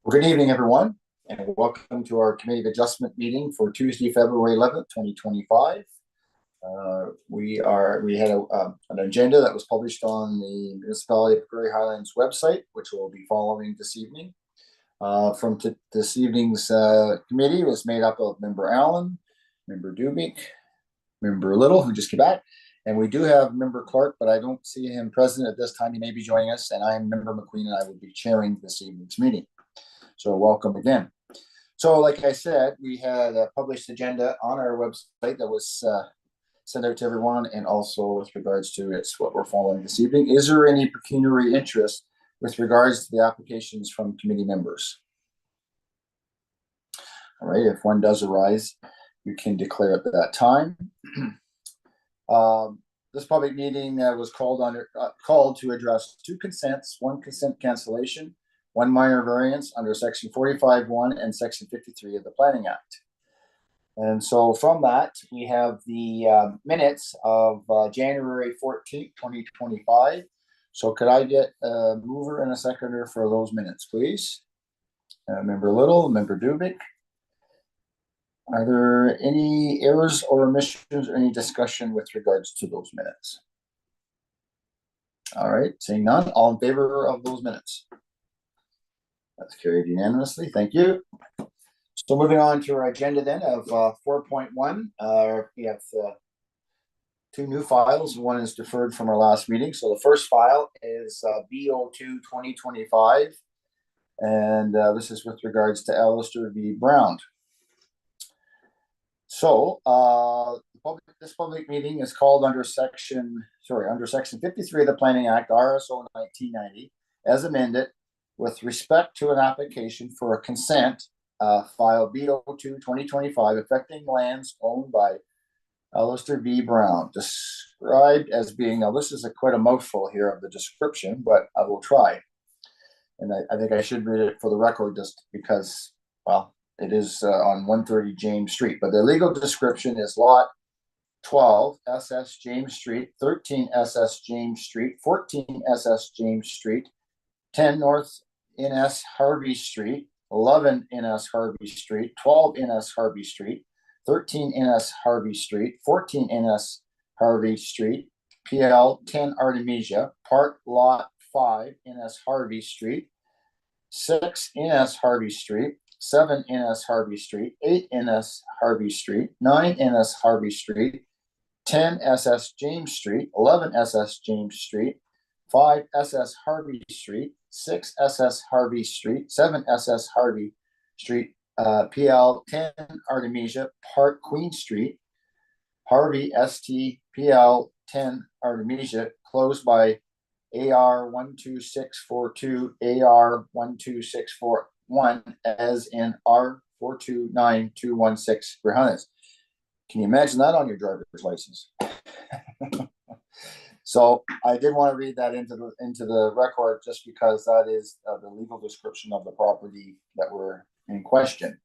Well, good evening, everyone, and welcome to our Committee of Adjustment meeting for Tuesday, February 11th, 2025. We had an agenda that was published on the Municipality of Prairie Highlands website, which we'll be following this evening. This evening's committee was made up of Member Allen, Member Dubik, Member Little, who just came back, and we do have Member Clark, but I don't see him present at this time. He may be joining us, and I am Member McQueen, and I will be chairing this evening's meeting. So welcome again. So like I said, we had a published agenda on our website that was sent out to everyone, and also with regards to it's what we're following this evening. Is there any pecuniary interest with regards to the applications from committee members? All right, if one does arise, you can declare at that time. This public meeting was called to address two consents, one consent cancellation, one minor variance under Section 45(1) and Section 53 of the Planning Act. And so from that, we have the minutes of January 14th, 2025. So could I get a mover and a seconder for those minutes, please? Member Little, Member Dubik. Are there any errors or omissions or any discussion with regards to those minutes? All right, seeing none, all in favor of those minutes? That's carried unanimously. Thank you. So moving on to our agenda then of 4.1, we have two new files. One is deferred from our last meeting. So the first file is B02-2025, and this is with regards to Allister v. Brown. So this public meeting is called under Section 53 of the Planning Act, RSO 1990, as amended, with respect to an application for a consent, file B02-2025, affecting lands owned by Allister v. Brown, described as being, now this is quite a mouthful here of the description, but I will try. And I think I should read it for the record just because, well, it is on 130 James Street. But the legal description is lot 12 SS James Street, 13 SS James Street, 14 SS James Street, 10 North NS Harvey Street, 11 NS Harvey Street, 12 NS Harvey Street, 13 NS Harvey Street, 14 NS Harvey Street, PL 10 Artemisia, Part Lot 5 NS Harvey Street, 6 NS Harvey Street, 7 NS Harvey Street, 8 NS Harvey Street, 9 NS Harvey Street, 10 SS James Street, 11 SS James Street, 5 SS Harvey Street, 6 SS Harvey Street, 7 SS Harvey Street, PL 10 Artemisia, Part Queen Street, Harvey ST, PL 10 Artemisia, closed by AR 12642, AR 12641, as in R 429216 Brihannes. Can you imagine that on your driver's license? So I did want to read that into the record just because that is the legal description of the property that we're in question.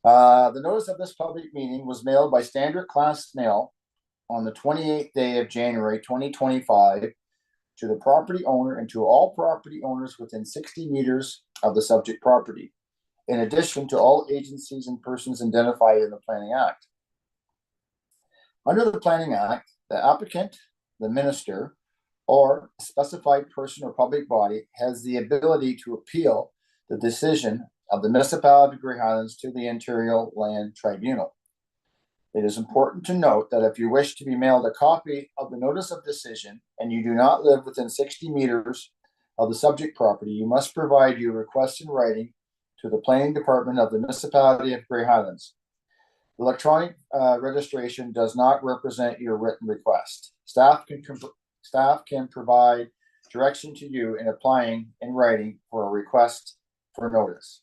The notice of this public meeting was mailed by standard class mail on the 28th day of January 2025 to the property owner and to all property owners within 60 meters of the subject property, in addition to all agencies and persons identified in the Planning Act. Under the Planning Act, the applicant, the minister, or a specified person or public body has the ability to appeal the decision of the Municipality of Prairie Highlands to the Interior Land Tribunal. It is important to note that if you wish to be mailed a copy of the notice of decision and you do not live within 60 meters of the subject property, you must provide your request in writing to the Planning Department of the Municipality of Prairie Highlands. Electronic registration does not represent your written request. Staff can provide direction to you in applying in writing for a request for notice.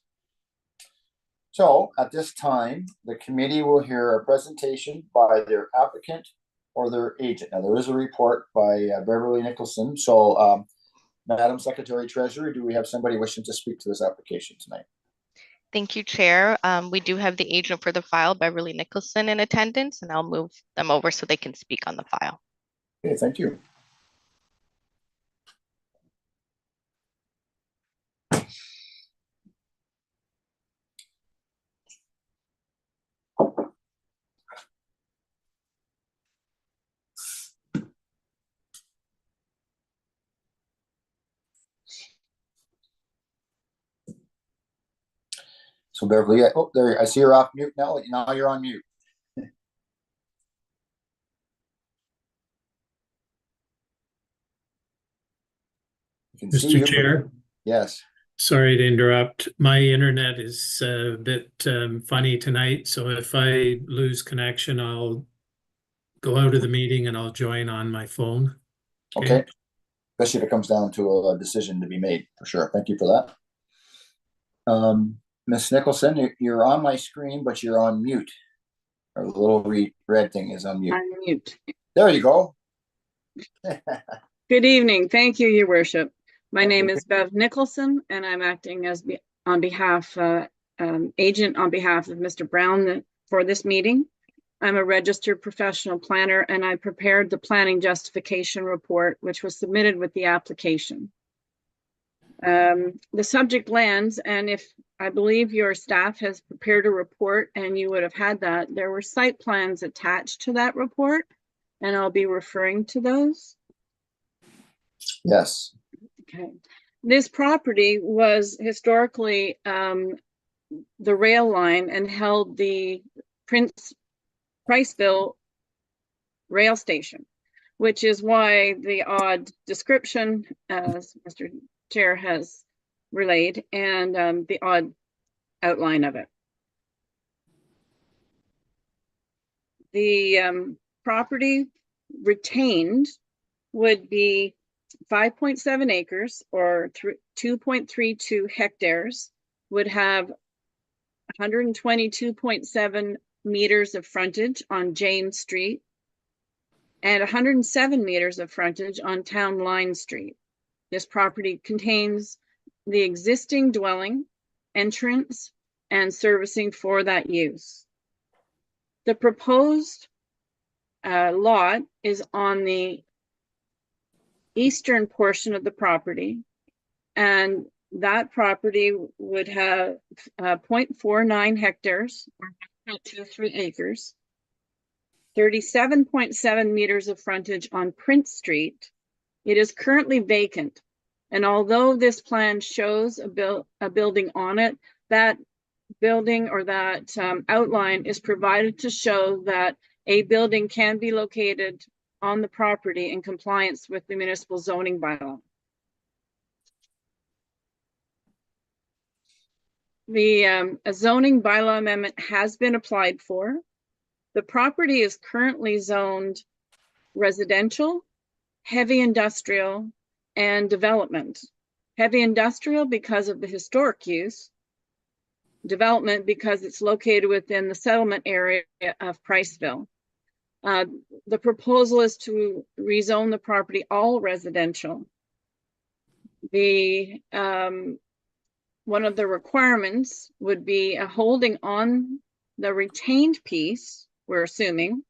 So at this time, the committee will hear a presentation by their applicant or their agent. Now, there is a report by Beverly Nicholson. So, Madam Secretary Treasurer, do we have somebody wishing to speak to this application tonight? Thank you, Chair. We do have the agent for the file, Beverly Nicholson, in attendance, and I'll move them over so they can speak on the file. Okay, thank you. So Beverly, oh, there, I see you're off mute now. Now you're on mute. You can see Mr. you. Chair, Yes. sorry to interrupt. My internet is a bit funny tonight, so if I lose connection, I'll go out of the meeting and I'll join on my phone. Okay. Especially if it comes down to a decision to be made, for sure. Thank you for that. Ms. Nicholson, you're on my screen, but you're on mute. Or the little red thing is on mute. I'm mute. There you go. Good evening. Thank you, Your Worship. My Thank name you. is Bev Nicholson, and I'm acting as on behalf agent on behalf of Mr. Brown for this meeting. I'm a registered professional planner, and I prepared the planning justification report, which was submitted with the application. The subject lands, and if I believe your staff has prepared a report and you would have had that, there were site plans attached to that report, and I'll be referring to those. Yes. Okay. This property was historically the rail line and held the Priceville rail station, which is why the odd description, as Mr. Chair has relayed, and the odd outline of it. The property retained would be 5.7 acres or 2.32 hectares, would have 122.7 meters of frontage on James Street and 107 meters of frontage on Town Line Street. This property contains the existing dwelling, entrance, and servicing for that use. The proposed lot is on the eastern portion of the property, and that property would have 0.49 hectares or 1.23 acres, 37.7 meters of frontage on Prince Street. It is currently vacant, and although this plan shows a building on it, that building or that outline is provided to show that a building can be located on the property in compliance with the municipal zoning bylaw. The zoning bylaw amendment has been applied for. The property is currently zoned residential, heavy industrial, and development. Heavy industrial because of the historic use, development because it's located within the settlement area of Priceville. The proposal is to rezone the property all residential. The one of the requirements would be a holding on the retained piece, we're assuming,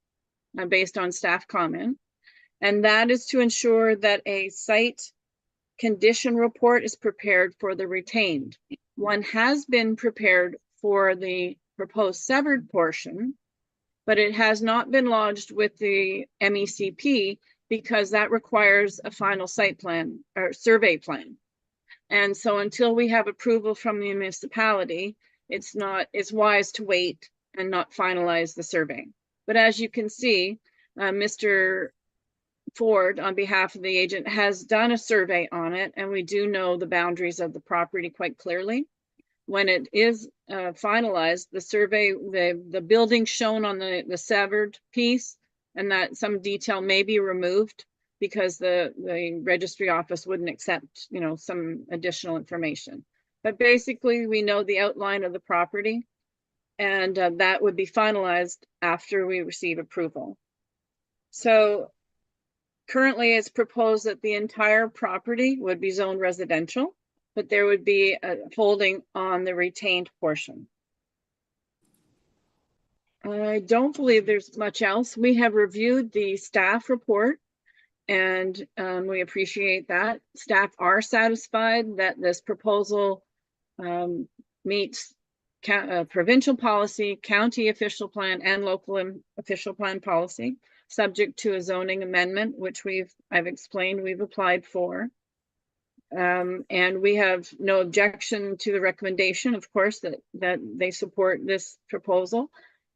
based on staff comment, and that is to ensure that a site condition report is prepared for the retained. One has been prepared for the proposed severed portion, but it has not been lodged with the MECP because that requires a final site plan or survey plan. And so until we have approval from the municipality, it's wise to wait and not finalize the survey. But as you can see, Mr. Ford, on behalf of the agent, has done a survey on it, and we do know the boundaries of the property quite clearly. When it is finalized, the survey, the building shown on the severed piece, and that some detail may be removed because the registry office wouldn't accept, some additional information. But basically, we know the outline of the property, and that would be finalized after we receive approval. So currently, it's proposed that the entire property would be zoned residential, but there would be a holding on the retained portion. I don't believe there's much else. We have reviewed the staff report, and we appreciate that. Staff are satisfied that this proposal meets provincial policy, county official plan, and local official plan policy, subject to a zoning amendment, which I've explained we've applied for. And we have no objection to the recommendation, of course, that they support this proposal,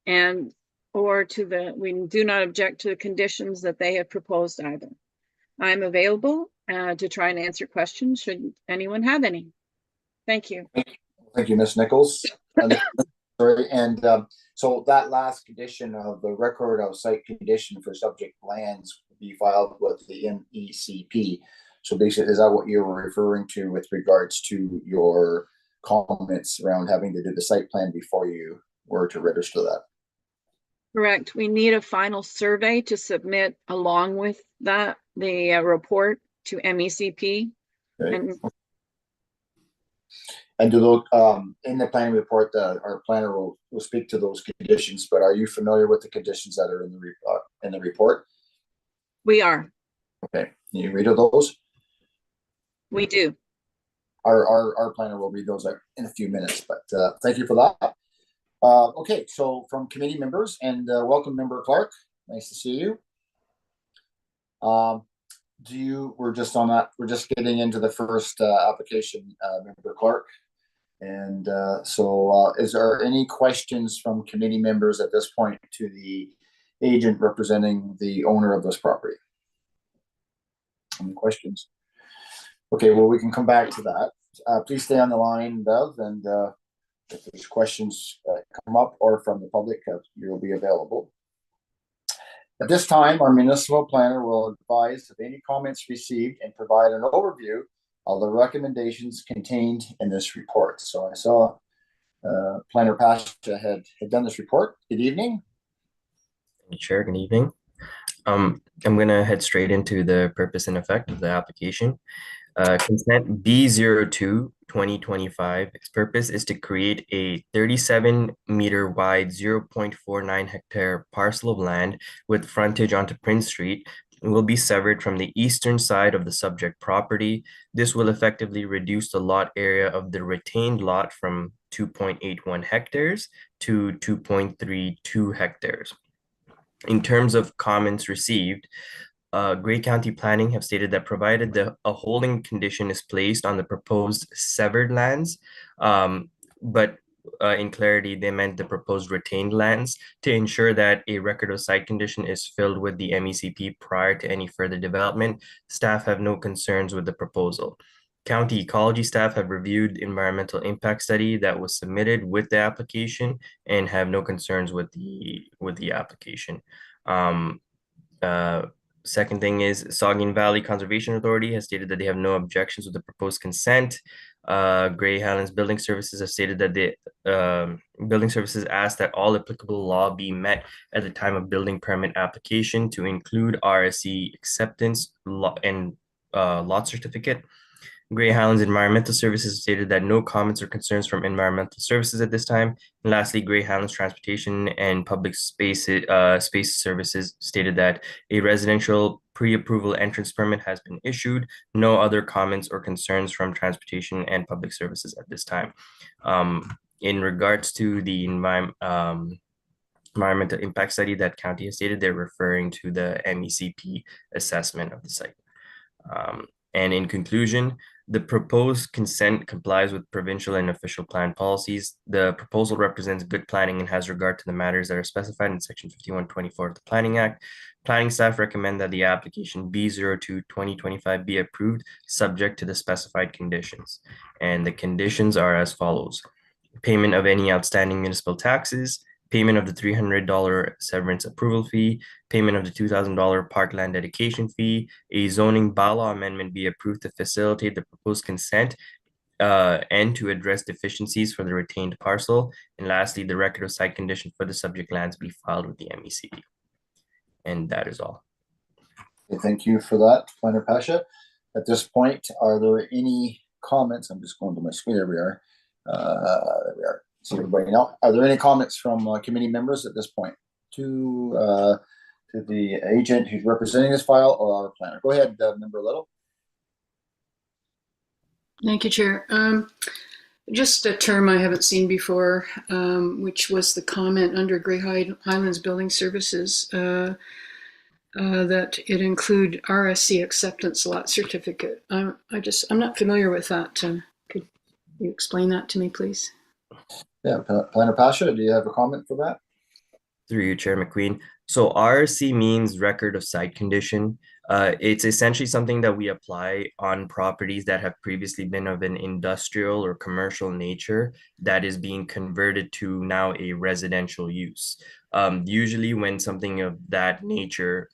and we do not object to the conditions that they have proposed either. I'm available to try and answer questions should anyone have any. Thank you. Thank you, Ms. Nichols. Sorry, and so that last condition of the record of site condition for subject lands will be filed with the MECP. So basically, is that what you were referring to with regards to your comments around having to do the site plan before you were to register that? Correct. We need a final survey to submit along with that, the report to MECP. Okay. And do those in the planning report, our planner will speak to those conditions, but are you familiar with the conditions that are in the report? We are. Okay, can you read those? We do. Our planner will read those out in a few minutes, but thank you for that. Okay, so from committee members, and welcome, Member Clark. Nice to see you. We're just on that. We're just getting into the first application, Member Clark. And so is there any questions from committee members at this point to the agent representing the owner of this property? Any questions? Okay, well, we can come back to that. Please stay on the line, Bev, and if there's questions come up or from the public, you'll be available. At this time, our municipal planner will advise of any comments received and provide an overview of the recommendations contained in this report. So I saw Planner Pasha had done this report. Good evening. Thank you, Chair. Good evening. I'm going to head straight into the purpose and effect of the application. Consent B02-2025, its purpose is to create a 37-meter wide 0.49 hectare parcel of land with frontage onto Prince Street. It will be severed from the eastern side of the subject property. This will effectively reduce the lot area of the retained lot from 2.81 hectares to 2.32 hectares. In terms of comments received, Grey County Planning have stated that provided a holding condition is placed on the proposed severed lands, but in clarity, they meant the proposed retained lands to ensure that a record of site condition is filled with the MECP prior to any further development. Staff have no concerns with the proposal. County ecology staff have reviewed the environmental impact study that was submitted with the application and have no concerns with the application. Second thing is Saugeen Valley Conservation Authority has stated that they have no objections with the proposed consent. Grey Highlands Building Services have stated that the Building Services asked that all applicable law be met at the time of building permit application to include RSE acceptance and lot certificate. Grey Highlands Environmental Services stated that no comments or concerns from environmental services at this time. And lastly, Grey Highlands Transportation and Public Space Services stated that a residential pre-approval entrance permit has been issued. No other comments or concerns from Transportation and Public Services at this time. In regards to the environmental impact study that county has stated, they're referring to the MECP assessment of the site. And in conclusion, the proposed consent complies with provincial and official plan policies. The proposal represents good planning and has regard to the matters that are specified in Section 5124 of the Planning Act. Planning staff recommend that the application B02-2025 be approved subject to the specified conditions. And the conditions are as follows: payment of any outstanding municipal taxes, payment of the $300 severance approval fee, payment of the $2,000 parkland dedication fee, a zoning bylaw amendment be approved to facilitate the proposed consent and to address deficiencies for the retained parcel. And lastly, the record of site condition for the subject lands be filed with the MECP. And that is all. Okay, thank you for that, Planner Pasha. At this point, are there any comments? I'm just going to my screen. There we are. There we are. See everybody now. Are there any comments from committee members at this point to the agent who's representing this file or our planner? Go ahead, Member Little. Thank you, Chair. Just a term I haven't seen before, which was the comment under Grey Highlands Building Services. that it include RSC acceptance lot certificate. I'm not familiar with that. Could you explain that to me, please? Yeah, Planner Pasha, do you have a comment for that? Through you, Chair McQueen. So RC means record of site condition. It's essentially something that we apply on properties that have previously been of an industrial or commercial nature that is being converted to now a residential use. Usually when something of that nature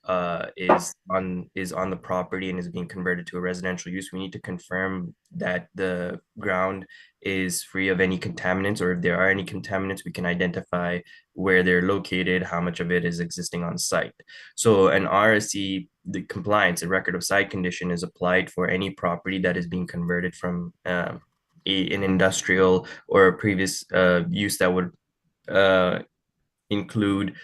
is on the property and is being converted to a residential use, we need to confirm that the ground is free of any contaminants, or if there are any contaminants, we can identify where they're located, how much of it is existing on site. So an RSC, the compliance, a record of site condition, is applied for any property that is being converted from an industrial or a previous use that would include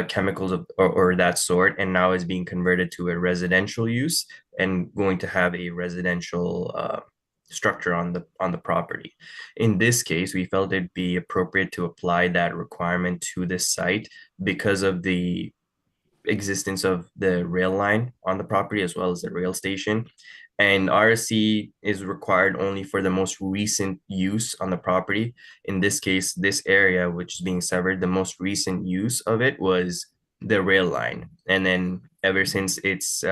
chemicals or that sort, and now is being converted to a residential use and going to have a residential structure on the property. In this case, we felt it'd be appropriate to apply that requirement to this site because of the existence of the rail line on the property as well as the rail station. And RSC is required only for the most recent use on the property. In this case, this area which is being severed, the most recent use of it was the rail line. And then ever since its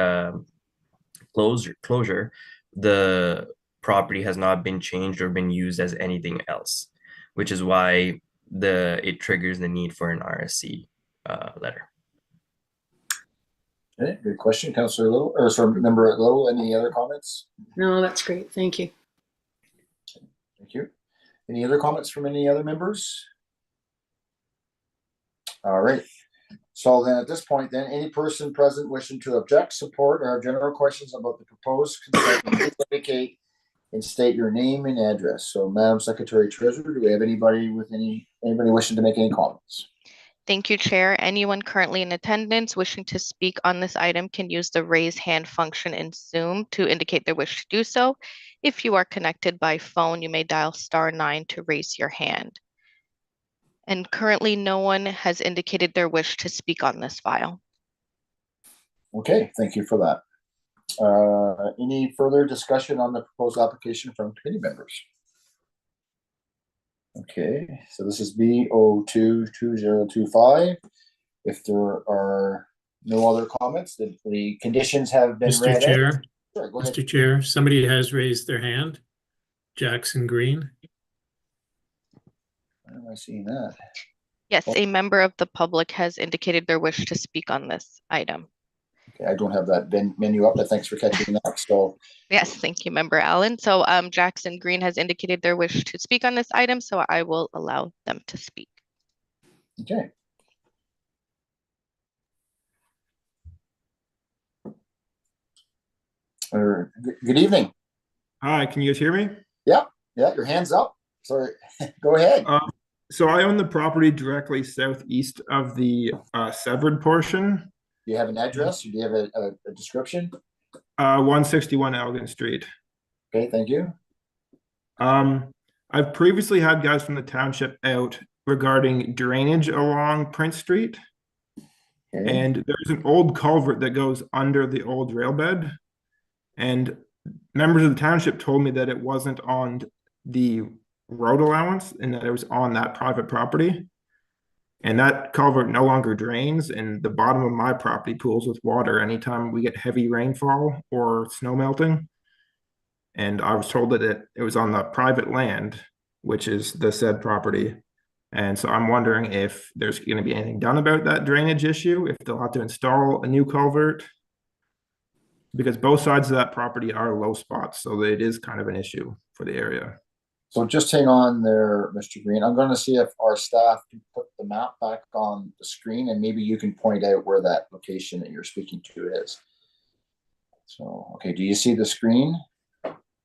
closure, the property has not been changed or been used as anything else, which is why it triggers the need for an RSC letter. Okay, good question, Councillor Little, or sorry, Member Little. Any other comments? No, that's great. Thank you. Thank you. Any other comments from any other members? All right. So then at this point, then any person present wishing to object, support, or have general questions about the proposed consent, please indicate and state your name and address. So Madam Secretary Treasurer, do we have anybody wishing to make any comments? Thank you, Chair. Anyone currently in attendance wishing to speak on this item can use the raise hand function in Zoom to indicate their wish to do so. If you are connected by phone, you may dial *9 to raise your hand. And currently, no one has indicated their wish to speak on this file. Okay, thank you for that. Any further discussion on the proposed application from committee members? Okay, so this is B022025. If there are no other comments, the conditions have been read. Mr. Chair, Sure, go ahead. Mr. Chair, somebody has raised their hand. Jackson Green. Where am I seeing that? Yes, a member of the public has indicated their wish to speak on this item. Okay, I don't have that menu up, but thanks for catching that. So yes, thank you, Member Allen. So Jackson Green has indicated their wish to speak on this item, so I will allow them to speak. okay. Good evening. Hi, can you guys hear me? Yeah, your hand's up. Sorry, go ahead. So I own the property directly southeast of the severed portion. Do you have an address? Or do you have a description? 161 Elgin Street. Okay, thank you. I've previously had guys from the township out regarding drainage along Prince Street. Okay. And there's an old culvert that goes under the old rail bed. And members of the township told me that it wasn't on the road allowance and that it was on that private property. And that culvert no longer drains, and the bottom of my property pools with water anytime we get heavy rainfall or snow melting. And I was told that it was on the private land, which is the said property. And so I'm wondering if there's going to be anything done about that drainage issue, if they'll have to install a new culvert, because both sides of that property are low spots. So it is kind of an issue for the area. So just hang on there, Mr. Green. I'm going to see if our staff can put the map back on the screen, and maybe you can point out where that location that you're speaking to is. So, okay, do you see the screen?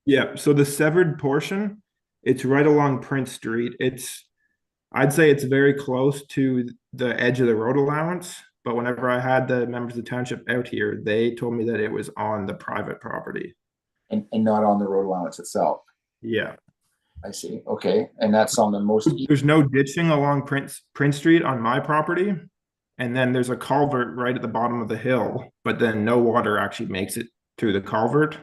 Yeah, so the severed portion, it's right along Prince Street. I'd say it's very close to the edge of the road allowance, but whenever I had the members of the township out here, they told me that it was on the private property. And not on the road allowance itself. Yeah. I see. Okay, and that's on the most. There's no ditching along Prince Street on my property, and then there's a culvert right at the bottom of the hill, but then no water actually makes it through the culvert.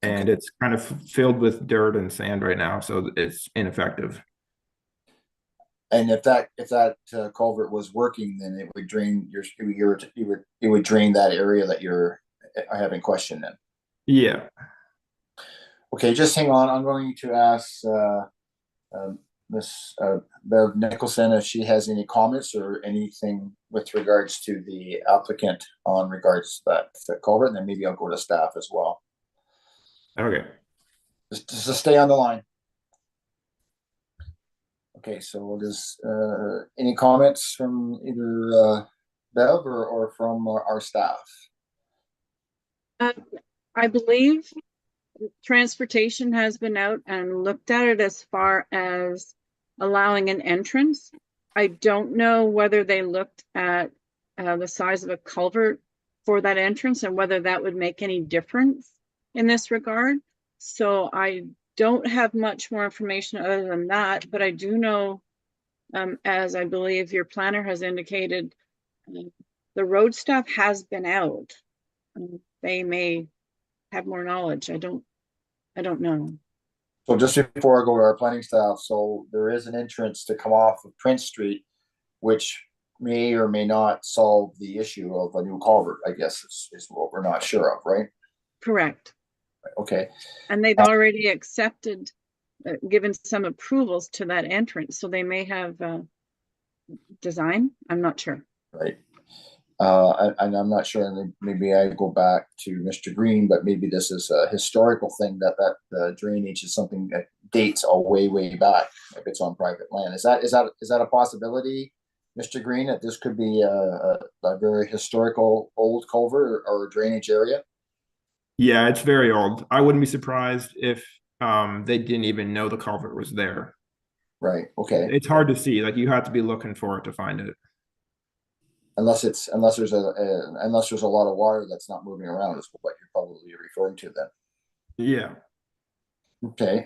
And it's kind of filled with dirt and sand right now, so it's ineffective. And if that culvert was working, then it would drain it would drain that area that you're having question in. Yeah. Okay, just hang on. I'm going to ask Miss Bev Nicholson if she has any comments or anything with regards to the applicant on regards to that culvert, and then maybe I'll go to staff as well. Okay. Just stay on the line. Okay, so does any comments from either Bev or from our staff? I believe transportation has been out and looked at it as far as allowing an entrance. I don't know whether they looked at the size of a culvert for that entrance and whether that would make any difference in this regard. So I don't have much more information other than that, but I do know, as I believe your planner has indicated, the road staff has been out. They may have more knowledge. I don't know. So just before I go to our planning staff, so there is an entrance to come off of Prince Street, which may or may not solve the issue of a new culvert, I guess is what we're not sure of, right? Correct. Okay. And they've already accepted, given some approvals to that entrance, so they may have design. I'm not sure. Right. And I'm not sure, and maybe I go back to Mr. Green, but maybe this is a historical thing that drainage is something that dates all way back if it's on private land. Is that a possibility, Mr. Green, that this could be a very historical old culvert or drainage area? Yeah, it's very old. I wouldn't be surprised if they didn't even know the culvert was there. Right. Okay. It's hard to see. Like, you have to be looking for it to find it. Unless there's a lot of water that's not moving around is what you're probably referring to then. Yeah. Okay.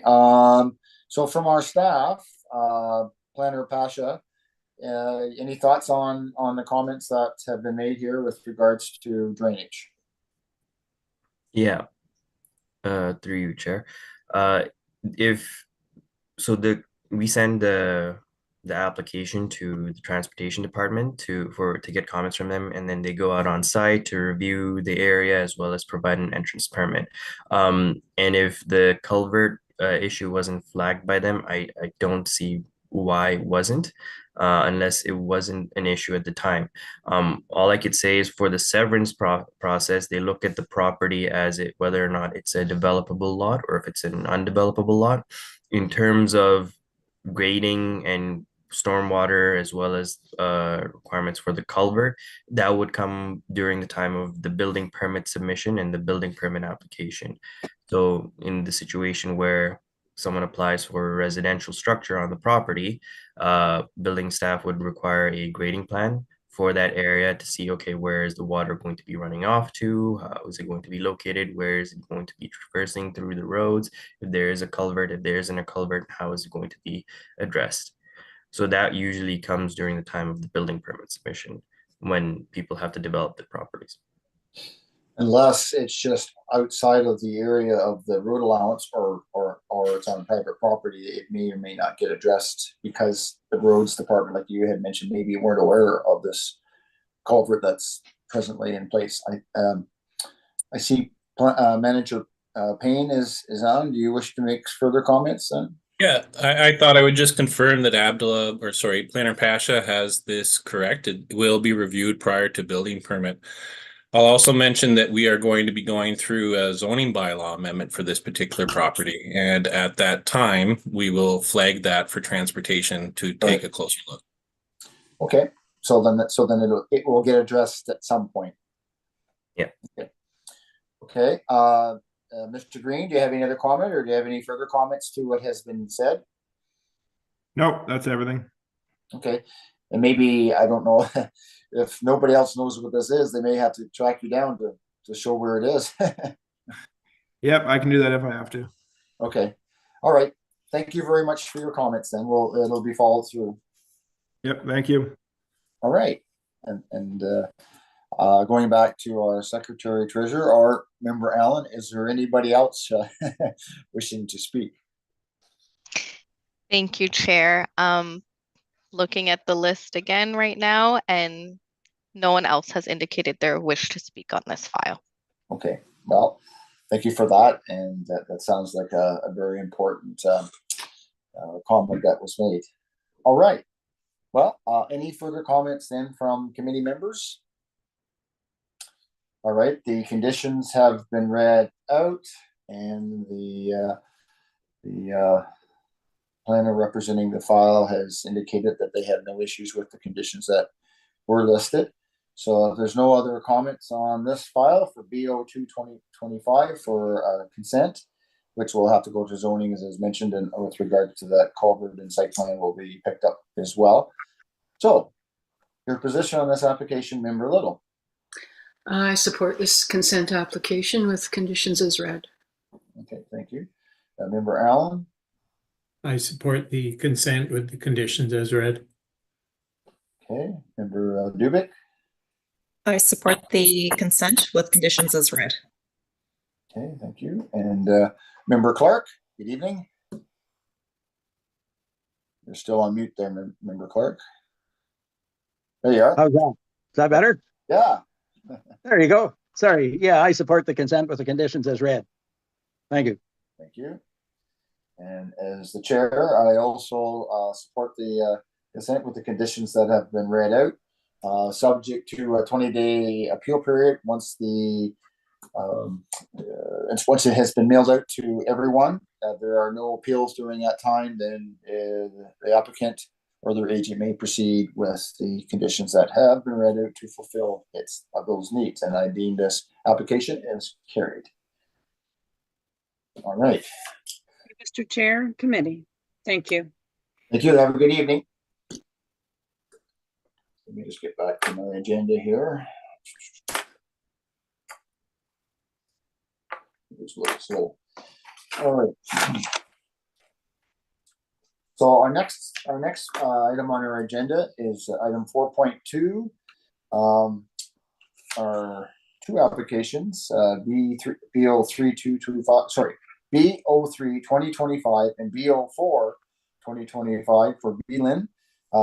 So from our staff, Planner Pasha, any thoughts on the comments that have been made here with regards to drainage? Yeah. Through you, Chair. We send the application to the transportation department to get comments from them, and then they go out on site to review the area as well as provide an entrance permit. And if the culvert issue wasn't flagged by them, I don't see why it wasn't, unless it wasn't an issue at the time. All I could say is for the severance process, they look at the property as whether or not it's a developable lot or if it's an undevelopable lot. In terms of grading and stormwater as well as requirements for the culvert, that would come during the time of the building permit submission and the building permit application. So in the situation where someone applies for a residential structure on the property, building staff would require a grading plan for that area to see, okay, where is the water going to be running off to? How is it going to be located? Where is it going to be traversing through the roads? If there is a culvert, if there isn't a culvert, how is it going to be addressed? So that usually comes during the time of the building permit submission when people have to develop the properties. Unless it's just outside of the area of the road allowance or it's on private property, it may or may not get addressed because the roads department, like you had mentioned, maybe weren't aware of this culvert that's presently in place. I see Manager Payne is on. Do you wish to make further comments then? Yeah, I thought I would just confirm that Planner Pasha has this correct. It will be reviewed prior to building permit. I'll also mention that we are going to be going through a zoning bylaw amendment for this particular property. And at that time, we will flag that for transportation to take a closer look. Okay, so then it will get addressed at some point. Yeah. Okay. Mr. Green, do you have any other comment or do you have any further comments to what has been said? Nope, that's everything. Okay. And maybe, I don't know, if nobody else knows what this is, they may have to track you down to show where it is. Yep, I can do that if I have to. Okay. All right. Thank you very much for your comments then. It'll be followed through. Yep, thank you. All right, going back to our secretary treasurer, our member Alan, is there anybody else wishing to speak? Thank you, Chair. Looking at the list again right now, and no one else has indicated their wish to speak on this file. Okay, well, thank you for that, and that sounds like a very important comment that was made. All right, well, any further comments then from committee members? All right, the conditions have been read out, and the planner representing the file has indicated that they have no issues with the conditions that were listed. So if there's no other comments on this file for BO 2025 for consent, which will have to go to zoning as mentioned, and with regard to that culvert and site plan will be picked up as well. So your position on this application, Member Little? I support this consent application with conditions as read. Okay, thank you. Member Allen? I support the consent with the conditions as read. Okay, Member Dubik? I support the consent with conditions as read. Okay, thank you. And Member Clark, good evening. You're still on mute there, Member Clark. There you are. How's that? Is that better? Yeah. There you go. Sorry. Yeah, I support the consent with the conditions as read. Thank you. Thank you. And as the chair, I also support the consent with the conditions that have been read out, subject to a 20-day appeal period once once it has been mailed out to everyone. There are no appeals during that time, then the applicant or their agent may proceed with the conditions that have been read out to fulfill those needs. And I deem this application as carried. All right. Mr. Chair, committee, thank you. Thank you. Have a good evening. Let me just get back to my agenda here. It's a little slow. All right. So our next item on our agenda is item 4.2. Our two applications, B03 2025 and B04 2025 for Beelen.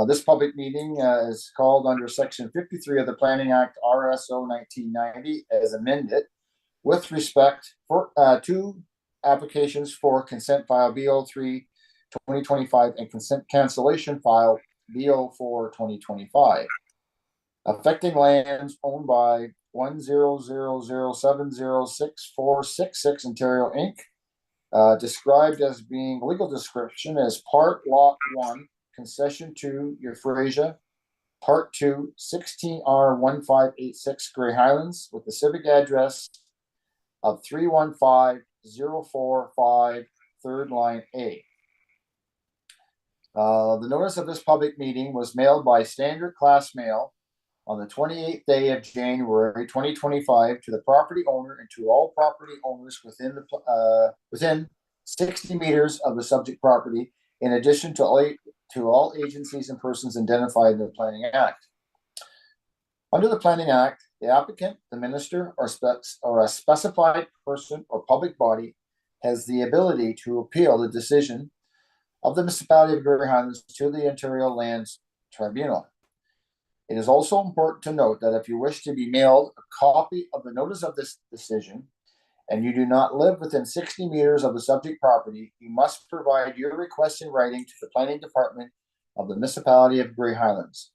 This public meeting is called under Section 53 of the Planning Act RSO 1990 as amended with respect for two applications for consent file B03 2025 and consent cancellation file B04 2025 affecting lands owned by 10007064666 Ontario Inc. Described as being legal description as Part Lot 1, Concession 2, Euphrasia, Part 2, 16R1586 Grey Highlands, with the civic address of 315045 3rd Line A. The notice of this public meeting was mailed by standard class mail on the 28th day of January 2025 to the property owner and to all property owners within 60 meters of the subject property, in addition to all agencies and persons identified in the Planning Act. Under the Planning Act, the applicant, the minister, or a specified person or public body has the ability to appeal the decision of the municipality of Grey Highlands to the Ontario Lands Tribunal. It is also important to note that if you wish to be mailed a copy of the notice of this decision and you do not live within 60 meters of the subject property, you must provide your request in writing to the planning department of the municipality of Grey Highlands.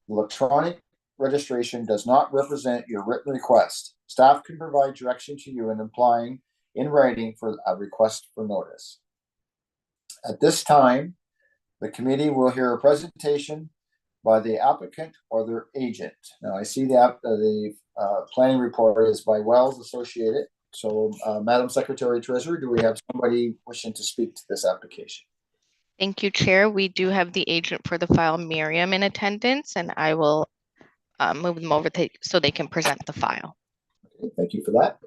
Electronic registration does not represent your written request. Staff can provide direction to you in applying in writing for a request for notice. At this time, the committee will hear a presentation by the applicant or their agent. Now, I see the planning report is by Wells Associated. So, Madam Secretary Treasurer, do we have somebody wishing to speak to this application? Thank you, Chair. We do have the agent for the file, Miriam, in attendance, and I will move them over so they can present the file. Okay, thank you for that.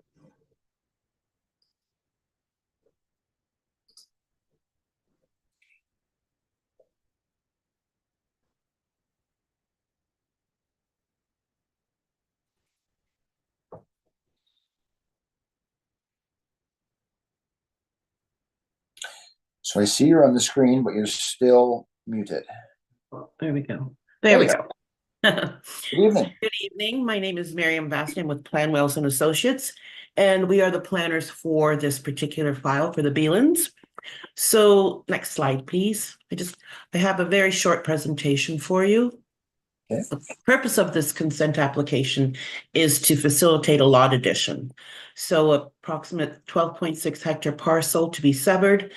So I see you're on the screen, but you're still muted. There we go. There we go. Good evening. Good evening. My name is Miriam Bastin with Plan Wells and Associates, and we are the planners for this particular file for the Beelens. So next slide, please. I have a very short presentation for you. Okay. The purpose of this consent application is to facilitate a lot addition. So approximate 12.6 hectare parcel to be severed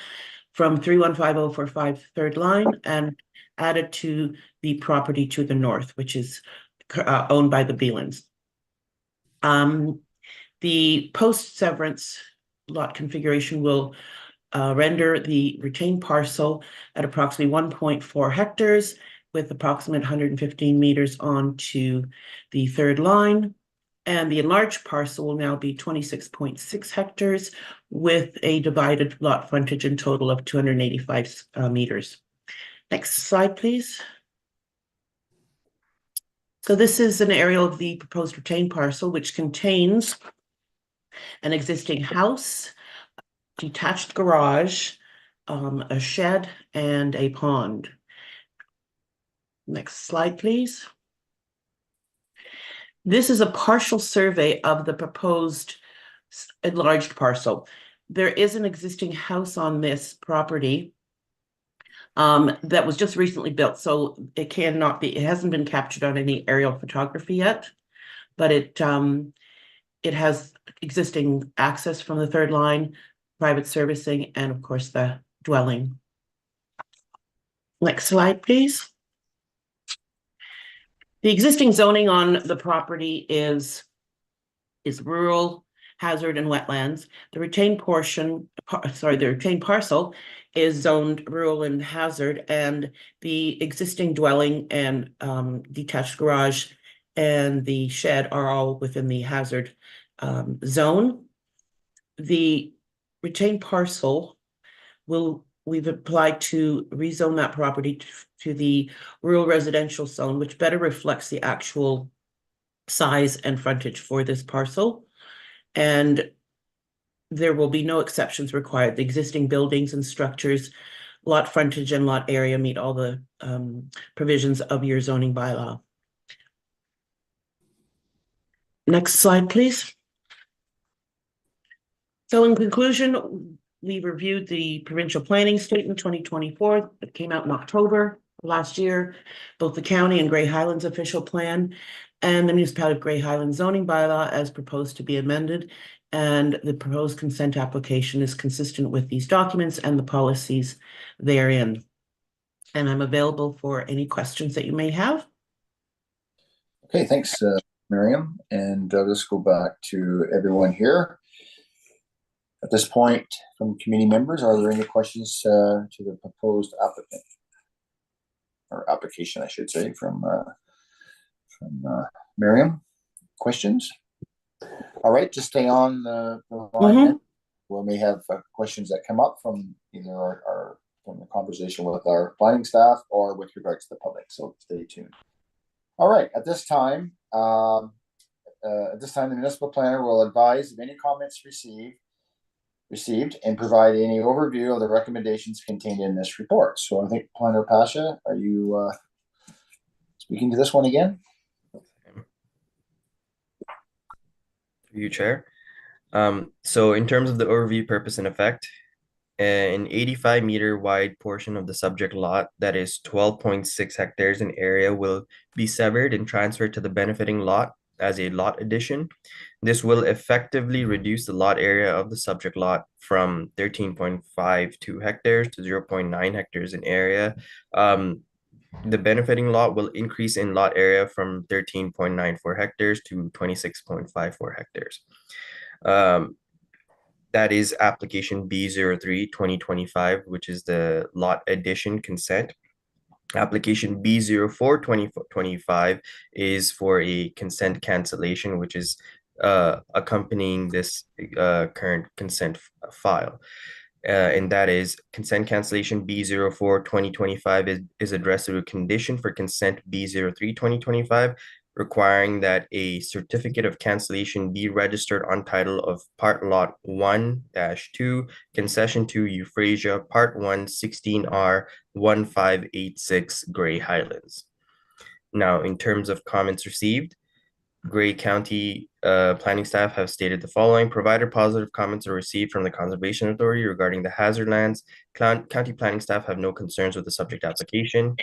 from 315045 third line and added to the property to the north, which is owned by the Beelens. The post-severance lot configuration will render the retained parcel at approximately 1.4 hectares with approximate 115 meters onto the third line. And the enlarged parcel will now be 26.6 hectares with a divided lot frontage in total of 285 meters. Next slide, please. So this is an aerial of the proposed retained parcel, which contains an existing house, detached garage, a shed, and a pond. Next slide, please. This is a partial survey of the proposed enlarged parcel. There is an existing house on this property that was just recently built, so it hasn't been captured on any aerial photography yet, but it has existing access from the third line, private servicing, and of course the dwelling. Next slide, please. The existing zoning on the property is rural, hazard, and wetlands. The retained parcel is zoned rural and hazard, and the existing dwelling and detached garage and the shed are all within the hazard zone. The retained parcel we've applied to rezone that property to the rural residential zone, which better reflects the actual size and frontage for this parcel. And there will be no exceptions required. The existing buildings and structures, lot frontage and lot area meet all the provisions of your zoning bylaw. Next slide, please. So in conclusion, we reviewed the provincial planning statement 2024 that came out in October last year, both the county and Grey Highlands official plan and the municipality of Grey Highlands zoning bylaw as proposed to be amended. And the proposed consent application is consistent with these documents and the policies therein. And I'm available for any questions that you may have. Okay, thanks, Miriam. And let's go back to everyone here. At this point, from committee members, are there any questions to the proposed applicant? Or application, I should say, from Miriam? Questions? All right, just stay on the line. We may have questions that come up from either from the conversation with our planning staff or with regards to the public, so stay tuned. All right, at this time, the municipal planner will advise of any comments received and provide any overview of the recommendations contained in this report. So I think Planner Pasha, are you speaking to this one again? Through you, Chair. So in terms of the overview, purpose, and effect, an 85-meter wide portion of the subject lot that is 12.6 hectares in area will be severed and transferred to the benefiting lot as a lot addition. This will effectively reduce the lot area of the subject lot from 13.52 hectares to 0.9 hectares in area. The benefiting lot will increase in lot area from 13.94 hectares to 26.54 hectares. That is application B03 2025, which is the lot addition consent. Application B04 2025 is for a consent cancellation, which is accompanying this current consent file. And that is consent cancellation B04 2025 is addressed through a condition for consent B03 2025, requiring that a certificate of cancellation be registered on title of Part Lot 1-2, Concession 2 Euphrasia, Part 1, 16R 1586 Grey Highlands. Now, in terms of comments received, Grey County planning staff have stated the following: provided positive comments are received from the Conservation Authority regarding the hazard lands. County planning staff have no concerns with the subject application.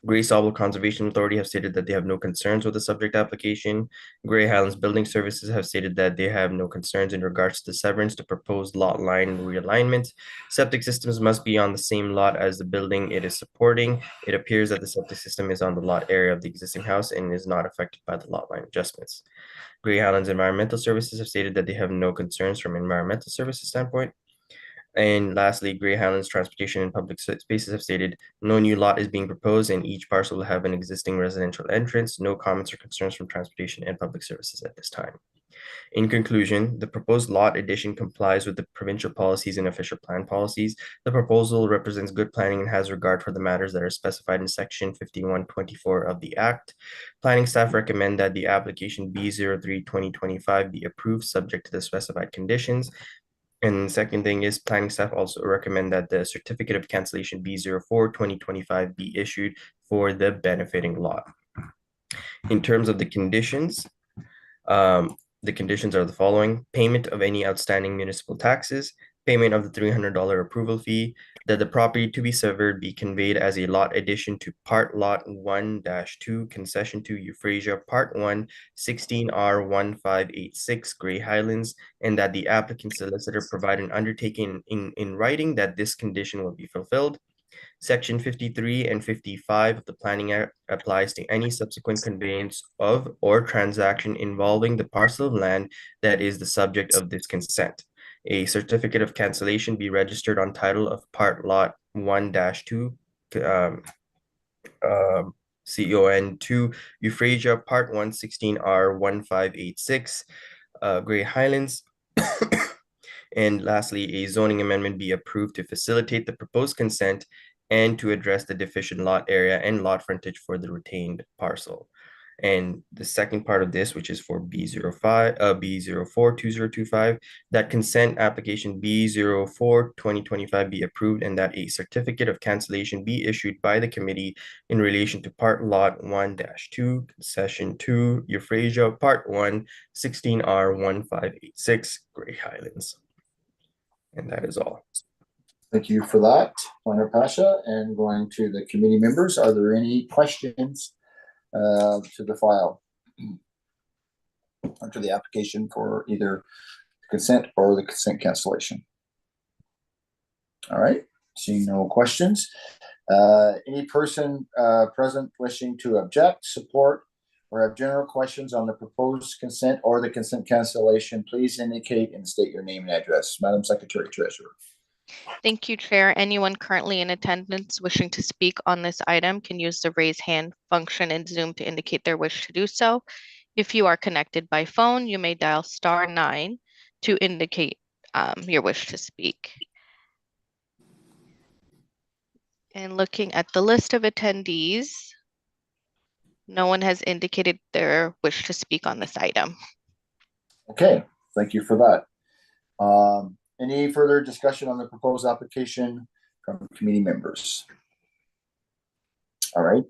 Grey Sauble Conservation Authority have stated that they have no concerns with the subject application. Grey Highlands Building Services have stated that they have no concerns in regards to the severance to proposed lot line realignment. Septic systems must be on the same lot as the building it is supporting. It appears that the septic system is on the lot area of the existing house and is not affected by the lot line adjustments. Grey Highlands Environmental Services have stated that they have no concerns from an environmental services standpoint. And lastly, Grey Highlands Transportation and Public Spaces have stated no new lot is being proposed and each parcel will have an existing residential entrance. No comments or concerns from Transportation and Public Services at this time. In conclusion, the proposed lot addition complies with the provincial policies and official plan policies. The proposal represents good planning and has regard for the matters that are specified in Section 5124 of the Act. Planning staff recommend that the application B03-2025 be approved subject to the specified conditions. And the second thing is planning staff also recommend that the certificate of cancellation B04-2025 be issued for the benefiting lot. In terms of the conditions are the following: payment of any outstanding municipal taxes, payment of the $300 approval fee, that the property to be severed be conveyed as a lot addition to Part Lot 1-2, Concession 2 Euphrasia, Part 1, 16R 1586 Grey Highlands, and that the applicant solicitor provide an undertaking in writing that this condition will be fulfilled. Section 53 and 55 of the Planning Act applies to any subsequent conveyance of or transaction involving the parcel of land that is the subject of this consent. A certificate of cancellation be registered on title of Part Lot 1-2, CON 2 Euphrasia, Part 1, 16R 1586 Grey Highlands. And lastly, a zoning amendment be approved to facilitate the proposed consent and to address the deficient lot area and lot frontage for the retained parcel. And the second part of this, which is for B04-2025, that consent application B04-2025 be approved and that a certificate of cancellation be issued by the committee in relation to Part Lot 1-2, Concession 2, Euphrasia, Part 1, 16R 1586, Grey Highlands. And that is all. Thank you for that, Planner Pasha. And going to the committee members, are there any questions to the file or to the application for either consent or the consent cancellation? All right, seeing no questions. Any person present wishing to object, support, or have general questions on the proposed consent or the consent cancellation, please indicate and state your name and address. Madam Secretary Treasurer. Thank you, Chair. Anyone currently in attendance wishing to speak on this item can use the raise hand function in Zoom to indicate their wish to do so. If you are connected by phone, you may dial *9 to indicate your wish to speak. And looking at the list of attendees, no one has indicated their wish to speak on this item. Okay, thank you for that. Any further discussion on the proposed application from committee members? All right,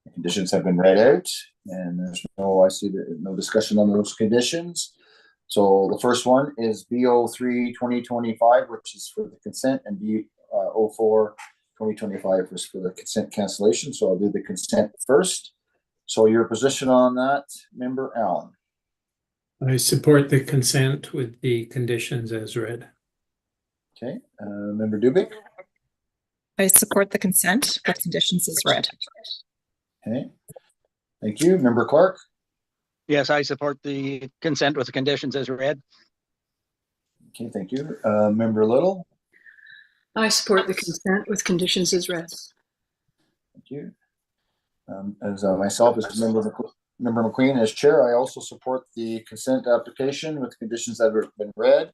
the conditions have been read out and there's no discussion on those conditions. So the first one is B03-2025, which is for the consent, and B04-2025 was for the consent cancellation. So I'll do the consent first. So your position on that, Member Allen? I support the consent with the conditions as read. Okay, Member Dubik? I support the consent with conditions as read. Okay, thank you. Member Clark? Yes, I support the consent with the conditions as read. Okay, thank you. Member Little? I support the consent with conditions as read. Thank you. As myself, as Member McQueen, as chair, I also support the consent application with conditions that have been read,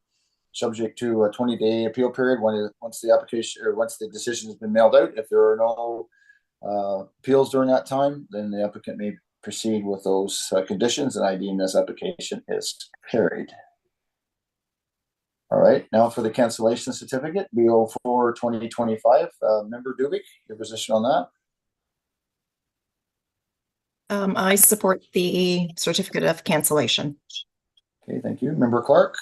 subject to a 20-day appeal period once the decision has been mailed out. If there are no appeals during that time, then the applicant may proceed with those conditions, and I deem this application is carried. All right, now for the cancellation certificate, BO4 2025. Member Dubik, your position on that? I support the certificate of cancellation. Okay, thank you. Member Clark?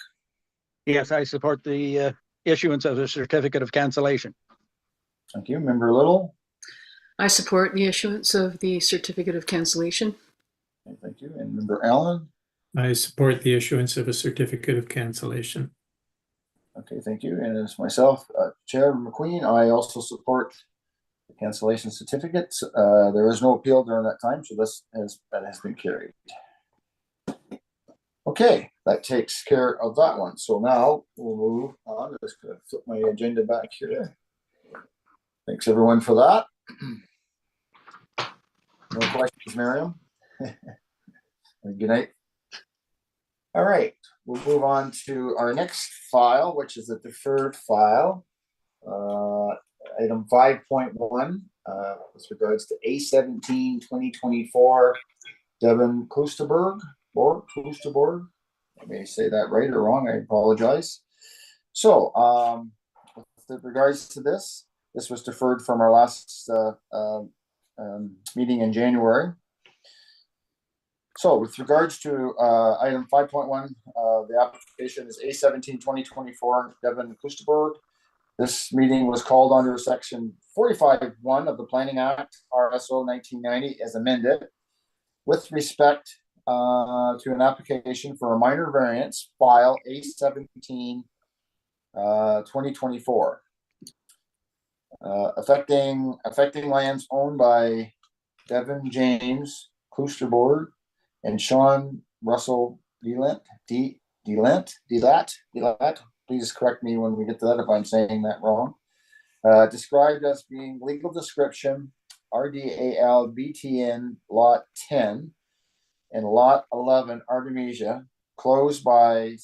Yes, I support the issuance of a certificate of cancellation. Thank you. Member Little? I support the issuance of the certificate of cancellation. Okay, thank you. And Member Allen? I support the issuance of a certificate of cancellation. Okay, thank you. And as myself, Chair McQueen, I also support the cancellation certificates. There is no appeal during that time, so that has been carried. Okay, that takes care of that one. So now we'll move on. I'm just going to flip my agenda back here. Thanks everyone for that. No questions, Miriam? Good night. All right, we'll move on to our next file, which is a deferred file. Item 5.1 with regards to A17 2024 Devin Kloosterboer. I may say that right or wrong, I apologize. So with regards to this was deferred from our last meeting in January. So with regards to item 5.1, the application is A17 2024 Devin Kloosterboer. This meeting was called under section 45.1 of the Planning Act, RSO 1990, as amended, with respect to an application for a minor variance, file A17 2024, affecting lands owned by Devin James Kloosterboer and Sean Russell Delat. Please correct me when we get to that if I'm saying that wrong. Described as being legal description RDAL BTN Lot 10 and Lot 11 Artemisia, closed by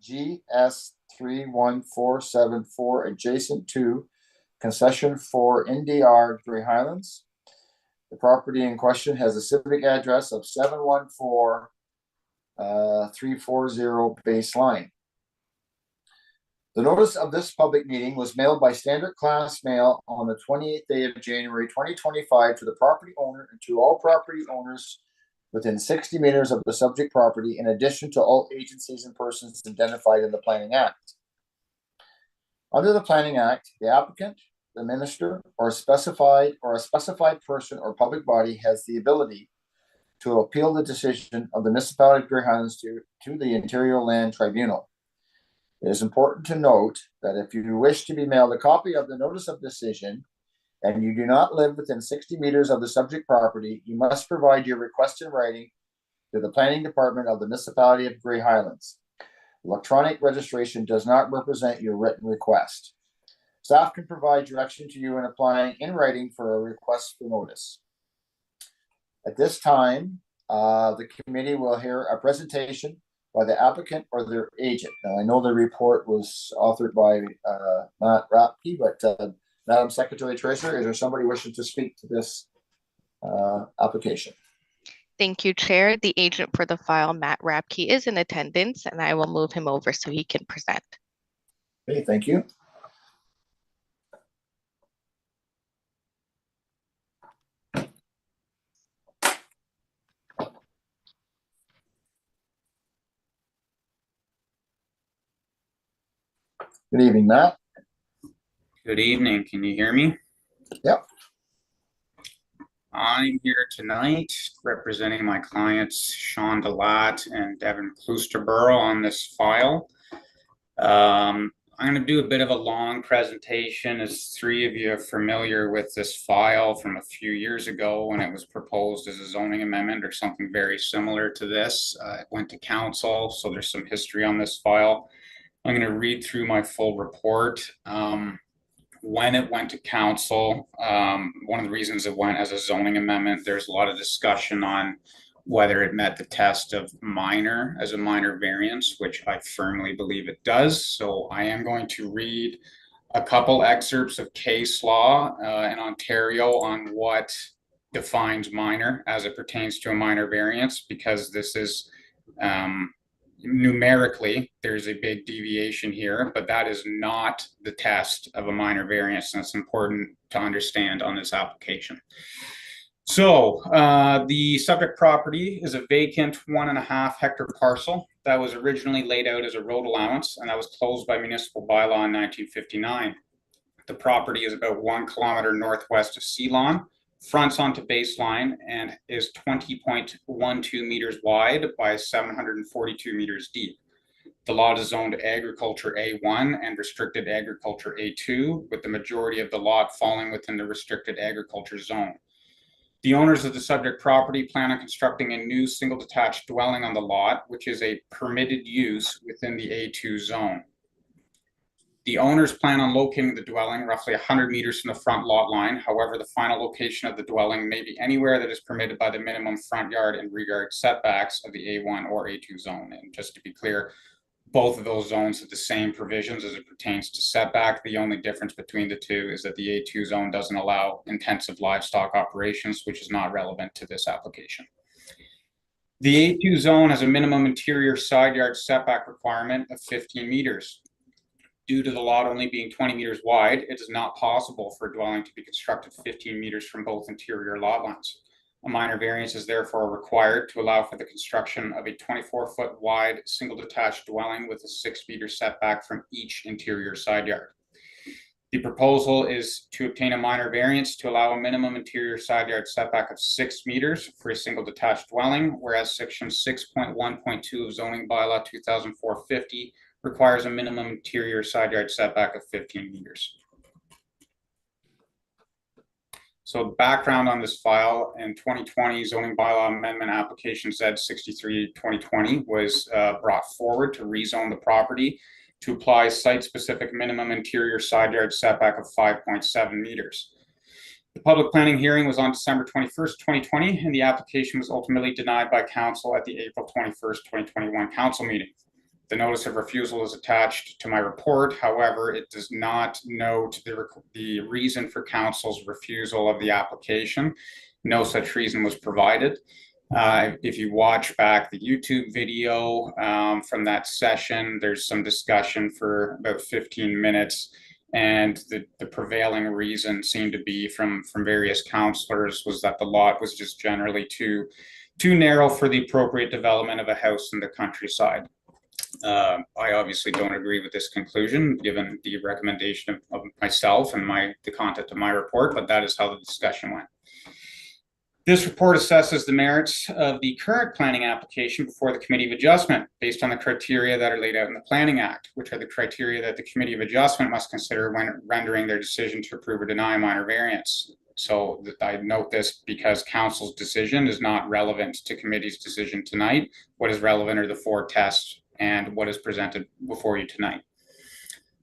GS 31474, adjacent to concession for NDR Grey Highlands. The property in question has a civic address of 714-340 Baseline. The notice of this public meeting was mailed by standard class mail on the 28th day of January 2025 to the property owner and to all property owners within 60 meters of the subject property, in addition to all agencies and persons identified in the Planning Act. Under the Planning Act, the applicant, the minister, or a specified person or public body has the ability to appeal the decision of the municipality of Grey Highlands to the Interior Land Tribunal. It is important to note that if you wish to be mailed a copy of the notice of decision and you do not live within 60 meters of the subject property, you must provide your request in writing to the planning department of the municipality of Grey Highlands. Electronic registration does not represent your written request. Staff can provide direction to you in applying in writing for a request for notice. At this time, the committee will hear a presentation by the applicant or their agent. Now, I know the report was authored by Matt Rapke, but Madam Secretary Treasurer, is there somebody wishing to speak to this application? Thank you, Chair. The agent for the file, Matt Rapke, is in attendance, and I will move him over so he can present. Okay, thank you. Good evening, Matt. Good evening. Can you hear me? Yep. I'm here tonight representing my clients Sean Delat and Devin Kloosterboer on this file. I'm going to do a bit of a long presentation, as three of you are familiar with this file from a few years ago when it was proposed as a zoning amendment or something very similar to this. It went to council, so there's some history on this file. I'm going to read through my full report. When it went to council, one of the reasons it went as a zoning amendment, there's a lot of discussion on whether it met the test of minor as a minor variance, which I firmly believe it does. So I am going to read a couple excerpts of case law in Ontario on what defines minor as it pertains to a minor variance, because this is numerically, there's a big deviation here, but that is not the test of a minor variance. And it's important to understand on this application. So the subject property is a vacant 1.5 hectare parcel that was originally laid out as a road allowance, and that was closed by municipal bylaw in 1959. The property is about 1 kilometer northwest of Ceylon, fronts onto baseline, and is 20.12 meters wide by 742 meters deep. The lot is zoned agriculture A1 and restricted agriculture A2, with the majority of the lot falling within the restricted agriculture zone. The owners of the subject property plan on constructing a new single detached dwelling on the lot, which is a permitted use within the A2 zone. The owners plan on locating the dwelling roughly 100 meters from the front lot line. However, the final location of the dwelling may be anywhere that is permitted by the minimum front yard and rear yard setbacks of the A1 or A2 zone. And just to be clear, both of those zones have the same provisions as it pertains to setback. The only difference between the two is that the A2 zone doesn't allow intensive livestock operations, which is not relevant to this application. The A2 zone has a minimum interior side yard setback requirement of 15 meters. Due to the lot only being 20 meters wide, it is not possible for a dwelling to be constructed 15 meters from both interior lot lines. A minor variance is therefore required to allow for the construction of a 24-foot wide single detached dwelling with a 6-meter setback from each interior side yard. The proposal is to obtain a minor variance to allow a minimum interior side yard setback of 6 meters for a single detached dwelling, whereas section 6.1.2 of zoning bylaw 2004-50 requires a minimum interior side yard setback of 15 meters. So background on this file: in 2020, zoning bylaw amendment application Z63-2020 was brought forward to rezone the property to apply site-specific minimum interior side yard setback of 5.7 meters. The public planning hearing was on December 21st, 2020, and the application was ultimately denied by council at the April 21st, 2021 council meeting. The notice of refusal is attached to my report. However, it does not note the reason for council's refusal of the application. No such reason was provided. If you watch back the YouTube video from that session, there's some discussion for about 15 minutes. And the prevailing reason seemed to be from various councillors was that the lot was just generally too narrow for the appropriate development of a house in the countryside. I obviously don't agree with this conclusion, given the recommendation of myself and the content of my report, but that is how the discussion went. This report assesses the merits of the current planning application before the Committee of Adjustment based on the criteria that are laid out in the Planning Act, which are the criteria that the Committee of Adjustment must consider when rendering their decision to approve or deny a minor variance. So I note this because council's decision is not relevant to committee's decision tonight. What is relevant are the 4 tests and what is presented before you tonight.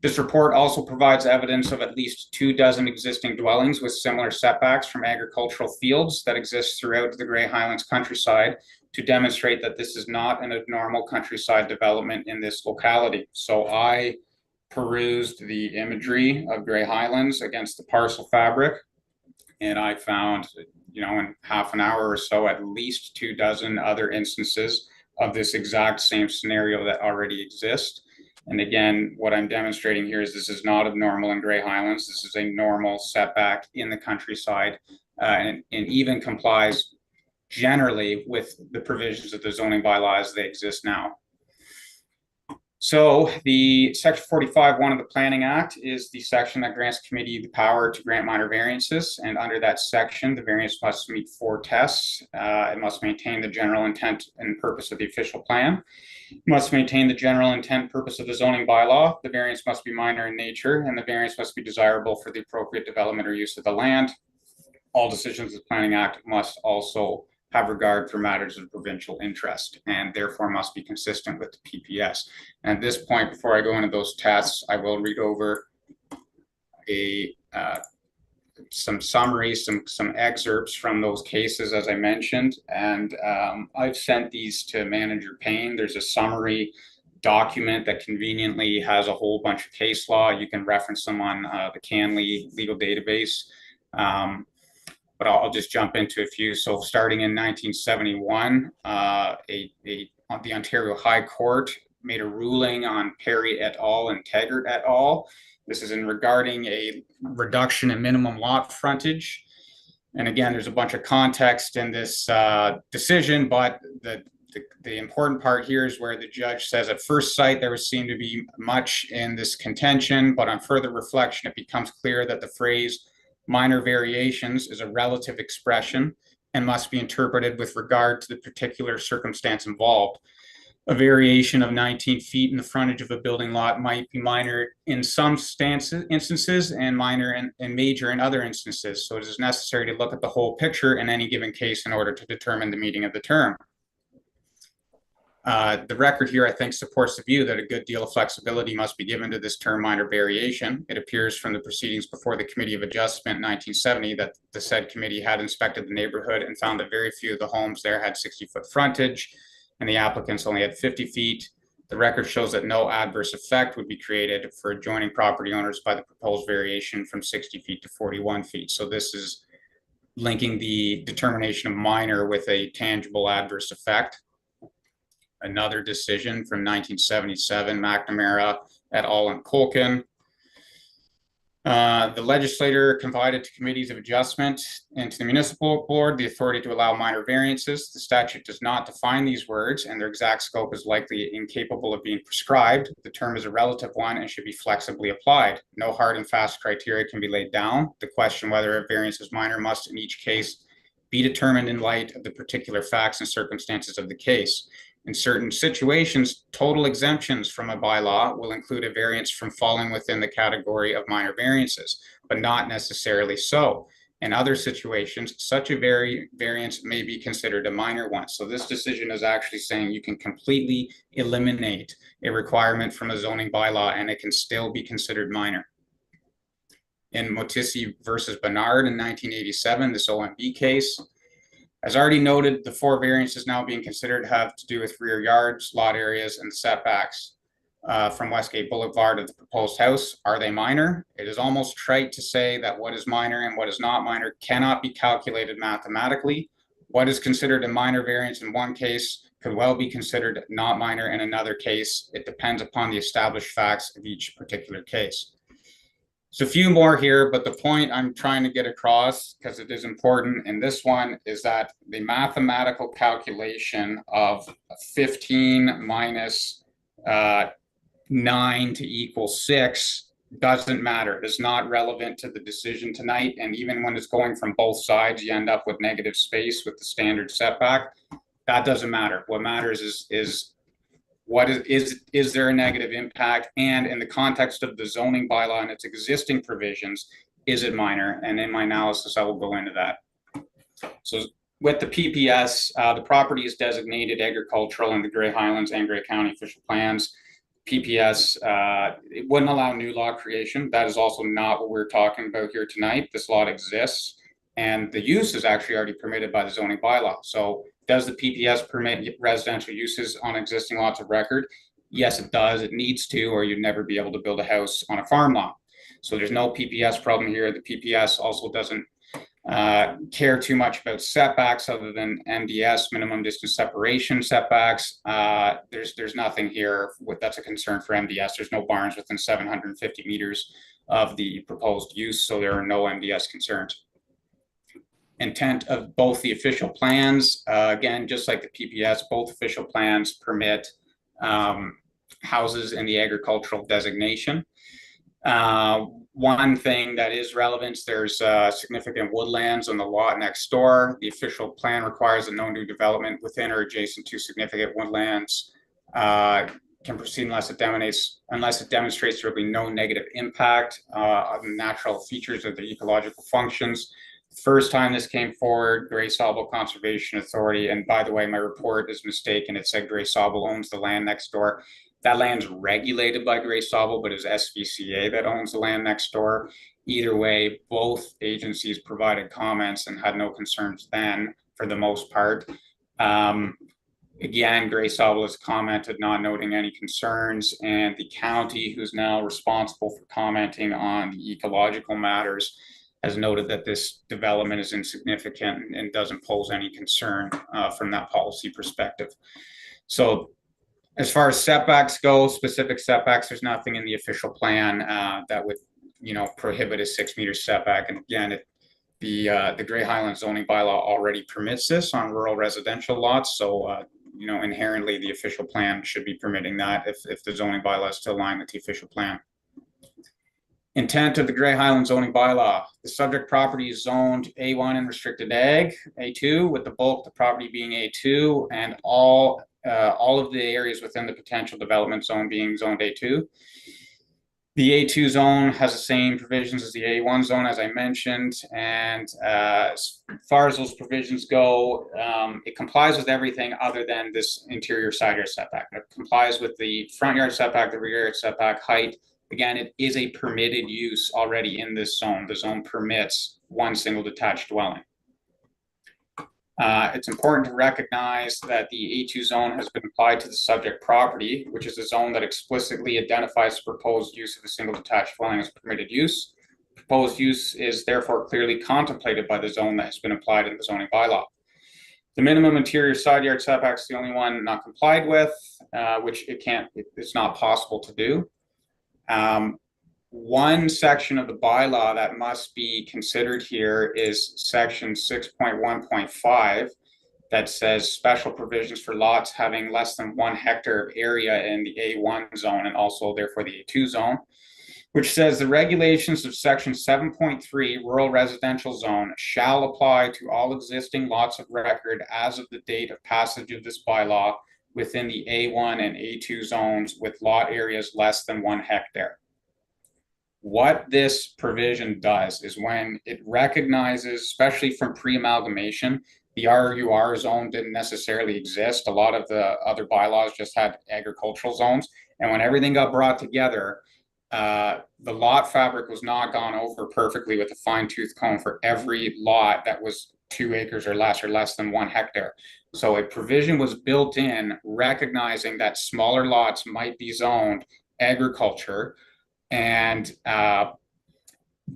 This report also provides evidence of at least 24 existing dwellings with similar setbacks from agricultural fields that exist throughout the Grey Highlands countryside to demonstrate that this is not an abnormal countryside development in this locality. So I perused the imagery of Grey Highlands against the parcel fabric, and I found, in half an hour or so, at least 24 other instances of this exact same scenario that already exist. And again, what I'm demonstrating here is this is not abnormal in Grey Highlands. This is a normal setback in the countryside, and even complies generally with the provisions of the zoning bylaws that exist now. So the section 45(1) of the Planning Act is the section that grants committee the power to grant minor variances. And under that section, the variance must meet 4 tests. It must maintain the general intent and purpose of the official plan. It must maintain the general intent purpose of the zoning bylaw. The variance must be minor in nature, and the variance must be desirable for the appropriate development or use of the land. All decisions of the Planning Act must also have regard for matters of provincial interest and therefore must be consistent with the PPS. And at this point, before I go into those tests, I will read over some summaries, some excerpts from those cases, as I mentioned. And I've sent these to Manager Payne. There's a summary document that conveniently has a whole bunch of case law. You can reference them on the CanLII legal database. but I'll just jump into a few. So starting in 1971, the Ontario High Court made a ruling on Perry et al. And Taggart et al. This is in regarding a reduction in minimum lot frontage. And again, there's a bunch of context in this decision, but the important part here is where the judge says at first sight there would seem to be much in this contention, but on further reflection, it becomes clear that the phrase minor variations is a relative expression and must be interpreted with regard to the particular circumstance involved. A variation of 19 feet in the frontage of a building lot might be minor in some instances and minor and major in other instances. So it is necessary to look at the whole picture in any given case in order to determine the meaning of the term. The record here, I think, supports the view that a good deal of flexibility must be given to this term minor variation. It appears from the proceedings before the Committee of Adjustment in 1970 that the said committee had inspected the neighborhood and found that very few of the homes there had 60-foot frontage, and the applicants only had 50 feet. The record shows that no adverse effect would be created for adjoining property owners by the proposed variation from 60 feet to 41 feet. So this is linking the determination of minor with a tangible adverse effect. Another decision from 1977, McNamara et al. And Colkin. The legislator confided to committees of adjustment and to the municipal board the authority to allow minor variances. The statute does not define these words, and their exact scope is likely incapable of being prescribed. The term is a relative one and should be flexibly applied. No hard and fast criteria can be laid down. The question whether a variance is minor must, in each case, be determined in light of the particular facts and circumstances of the case. In certain situations, total exemptions from a bylaw will include a variance from falling within the category of minor variances, but not necessarily so. In other situations, such a variance may be considered a minor one. So this decision is actually saying you can completely eliminate a requirement from a zoning bylaw and it can still be considered minor. In Motissi versus Bernard in 1987, this OMB case, as already noted, the 4 variances now being considered have to do with rear yards, lot areas, and setbacks from Westgate Boulevard of the proposed house. Are they minor? It is almost trite to say that what is minor and what is not minor cannot be calculated mathematically. What is considered a minor variance in one case could well be considered not minor in another case. It depends upon the established facts of each particular case. So a few more here, but the point I'm trying to get across, because it is important in this one, is that the mathematical calculation of 15 minus 9 to equal 6 doesn't matter. It is not relevant to the decision tonight. And even when it's going from both sides, you end up with negative space with the standard setback. That doesn't matter. What matters is what is there a negative impact? And in the context of the zoning bylaw and its existing provisions, is it minor? And in my analysis, I will go into that. So with the PPS, the property is designated agricultural in the Grey Highlands and Grey County official plans. PPS, it wouldn't allow new lot creation. That is also not what we're talking about here tonight. This lot exists and the use is actually already permitted by the zoning bylaw. So does the PPS permit residential uses on existing lots of record? Yes, it does. It needs to, or you'd never be able to build a house on a farm lot. So there's no PPS problem here. The PPS also doesn't care too much about setbacks other than MDS, minimum distance separation setbacks. There's nothing here that's a concern for MDS. There's no barns within 750 meters of the proposed use, so there are no MDS concerns. Intent of both the official plans, again, just like the PPS, both official plans permit houses in the agricultural designation. One thing that is relevant, there's significant woodlands on the lot next door. The official plan requires that no new development within or adjacent to significant woodlands can proceed unless it demonstrates there will be no negative impact on the natural features of the ecological functions. First time this came forward, Grey Sauble Conservation Authority, and by the way, my report is mistaken. It said Grey Sauble owns the land next door. That land's regulated by Grey Sauble, but it's SVCA that owns the land next door. Either way, both agencies provided comments and had no concerns then, for the most part. Again, Grey Sauble has commented, not noting any concerns, and the county, who's now responsible for commenting on the ecological matters, has noted that this development is insignificant and doesn't pose any concern from that policy perspective. So as far as setbacks go, specific setbacks, there's nothing in the official plan that would, prohibit a 6-meter setback. And again, the Grey Highlands zoning bylaw already permits this on rural residential lots. So, inherently the official plan should be permitting that if the zoning bylaw is to align with the official plan. Intent of the Grey Highlands zoning bylaw. The subject property is zoned A1 and restricted ag, A2, with the bulk of the property being A2, and all of the areas within the potential development zone being zoned A2. The A2 zone has the same provisions as the A1 zone, as I mentioned, and as far as those provisions go, it complies with everything other than this interior side yard setback. It complies with the front yard setback, the rear yard setback, height. Again, it is a permitted use already in this zone. The zone permits one single detached dwelling. It's important to recognize that the A2 zone has been applied to the subject property, which is a zone that explicitly identifies the proposed use of a single detached dwelling as permitted use. Proposed use is therefore clearly contemplated by the zone that has been applied in the zoning bylaw. The minimum interior side yard setback is the only one not complied with, which it's not possible to do. One section of the bylaw that must be considered here is section 6.1.5 that says special provisions for lots having less than 1 hectare of area in the A1 zone and also therefore the A2 zone, which says the regulations of section 7.3 rural residential zone shall apply to all existing lots of record as of the date of passage of this bylaw within the A1 and A2 zones with lot areas less than 1 hectare. What this provision does is when it recognizes, especially from pre-amalgamation, the RUR zone didn't necessarily exist. A lot of the other bylaws just had agricultural zones. And when everything got brought together, the lot fabric was not gone over perfectly with a fine-tooth comb for every lot that was 2 acres or less than 1 hectare. So a provision was built in recognizing that smaller lots might be zoned agriculture, and that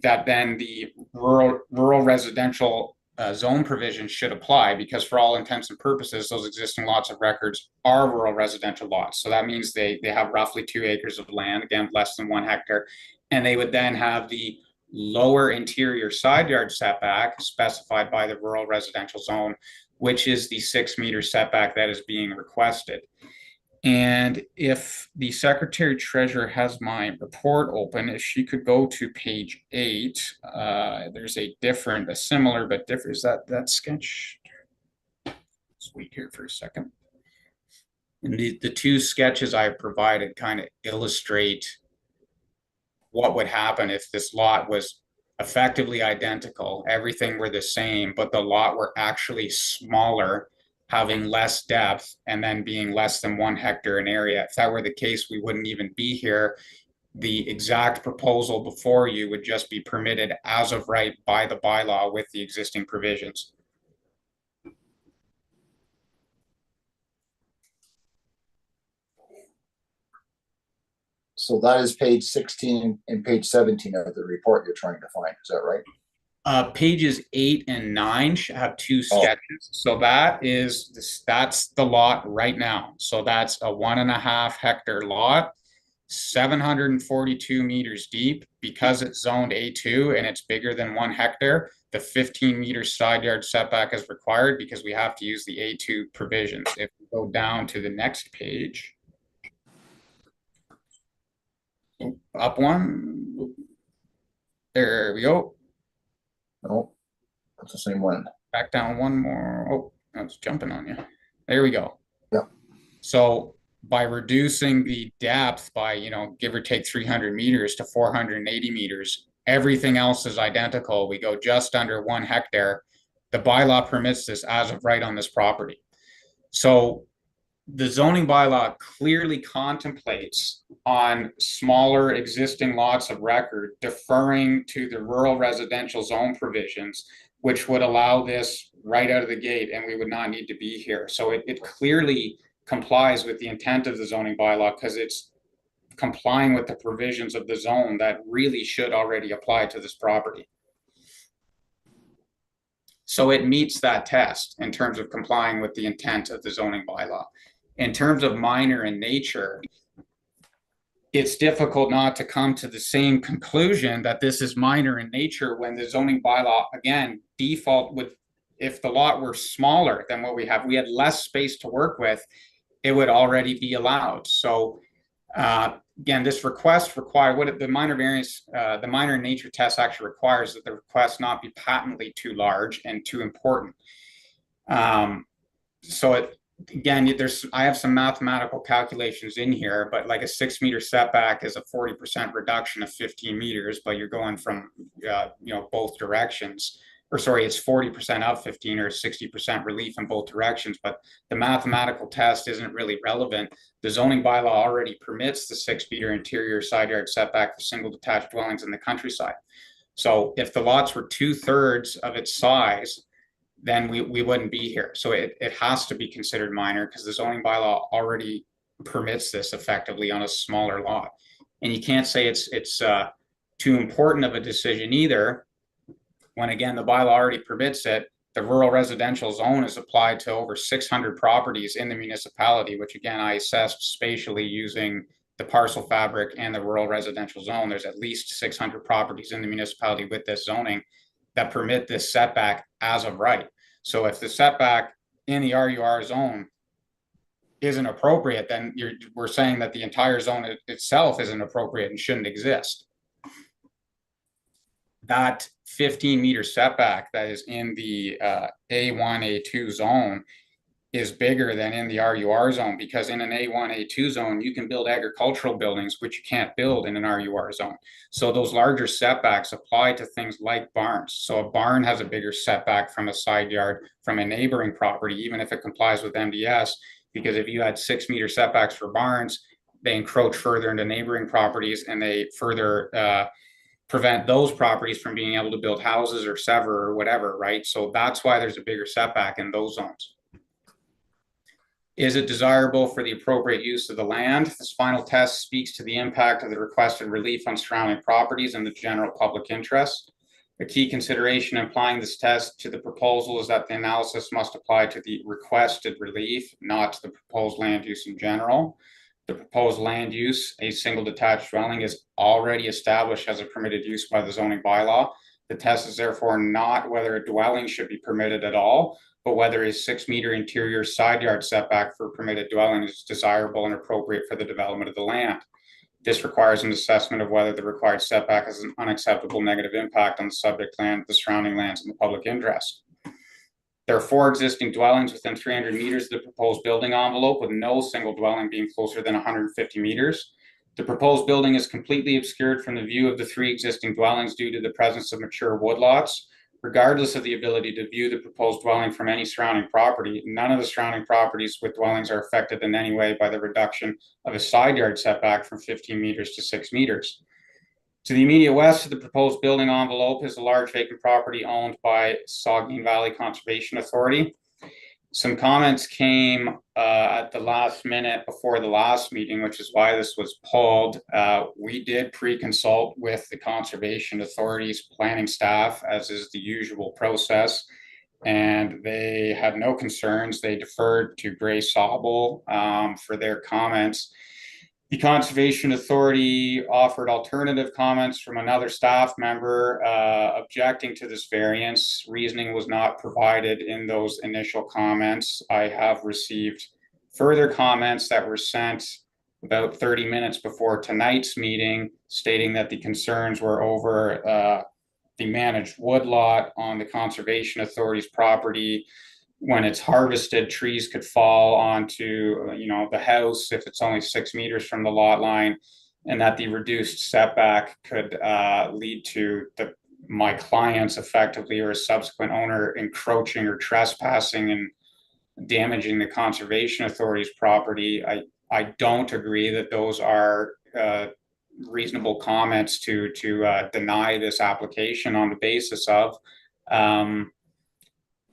then the rural residential zone provision should apply, because for all intents and purposes, those existing lots of records are rural residential lots. So that means they have roughly 2 acres of land, again, less than 1 hectare, and they would then have the lower interior side yard setback specified by the rural residential zone, which is the 6-meter setback that is being requested. And if the Secretary Treasurer has my report open, if she could go to page 8, there's a similar but different, is that sketch? Let's wait here for a second. And the 2 sketches I provided kind of illustrate what would happen if this lot was effectively identical, everything were the same, but the lot were actually smaller, having less depth, and then being less than 1 hectare in area. If that were the case, we wouldn't even be here. The exact proposal before you would just be permitted as of right by the bylaw with the existing provisions. So that is page 16 and page 17 of the report you're trying to find. Is that right? Pages 8 and 9 have 2 sketches. So that's the lot right now. So that's a 1.5 hectare lot, 742 meters deep. Because it's zoned A2 and it's bigger than 1 hectare, the 15-meter side yard setback is required because we have to use the A2 provisions. If we go down to the next page, up one, there we go. No, that's the same one. Back down one more. Oh, that's jumping on you. There we go. Yeah. So by reducing the depth by, give or take 300 meters to 480 meters, everything else is identical. We go just under 1 hectare. The bylaw permits this as of right on this property. So the zoning bylaw clearly contemplates on smaller existing lots of record deferring to the rural residential zone provisions, which would allow this right out of the gate, and we would not need to be here. So it clearly complies with the intent of the zoning bylaw because it's complying with the provisions of the zone that really should already apply to this property. So it meets that test in terms of complying with the intent of the zoning bylaw. In terms of minor in nature, it's difficult not to come to the same conclusion that this is minor in nature when the zoning bylaw, again, default would, if the lot were smaller than what we have, we had less space to work with, it would already be allowed. So again, this request require what the minor variance, the minor in nature test actually requires that the request not be patently too large and too important. So it, again, I have some mathematical calculations in here, but like a 6 meter setback is a 40% reduction of 15 meters, but you're going from, both directions, or sorry, it's 40% of 15 or 60% relief in both directions, but the mathematical test isn't really relevant. The zoning bylaw already permits the 6 meter interior side yard setback for single detached dwellings in the countryside. So if the lots were 2/3 of its size, then we wouldn't be here. So it has to be considered minor because the zoning bylaw already permits this effectively on a smaller lot. And you can't say it's too important of a decision either, when again, the bylaw already permits it. The rural residential zone is applied to over 600 properties in the municipality, which again, I assessed spatially using the parcel fabric and the rural residential zone. There's at least 600 properties in the municipality with this zoning that permit this setback as of right. So if the setback in the RUR zone isn't appropriate, then we're saying that the entire zone itself isn't appropriate and shouldn't exist. That 15 meter setback that is in the A1, A2 zone is bigger than in the RUR zone, because in an A1, A2 zone, you can build agricultural buildings, which you can't build in an RUR zone. So those larger setbacks apply to things like barns. So a barn has a bigger setback from a side yard from a neighboring property, even if it complies with MDS, because if you had 6 meter setbacks for barns, they encroach further into neighboring properties and they further prevent those properties from being able to build houses or sever or whatever, right? So that's why there's a bigger setback in those zones. Is it desirable for the appropriate use of the land? This final test speaks to the impact of the requested relief on surrounding properties and the general public interest. A key consideration in applying this test to the proposal is that the analysis must apply to the requested relief, not to the proposed land use in general. The proposed land use, a single detached dwelling, is already established as a permitted use by the zoning bylaw. The test is therefore not whether a dwelling should be permitted at all, but whether a 6 meter interior side yard setback for a permitted dwelling is desirable and appropriate for the development of the land. This requires an assessment of whether the required setback has an unacceptable negative impact on the subject land, the surrounding lands, and the public interest. There are 4 existing dwellings within 300 meters of the proposed building envelope, with no single dwelling being closer than 150 meters. The proposed building is completely obscured from the view of the 3 existing dwellings due to the presence of mature woodlots. Regardless of the ability to view the proposed dwelling from any surrounding property, none of the surrounding properties with dwellings are affected in any way by the reduction of a side yard setback from 15 meters to 6 meters. To the immediate west of the proposed building envelope is a large vacant property owned by Saugeen Valley Conservation Authority. Some comments came at the last minute before the last meeting, which is why this was pulled. We did pre-consult with the Conservation Authority's planning staff, as is the usual process, and they had no concerns. They deferred to Grace Sobel for their comments. The Conservation Authority offered alternative comments from another staff member objecting to this variance. Reasoning was not provided in those initial comments. I have received further comments that were sent about 30 minutes before tonight's meeting, stating that the concerns were over the managed woodlot on the Conservation Authority's property. When it's harvested, trees could fall onto, the house if it's only 6 meters from the lot line, and that the reduced setback could lead to my clients effectively or a subsequent owner encroaching or trespassing and damaging the Conservation Authority's property. I don't agree that those are reasonable comments to deny this application on the basis of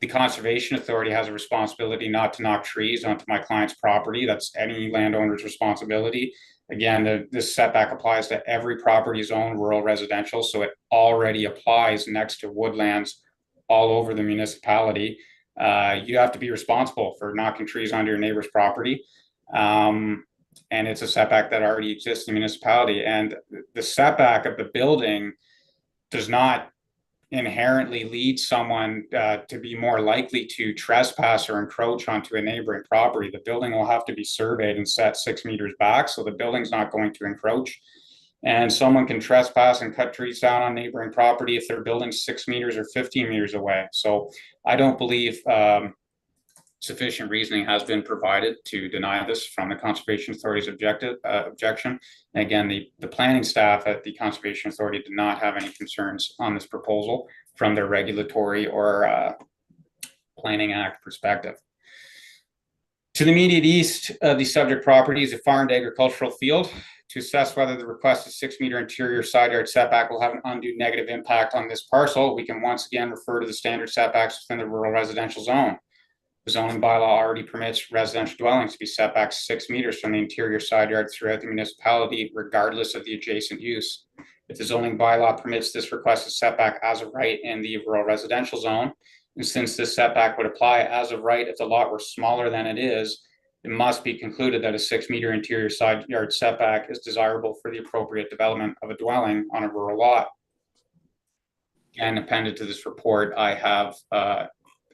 the Conservation Authority has a responsibility not to knock trees onto my client's property. That's any landowner's responsibility. Again, this setback applies to every property zone, rural residential, so it already applies next to woodlands all over the municipality, you have to be responsible for knocking trees onto your neighbor's property. And it's a setback that already exists in the municipality. And the setback of the building does not inherently lead someone to be more likely to trespass or encroach onto a neighboring property. The building will have to be surveyed and set 6 meters back, so the building's not going to encroach. And someone can trespass and cut trees down on neighboring property if their building's 6 meters or 15 meters away. So I don't believe sufficient reasoning has been provided to deny this from the Conservation Authority's objection. And again, the planning staff at the Conservation Authority did not have any concerns on this proposal from their regulatory or Planning Act perspective. To the immediate east of the subject property is a farmed agricultural field. To assess whether the requested 6 meter interior side yard setback will have an undue negative impact on this parcel, we can once again refer to the standard setbacks within the rural residential zone. The zoning bylaw already permits residential dwellings to be set back 6 meters from the interior side yard throughout the municipality, regardless of the adjacent use. If the zoning bylaw permits this requested setback as of right in the rural residential zone, and since this setback would apply as of right if the lot were smaller than it is, it must be concluded that a 6 meter interior side yard setback is desirable for the appropriate development of a dwelling on a rural lot. And appended to this report, I have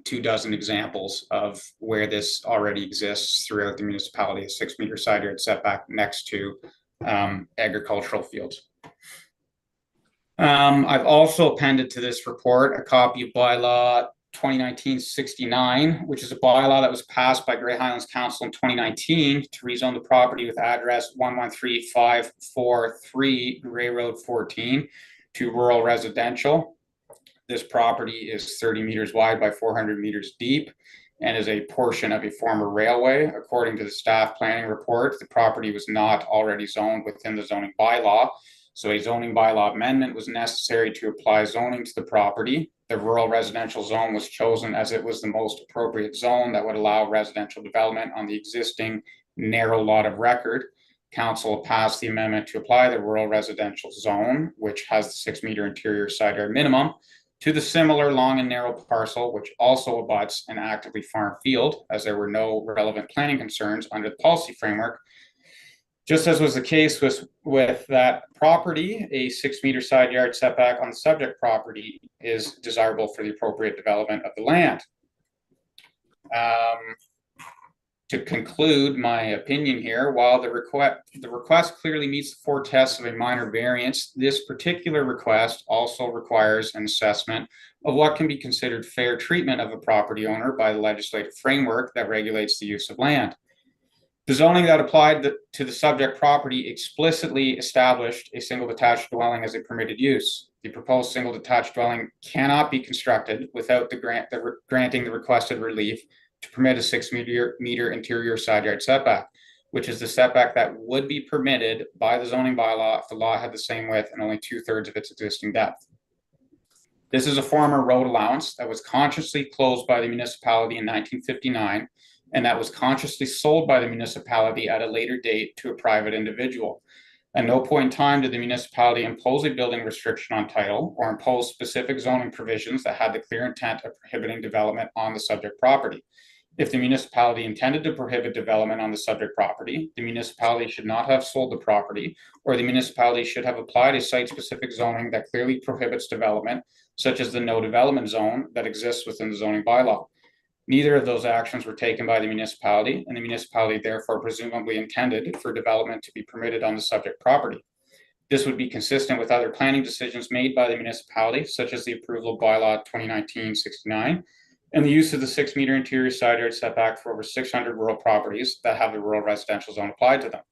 24 examples of where this already exists throughout the municipality, a 6 meter side yard setback next to agricultural fields. I've also appended to this report a copy of bylaw 2019-69, which is a bylaw that was passed by Grey Highlands Council in 2019 to rezone the property with address 113543 Grey Road 14 to rural residential. This property is 30 meters wide by 400 meters deep and is a portion of a former railway. According to the staff planning report, the property was not already zoned within the zoning bylaw, so a zoning bylaw amendment was necessary to apply zoning to the property. The rural residential zone was chosen as it was the most appropriate zone that would allow residential development on the existing narrow lot of record. Council passed the amendment to apply the rural residential zone, which has the 6 meter interior side yard minimum, to the similar long and narrow parcel, which also abuts an actively farmed field, as there were no relevant planning concerns under the policy framework. Just as was the case with that property, a 6 meter side yard setback on the subject property is desirable for the appropriate development of the land. To conclude my opinion here, while the request clearly meets the 4 tests of a minor variance, this particular request also requires an assessment of what can be considered fair treatment of a property owner by the legislative framework that regulates the use of land. The zoning that applied to the subject property explicitly established a single detached dwelling as a permitted use. The proposed single detached dwelling cannot be constructed without granting the requested relief to permit a 6 meter interior side yard setback, which is the setback that would be permitted by the zoning bylaw if the lot had the same width and only 2/3 of its existing depth. This is a former road allowance that was consciously closed by the municipality in 1959, and that was consciously sold by the municipality at a later date to a private individual. At no point in time did the municipality impose a building restriction on title or impose specific zoning provisions that had the clear intent of prohibiting development on the subject property. If the municipality intended to prohibit development on the subject property, the municipality should not have sold the property, or the municipality should have applied a site-specific zoning that clearly prohibits development, such as the no development zone that exists within the zoning bylaw. Neither of those actions were taken by the municipality, and the municipality therefore presumably intended for development to be permitted on the subject property. This would be consistent with other planning decisions made by the municipality, such as the approval of bylaw 2019-69, and the use of the 6 meter interior side yard setback for over 600 rural properties that have the rural residential zone applied to them.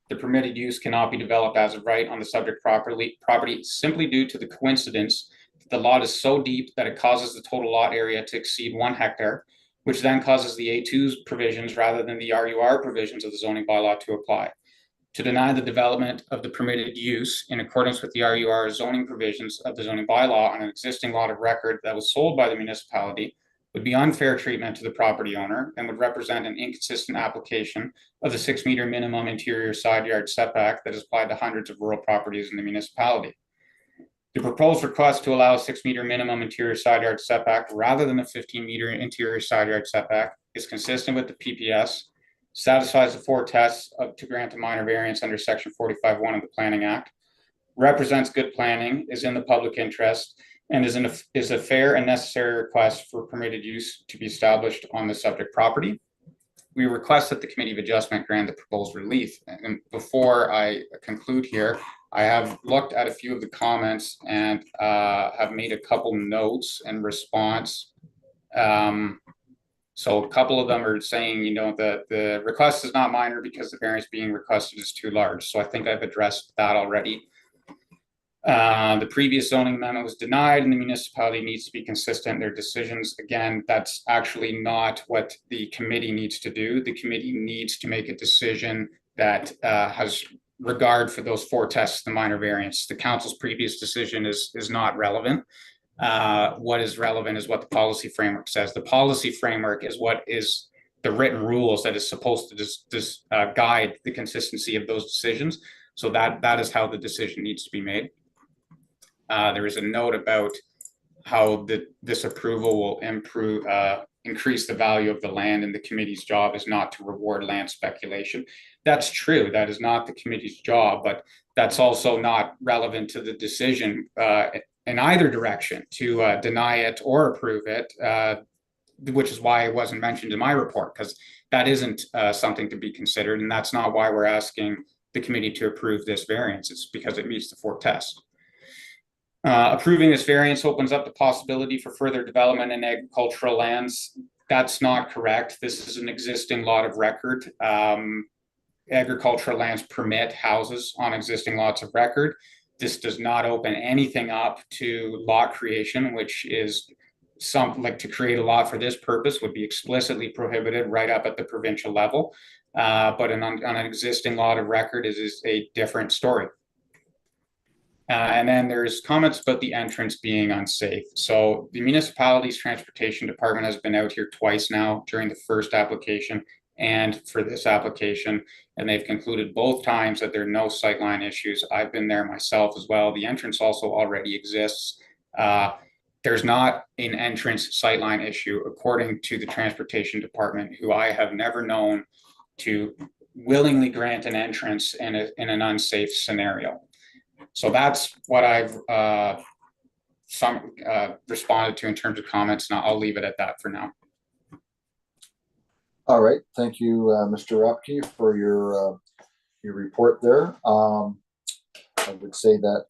The permitted use cannot be developed as of right on the subject property simply due to the coincidence that the lot is so deep that it causes the total lot area to exceed 1 hectare, which then causes the A2's provisions rather than the RUR provisions of the zoning bylaw to apply. To deny the development of the permitted use in accordance with the RUR zoning provisions of the zoning bylaw on an existing lot of record that was sold by the municipality would be unfair treatment to the property owner and would represent an inconsistent application of the 6 meter minimum interior side yard setback that is applied to hundreds of rural properties in the municipality. The proposed request to allow a 6-meter minimum interior side yard setback rather than a 15-meter interior side yard setback is consistent with the PPS, satisfies the 4 tests to grant a minor variance under section 45(1) of the Planning Act, represents good planning, is in the public interest, and is a fair and necessary request for permitted use to be established on the subject property. We request that the Committee of Adjustment grant the proposed relief. And before I conclude here, I have looked at a few of the comments and have made a couple notes in response. So a couple of them are saying, you know, the request is not minor because the variance being requested is too large. So I think I've addressed that already. The previous zoning amendment was denied and the municipality needs to be consistent in their decisions. Again, that's actually not what the committee needs to do. The committee needs to make a decision that has regard for those 4 tests, the minor variance. The council's previous decision is not relevant. What is relevant is what the policy framework says. The policy framework is what is the written rules that is supposed to guide the consistency of those decisions. So that is how the decision needs to be made. There is a note about how this approval will increase the value of the land, and the committee's job is not to reward land speculation. That's true. That is not the committee's job, but that's also not relevant to the decision in either direction to deny it or approve it, which is why it wasn't mentioned in my report, because that isn't something to be considered, and that's not why we're asking the committee to approve this variance. It's because it meets the 4 tests. Approving this variance opens up the possibility for further development in agricultural lands. That's not correct. This is an existing lot of record. Agricultural lands permit houses on existing lots of record. This does not open anything up to lot creation, which is something like to create a lot for this purpose would be explicitly prohibited right up at the provincial level. But on an existing lot of record is a different story. And then there's comments about the entrance being unsafe. So the municipality's transportation department has been out here twice now during the first application and for this application, and they've concluded both times that there are no sightline issues. I've been there myself as well. The entrance also already exists. There's not an entrance sightline issue according to the transportation department, who I have never known to willingly grant an entrance in an unsafe scenario. So that's what I've responded to in terms of comments, and I'll leave it at that for now. All right, thank you, Mr. Rapke, for your report there. I would say that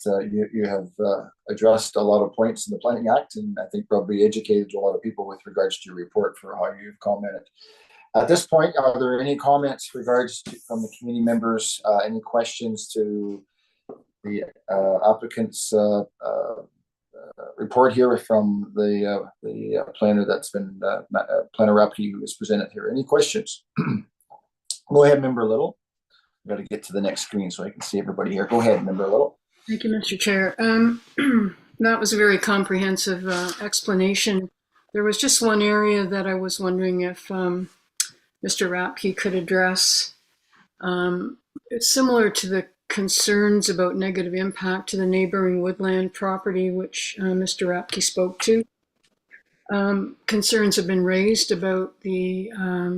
you have addressed a lot of points in the Planning Act, and I think probably educated a lot of people with regards to your report for how you've commented. At this point, are there any comments from the community members? Any questions to the applicant's report here from the planner that's been Planner Rapke, who is presented here? Any questions? Go ahead, Member Little. I've got to get to the next screen so I can see everybody here. Go ahead, Member Little. Thank you, Mr. Chair. That was a very comprehensive explanation. There was just one area that I was wondering if Mr. Rapke could address. It's similar to the concerns about negative impact to the neighboring woodland property, which Mr. Rapke spoke to. Concerns have been raised about the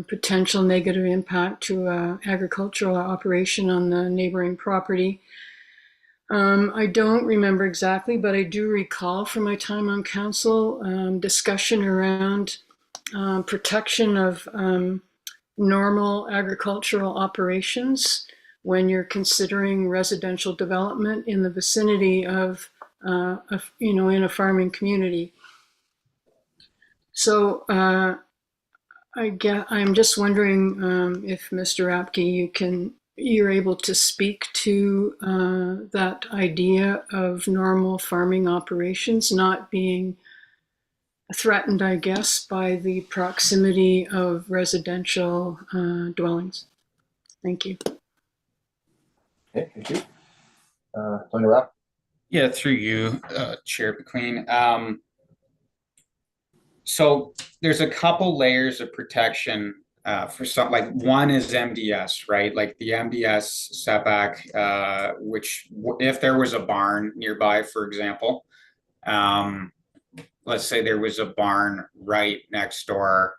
potential negative impact to agricultural operation on the neighboring property. I don't remember exactly, but I do recall from my time on council discussion around protection of normal agricultural operations when you're considering residential development in the vicinity of, in a farming community. So I'm just wondering if Mr. Rapke, you're able to speak to that idea of normal farming operations not being threatened, I guess, by the proximity of residential dwellings. Thank you. Okay, thank you. Planner Rapke? Yeah, through you, Chair McQueen. So there's a couple layers of protection for some, like one is MDS, right? Like the MDS setback, which if there was a barn nearby, for example, let's say there was a barn right next door,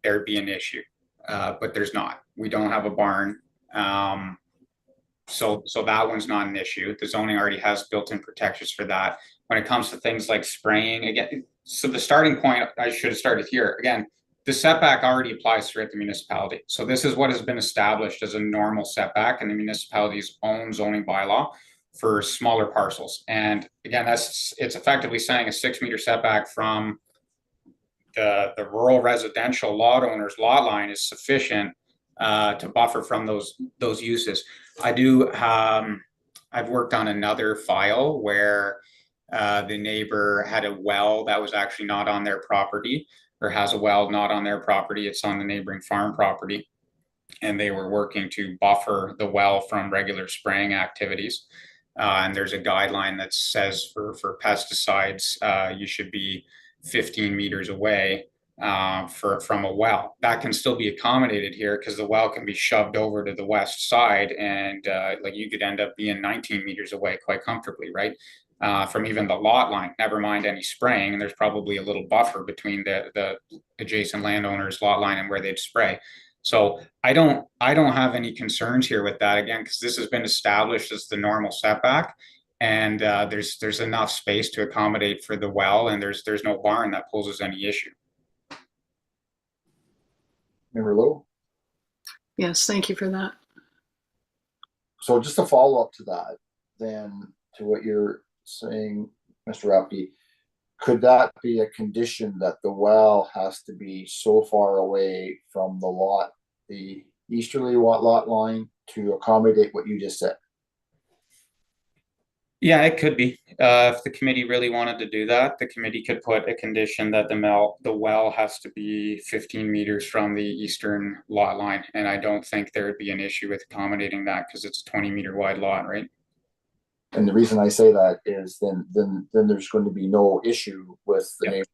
there'd be an issue. But there's not. We don't have a barn. So that one's not an issue. The zoning already has built-in protections for that. When it comes to things like spraying, again, so the starting point, I should have started here. Again, the setback already applies throughout the municipality. So this is what has been established as a normal setback in the municipality's own zoning bylaw for smaller parcels. And again, it's effectively saying a 6-meter setback from the rural residential lot owner's lot line is sufficient to buffer from those uses. I've worked on another file where the neighbor had a well that was actually not on their property, or has a well not on their property, it's on the neighboring farm property. And they were working to buffer the well from regular spraying activities. And there's a guideline that says for pesticides, you should be 15 meters away from a well. That can still be accommodated here because the well can be shoved over to the west side, and like you could end up being 19 meters away quite comfortably, right? From even the lot line, never mind any spraying. And there's probably a little buffer between the adjacent landowner's lot line and where they'd spray. So I don't have any concerns here with that, again, because this has been established as the normal setback, and there's enough space to accommodate for the well, and there's no barn that poses any issue. Member Lowe? Yes, thank you for that. So just a follow up to that, then, to what you're saying, Mr. Rapke, could that be a condition that the well has to be so far away from the easterly lot line to accommodate what you just said? Yeah, it could be. If the committee really wanted to do that, the committee could put a condition that the well has to be 15 meters from the eastern lot line. And I don't think there would be an issue with accommodating that because it's a 20-meter wide lot, right? And the reason I say that is then there's going to be no issue with the neighbor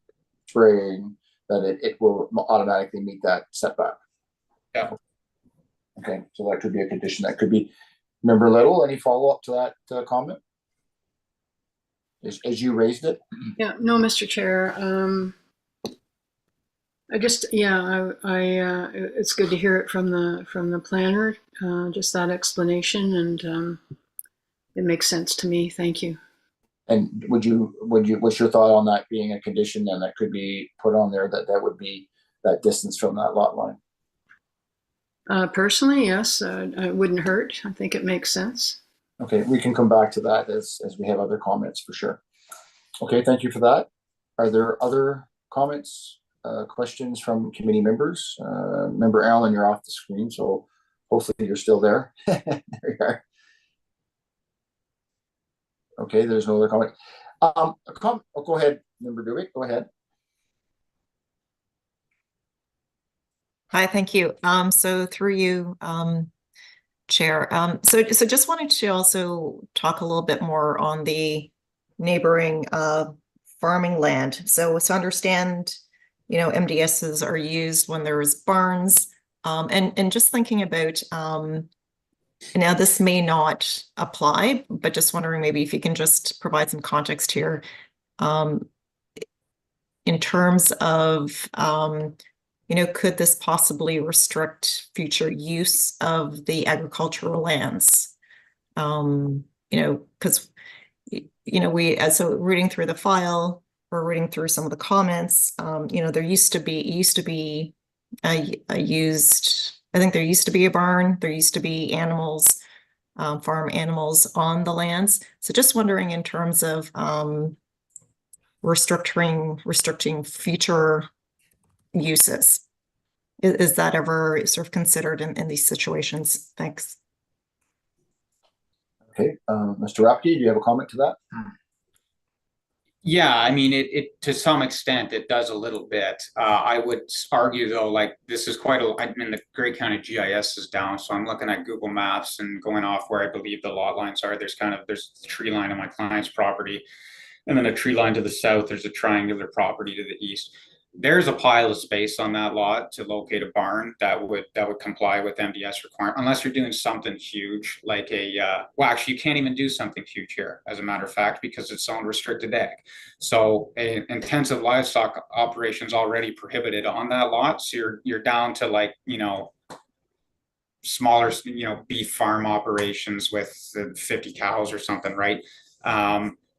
spraying, that it will automatically meet that setback. Yeah. Okay, so that could be a condition. That could be. Member Little, any follow up to that comment? As you raised it? Yeah, no, Mr. Chair. It's good to hear it from the planner. Just that explanation, and it makes sense to me. Thank you. And what's your thought on that being a condition then that could be put on there, that would be that distance from that lot line? Personally, yes, it wouldn't hurt. I think it makes sense. Okay, we can come back to that as we have other comments for sure. Okay, thank you for that. Are there other comments, questions from committee members? Member Allen, you're off the screen, so hopefully you're still there. There you are. Okay, there's no other comment. Go ahead, Member Dewitt, go ahead. Hi, thank you. So through you, Chair. So just wanted to also talk a little bit more on the neighboring farming land. So understand, MDSs are used when there's barns, and just thinking about, now this may not apply, but just wondering maybe if you can just provide some context here, in terms of, could this possibly restrict future use of the agricultural lands? Because, so reading through the file, or reading through some of the comments, there used to be a barn, there used to be animals, farm animals on the lands. So just wondering in terms of restricting future uses. Is that ever sort of considered in these situations? Thanks. Okay, Mr. Rapke, do you have a comment to that? Yeah, I mean, it to some extent it does a little bit. I would argue though, like this is the Grey County GIS is down, so I'm looking at Google Maps and going off where I believe the lot lines are. There's a tree line on my client's property, and then a tree line to the south. There's a triangular property to the east. there's a pile of space on that lot to locate a barn that would comply with MDS requirement, unless you're doing something huge like well, actually, you can't even do something huge here, as a matter of fact, because it's zone restricted ag. So intensive livestock operations already prohibited on that lot. So you're down to, like, smaller, beef farm operations with 50 cows or something, right?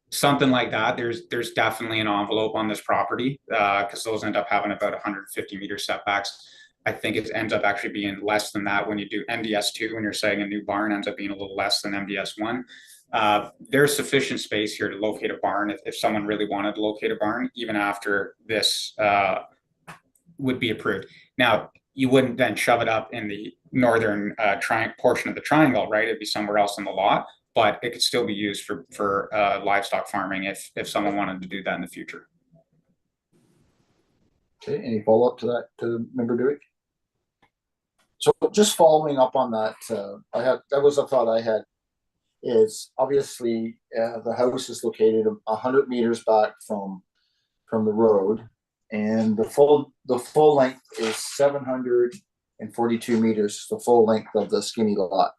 Something like that. There's definitely an envelope on this property, because those end up having about 150 meter setbacks. I think it ends up actually being less than that when you do MDS2. When you're saying a new barn, ends up being a little less than MDS1. There's sufficient space here to locate a barn if someone really wanted to locate a barn, even after this would be approved. Now, you wouldn't then shove it up in the northern portion of the triangle, right? It'd be somewhere else in the lot, but it could still be used for livestock farming if someone wanted to do that in the future. Okay, any follow-up to that, to Member Dewey? So just following up on that, that was a thought I had, is obviously the house is located 100 meters back from the road, and the full length is 742 meters, the full length of the skinny lot.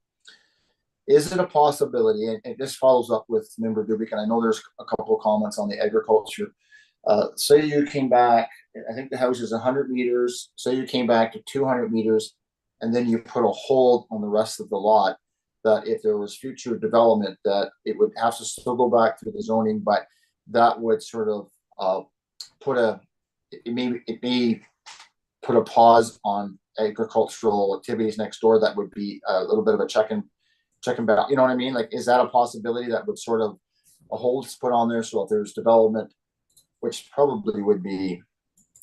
Is it a possibility, and this follows up with Member Dubik, and I know there's a couple of comments on the agriculture. Say you came back, I think the house is 100 meters, say you came back to 200 meters, and then you put a hold on the rest of the lot, that if there was future development, that it would have to still go back through the zoning, but that would sort of it may put a pause on agricultural activities next door. That would be a little bit of a check and balance. You know what I mean? Like, is that a possibility that would sort of a hold put on there? So if there's development, which probably would be,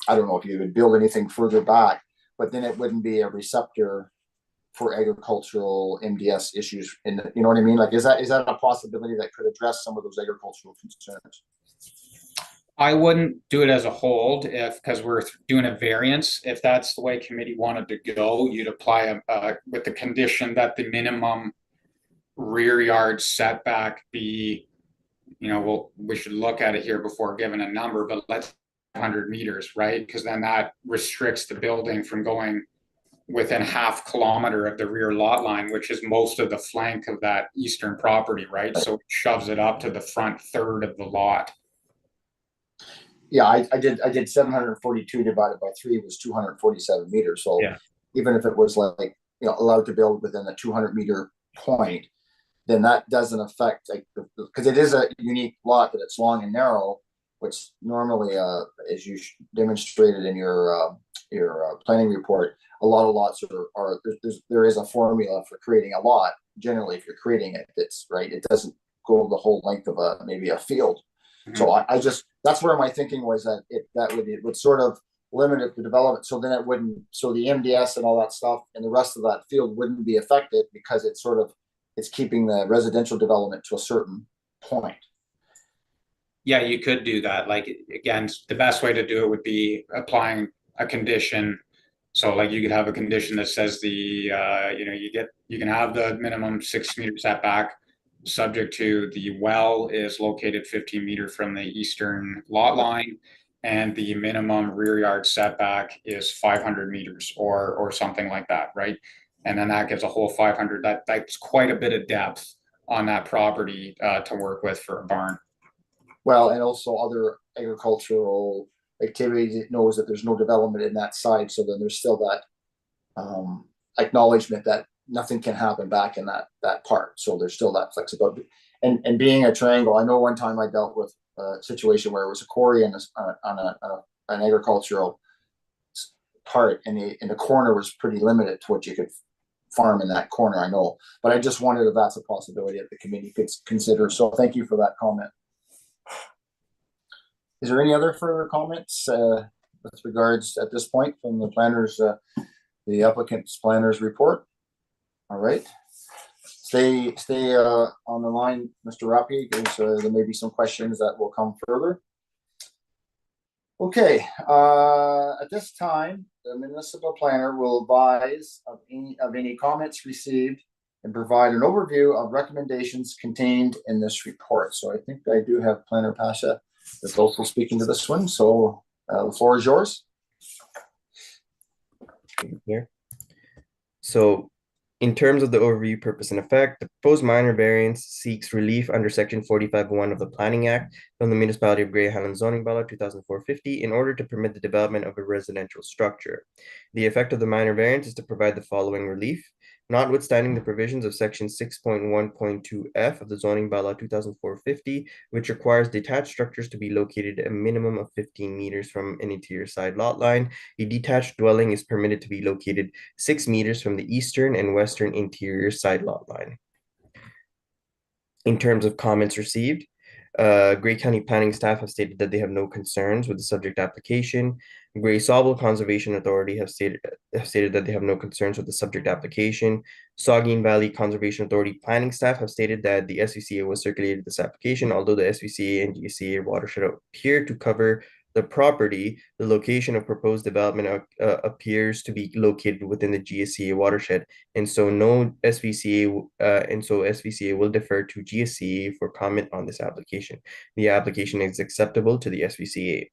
I don't know if you would build anything further back, but then it wouldn't be a receptor for agricultural MDS issues. You know what I mean? Like, is that a possibility that could address some of those agricultural concerns? I wouldn't do it as a hold because we're doing a variance. If that's the way committee wanted to go, you'd apply with the condition that the minimum rear yard setback be, we should look at it here before giving a number, but let's 100 meters, right? Because then that restricts the building from going within half kilometer of the rear lot line, which is most of the flank of that eastern property, right? So it shoves it up to the front third of the lot. Yeah, I did 742 divided by 3 was 247 meters. So yeah, even if it was like, allowed to build within a 200 meter point, then that doesn't affect, like, because it is a unique lot, that it's long and narrow, which normally, as you demonstrated in your planning report, a lot of lots there is a formula for creating a lot. Generally, if you're creating it, it's right. It doesn't go the whole length of maybe a field. Mm-hmm. So I just, that's where my thinking was, that it would sort of limit it to development. So then it wouldn't, so the MDS and all that stuff and the rest of that field wouldn't be affected, because it's keeping the residential development to a certain point. Yeah, you could do that. Like, again, the best way to do it would be applying a condition. So like, you could have a condition that says you can have the minimum 6 meter setback, subject to the well is located 15 meters from the eastern lot line, and the minimum rear yard setback is 500 meters or something like that, right? And then that gives a whole 500. That's quite a bit of depth on that property to work with for a barn. Well, and also other agricultural activities, it knows that there's no development in that side, so then there's still that acknowledgement that nothing can happen back in that part. So there's still that flexibility. And being a triangle, I know one time I dealt with a situation where it was a quarry and on an agricultural part, and the corner was pretty limited to what you could farm in that corner, I know. But I just wondered if that's a possibility that the committee could consider. So thank you for that comment. Is there any other further comments with regards at this point from the planners, the applicant's planners report? All right, stay on the line, Mr. Rapi, because there may be some questions that will come further. Okay, at this time, the municipal planner will advise of any comments received and provide an overview of recommendations contained in this report. So I think I do have Planner Pasha that's also speaking to this one. So The floor is yours. Here. So in terms of the overview, purpose, and effect, the proposed minor variance seeks relief under Section 45(1) of the Planning Act from the Municipality of Grey Highlands zoning bylaw 2004-50 in order to permit the development of a residential structure. The effect of the minor variance is to provide the following relief. Notwithstanding the provisions of Section 6.1.2F of the zoning bylaw 2004-50, which requires detached structures to be located a minimum of 15 meters from an interior side lot line, a detached dwelling is permitted to be located 6 meters from the eastern and western interior side lot line. In terms of comments received, Grey County Planning staff have stated that they have no concerns with the subject application. Grey Sauble Conservation Authority have stated that they have no concerns with the subject application. Saugeen Valley Conservation Authority planning staff have stated that the SVCA was circulated this application, although the SVCA and GSCA watershed appear to cover the property. The location of proposed development appears to be located within the GSCA watershed, and so SVCA will defer to GSCA for comment on this application. The application is acceptable to the SVCA.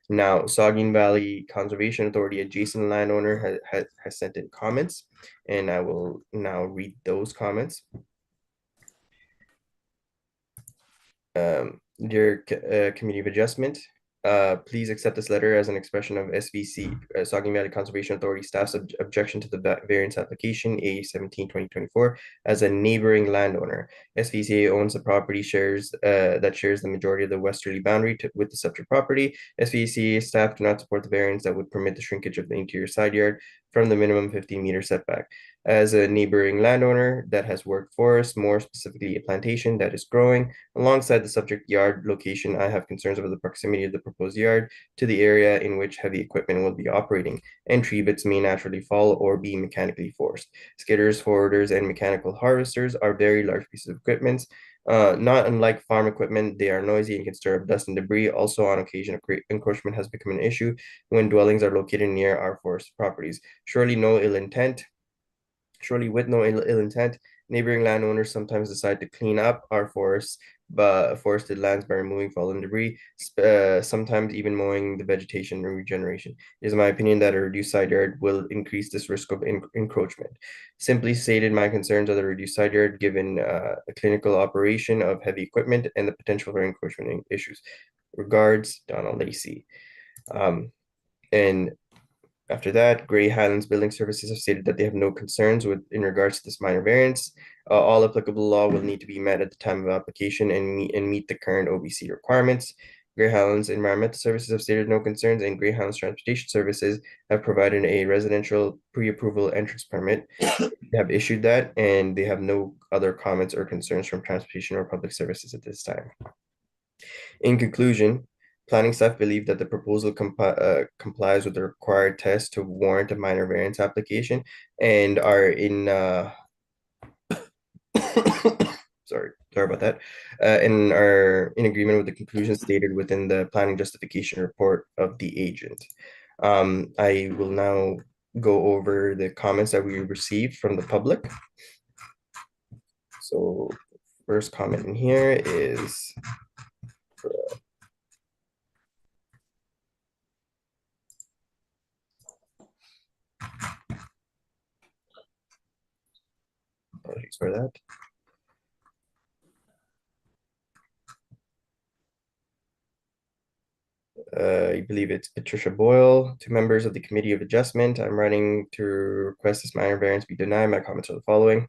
Now, Saugeen Valley Conservation Authority adjacent landowner has sent in comments, and I will now read those comments. Dear Committee of Adjustment, please accept this letter as an expression of SVC, Saugeen Valley Conservation Authority staff's objection to the variance application A17/2024 as a neighboring landowner. SVCA owns the property that shares the majority of the westerly boundary with the subject property. SVCA staff do not support the variance that would permit the shrinkage of the interior side yard from the minimum 15-meter setback. As a neighboring landowner that has worked forest, more specifically a plantation that is growing alongside the subject yard location, I have concerns over the proximity of the proposed yard to the area in which heavy equipment will be operating, and tree bits may naturally fall or be mechanically forced. Skidders, forwarders, and mechanical harvesters are very large pieces of equipment. Not unlike farm equipment, they are noisy and can stir up dust and debris. Also, on occasion, encroachment has become an issue when dwellings are located near our forest properties. Surely with no ill intent, neighboring landowners sometimes decide to clean up our forests, forested lands by removing fallen debris, sometimes even mowing the vegetation and regeneration. It is my opinion that a reduced side yard will increase this risk of encroachment. Simply stated, my concerns are the reduced side yard given a clinical operation of heavy equipment and the potential for encroachment issues. Regards, Donald Lacey. And after that, Grey Highlands Building Services have stated that they have no concerns in regards to this minor variance. All applicable law will need to be met at the time of application and meet the current OBC requirements. Grey Highlands Environmental Services have stated no concerns, and Grey Highlands Transportation Services have provided a residential pre-approval entrance permit. They have issued that, and they have no other comments or concerns from Transportation or Public Services at this time. In conclusion, planning staff believe that the proposal complies with the required test to warrant a minor variance application and are in sorry about that, and are in agreement with the conclusions stated within the planning justification report of the agent. I will now go over the comments that we received from the public. So first comment in here is apologies for that. I believe it's Patricia Boyle. To members of the Committee of Adjustment, I'm writing to request this minor variance be denied. My comments are the following.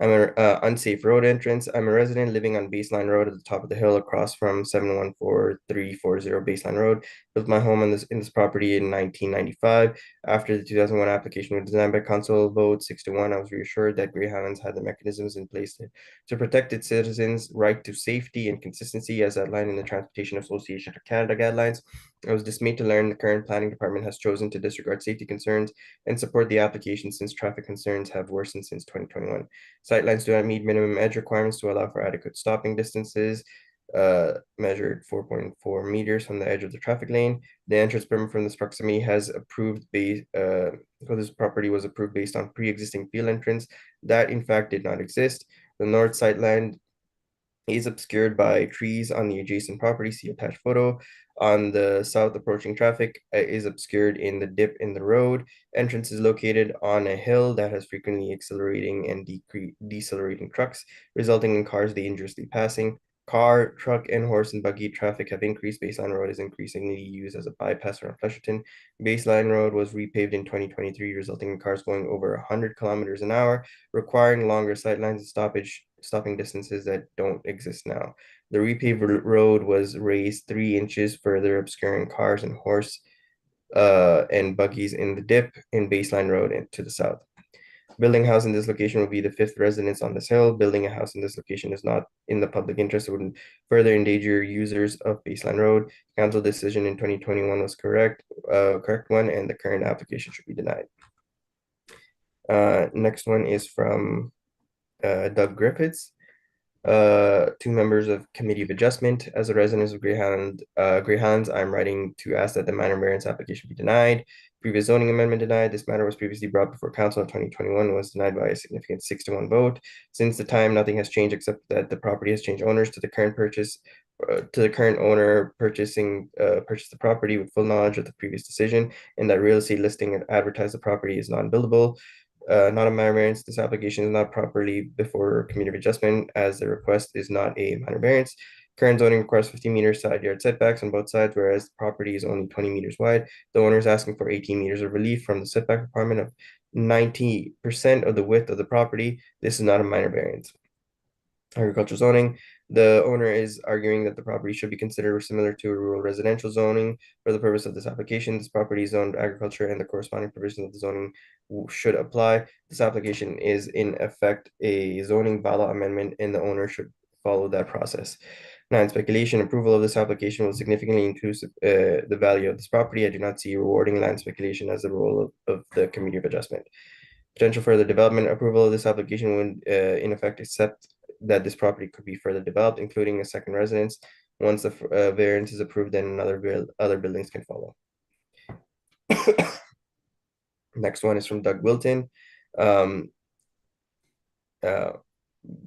I'm an unsafe road entrance. I'm a resident living on Baseline Road at the top of the hill across from 714340 Baseline Road. Built my home in this property in 1995. After the 2001 application was designed by council vote 6-1, I was reassured that Grey Highlands had the mechanisms in place to protect its citizens' right to safety and consistency as outlined in the Transportation Association of Canada guidelines. I was dismayed to learn the current planning department has chosen to disregard safety concerns and support the application since traffic concerns have worsened since 2021. Sightlines do not meet minimum edge requirements to allow for adequate stopping distances, measured 4.4 meters from the edge of the traffic lane. The entrance permit from this proximity has approved this property was approved based on pre-existing field entrance that in fact did not exist. The north sightline is obscured by trees on the adjacent property, see attached photo. On the south, approaching traffic is obscured in the dip in the road. Entrance is located on a hill that has frequently accelerating and decelerating trucks, resulting in cars dangerously passing. Car, truck, and horse and buggy traffic have increased. Baseline Road is increasingly used as a bypass around Flesherton. Baseline Road was repaved in 2023, resulting in cars going over 100 kilometers an hour, requiring longer sightlines and stopping distances that don't exist now. The repaved road was raised 3 inches, further obscuring cars and horse and buggies in the dip in Baseline Road and to the south. Building a house in this location will be the 5th residence on this hill. Building a house in this location is not in the public interest. It would further endanger users of Baseline Road. Council decision in 2021 was correct one, and the current application should be denied. Next one is from Doug Griffiths. 2 members of Committee of Adjustment. As a resident of Grey Highlands, I'm writing to ask that the minor variance application be denied. Previous zoning amendment denied. This matter was previously brought before council in 2021 and was denied by a significant 6-1 vote. Since the time, nothing has changed except that the property has changed owners to the current owner purchased the property with full knowledge of the previous decision, and that real estate listing and advertised the property is non-buildable. Not a minor variance. This application is not properly before Committee of Adjustment, as the request is not a minor variance. Current zoning requires 15 meters side yard setbacks on both sides, whereas the property is only 20 meters wide. The owner is asking for 18 meters of relief from the setback requirement of 90% of the width of the property. This is not a minor variance. Agriculture zoning. The owner is arguing that the property should be considered similar to a rural residential zoning. For the purpose of this application, this property is zoned agriculture and the corresponding provisions of the zoning should apply. This application is in effect a zoning bylaw amendment, and the owner should follow that process. 9, speculation. Approval of this application will significantly increase the value of this property. I do not see rewarding land speculation as the role of the Committee of Adjustment. Potential further development. Approval of this application would in effect accept that this property could be further developed, including a second residence. Once the variance is approved, then other buildings can follow. Next one is from Doug Wilton.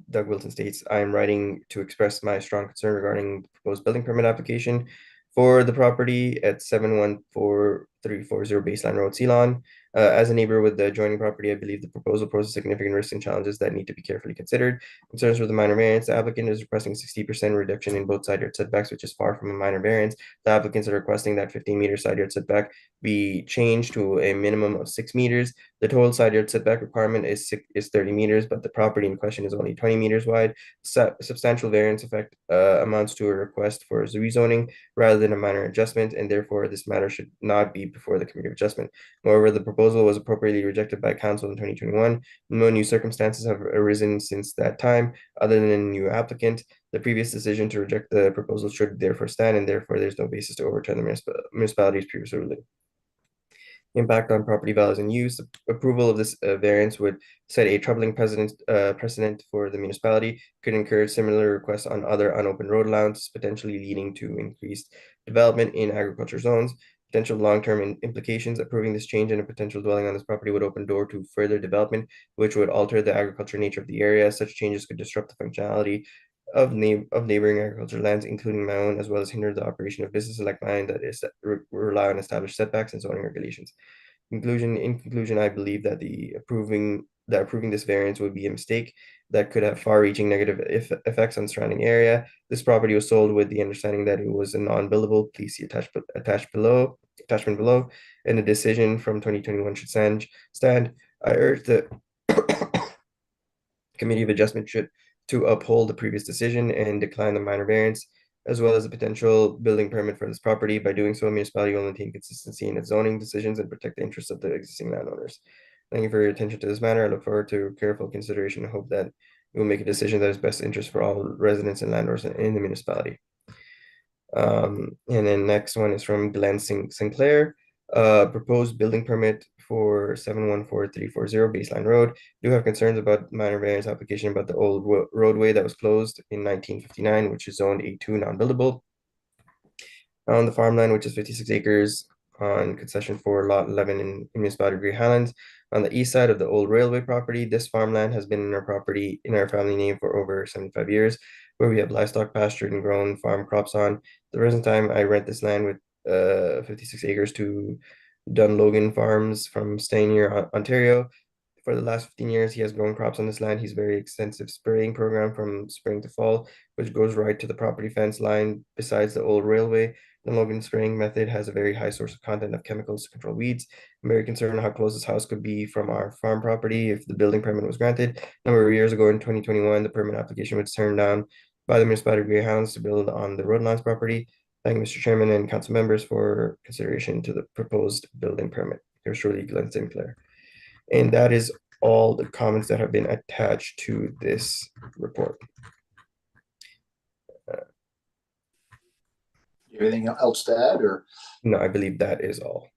Doug Wilton states, I am writing to express my strong concern regarding the proposed building permit application for the property at 714-340 Baseline Road, Ceylon. As a neighbor with the adjoining property, I believe the proposal poses significant risks and challenges that need to be carefully considered. Concerns with the minor variance. The applicant is requesting 60% reduction in both side yard setbacks, which is far from a minor variance. The applicants are requesting that 15-meter side yard setback be changed to a minimum of 6 meters. The total side yard setback requirement is 30 meters, but the property in question is only 20 meters wide. Substantial variance effect amounts to a request for rezoning rather than a minor adjustment, and therefore this matter should not be before the Committee of Adjustment. Moreover, the proposal was appropriately rejected by council in 2021. No new circumstances have arisen since that time, other than a new applicant. The previous decision to reject the proposal should therefore stand, and therefore there's no basis to overturn the municipality's previous ruling. Impact on property values and use. Approval of this variance would set a troubling precedent for the municipality, could encourage similar requests on other unopened road allowances, potentially leading to increased development in agriculture zones. Potential long-term implications. Approving this change in a potential dwelling on this property would open door to further development, which would alter the agriculture nature of the area. Such changes could disrupt the functionality of neighboring agricultural lands, including my own, as well as hinder the operation of businesses like mine that rely on established setbacks and zoning regulations. In conclusion, I believe that approving this variance would be a mistake that could have far-reaching negative effects on the surrounding area. This property was sold with the understanding that it was a non-buildable. Please see attachment below, and the decision from 2021 should stand. I urge the Committee of Adjustment to uphold the previous decision and decline the minor variance, as well as a potential building permit for this property. By doing so, municipality will maintain consistency in its zoning decisions and protect the interests of the existing landowners. Thank you for your attention to this matter. I look forward to careful consideration and hope that we will make a decision that is best interest for all residents and landlords in the municipality. And then next one is from Glenn Sinclair. Proposed building permit for 714-340 Baseline Road. Do have concerns about minor variance application about the old roadway that was closed in 1959, which is zoned A2 non-buildable. On the farmland, which is 56 acres, on concession for lot 11 in municipality of Grey Highlands on the east side of the old railway property. This farmland has been in our property in our family name for over 75 years, where we have livestock pastured and grown farm crops on. At the present time, I rent this land with 56 acres to Dunlogan Farms from Stanier, Ontario. For the last 15 years, he has grown crops on this land. He's very extensive spraying program from spring to fall, which goes right to the property fence line besides the old railway. The Logan spraying method has a very high source of content of chemicals to control weeds. I'm very concerned how close this house could be from our farm property if the building permit was granted. A number of years ago in 2021, the permit application was turned down by the municipality of Grey Highlands to build on the Roadlands property. Thank you, Mr. Chairman and council members for consideration to the proposed building permit. Here's shortly Glenn Sinclair. And that is all the comments that have been attached to this report. Anything else to add, or? No, I believe that is all.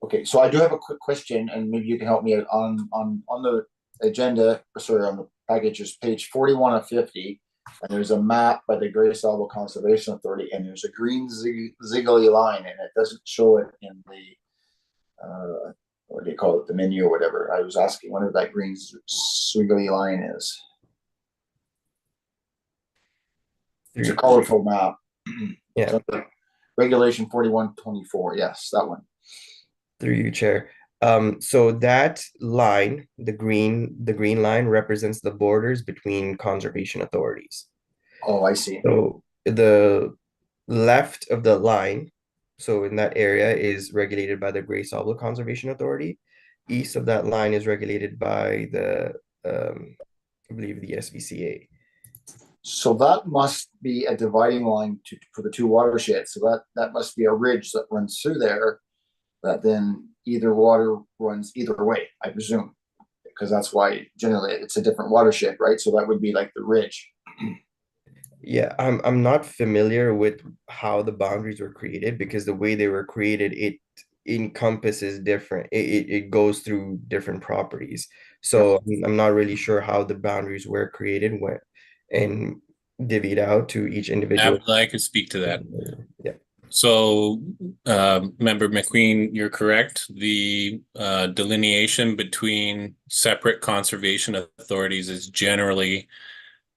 Okay, so I do have a quick question, and maybe you can help me out on the agenda, sorry, on the packages, page 41 of 50, and there's a map by the Grey Salvo Conservation Authority, and there's a green ziggly line, and it doesn't show it in the what do you call it, the menu or whatever. I was asking wonder that green squiggly line is. It's a colorful map. Yeah. So regulation 4124. Yes, that one. Through you, Chair. So that line, the green line represents the borders between conservation authorities. Oh, I see. So the left of the line, so in that area, is regulated by the Grey Salvo Conservation Authority. East of that line is regulated by the, I believe, the SVCA. So that must be a dividing line for the two watersheds. So that must be a ridge that runs through there, that then either water runs either way, I presume, because that's why generally it's a different watershed, right? So that would be like the ridge. Yeah, I'm not familiar with how the boundaries were created, because the way they were created, it encompasses different, it goes through different properties. So I'm not really sure how the boundaries were created when and divvied out to each individual. I could speak to that. Yeah. So, Member McQueen, you're correct. The delineation between separate conservation authorities is generally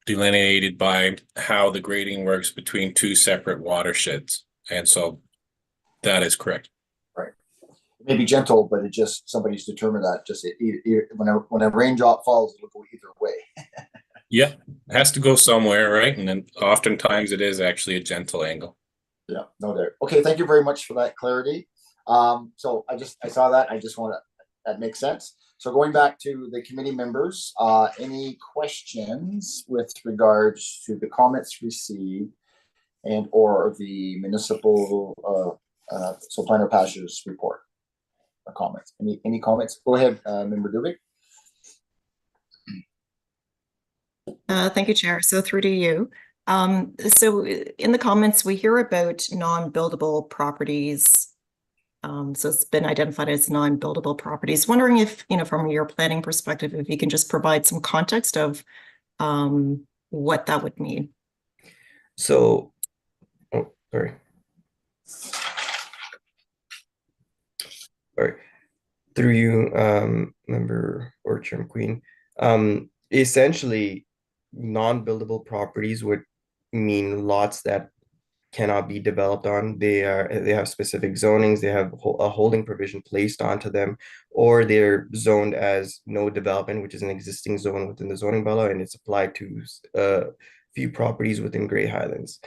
delineated by how the grading works between two separate watersheds. And so that is correct. Right. It may be gentle, but it just, somebody's determined that just when a raindrop falls, it'll go either way. Yeah, it has to go somewhere, right? And then oftentimes it is actually a gentle angle. Yeah, no doubt. Okay, thank you very much for that clarity. So I saw that. I just want to, that makes sense. So going back to the committee members, any questions with regards to the comments received and or the municipal so Planner Pasha's report? Comments? Any comments? Go ahead, Member Dubik. Thank you, Chair. So through to you. So in the comments, we hear about non-buildable properties. So it's been identified as non-buildable properties. Wondering if, from your planning perspective, if you can just provide some context of what that would mean. So, oh, sorry. Sorry. Through you, Member or Chair McQueen. Essentially, non-buildable properties would mean lots that cannot be developed on. They have specific zonings, they have a holding provision placed onto them, or they're zoned as no development, which is an existing zone within the zoning bylaw, and it's applied to a few properties within Grey Highlands.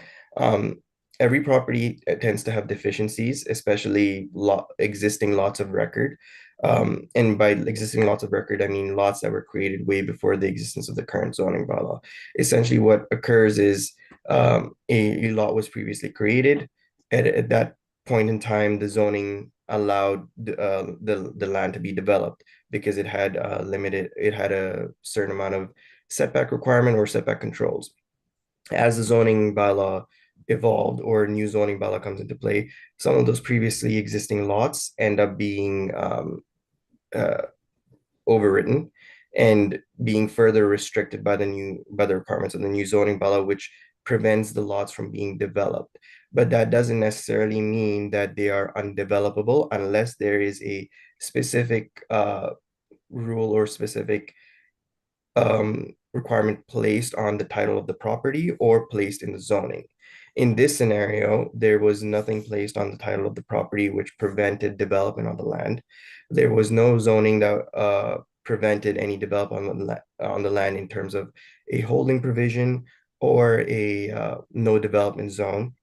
Every property tends to have deficiencies, especially existing lots of record. And by existing lots of record, I mean lots that were created way before the existence of the current zoning bylaw. Essentially, what occurs is a lot was previously created. At that point in time, the zoning allowed the land to be developed because it had a certain amount of setback requirement or setback controls. As the zoning bylaw evolved or a new zoning bylaw comes into play, some of those previously existing lots end up being overwritten and being further restricted by the requirements of the new zoning bylaw, which prevents the lots from being developed. But that doesn't necessarily mean that they are undevelopable unless there is a specific rule or specific requirement placed on the title of the property or placed in the zoning. In this scenario, there was nothing placed on the title of the property which prevented development on the land. There was no zoning that prevented any development on the land in terms of a holding provision or a no development zone.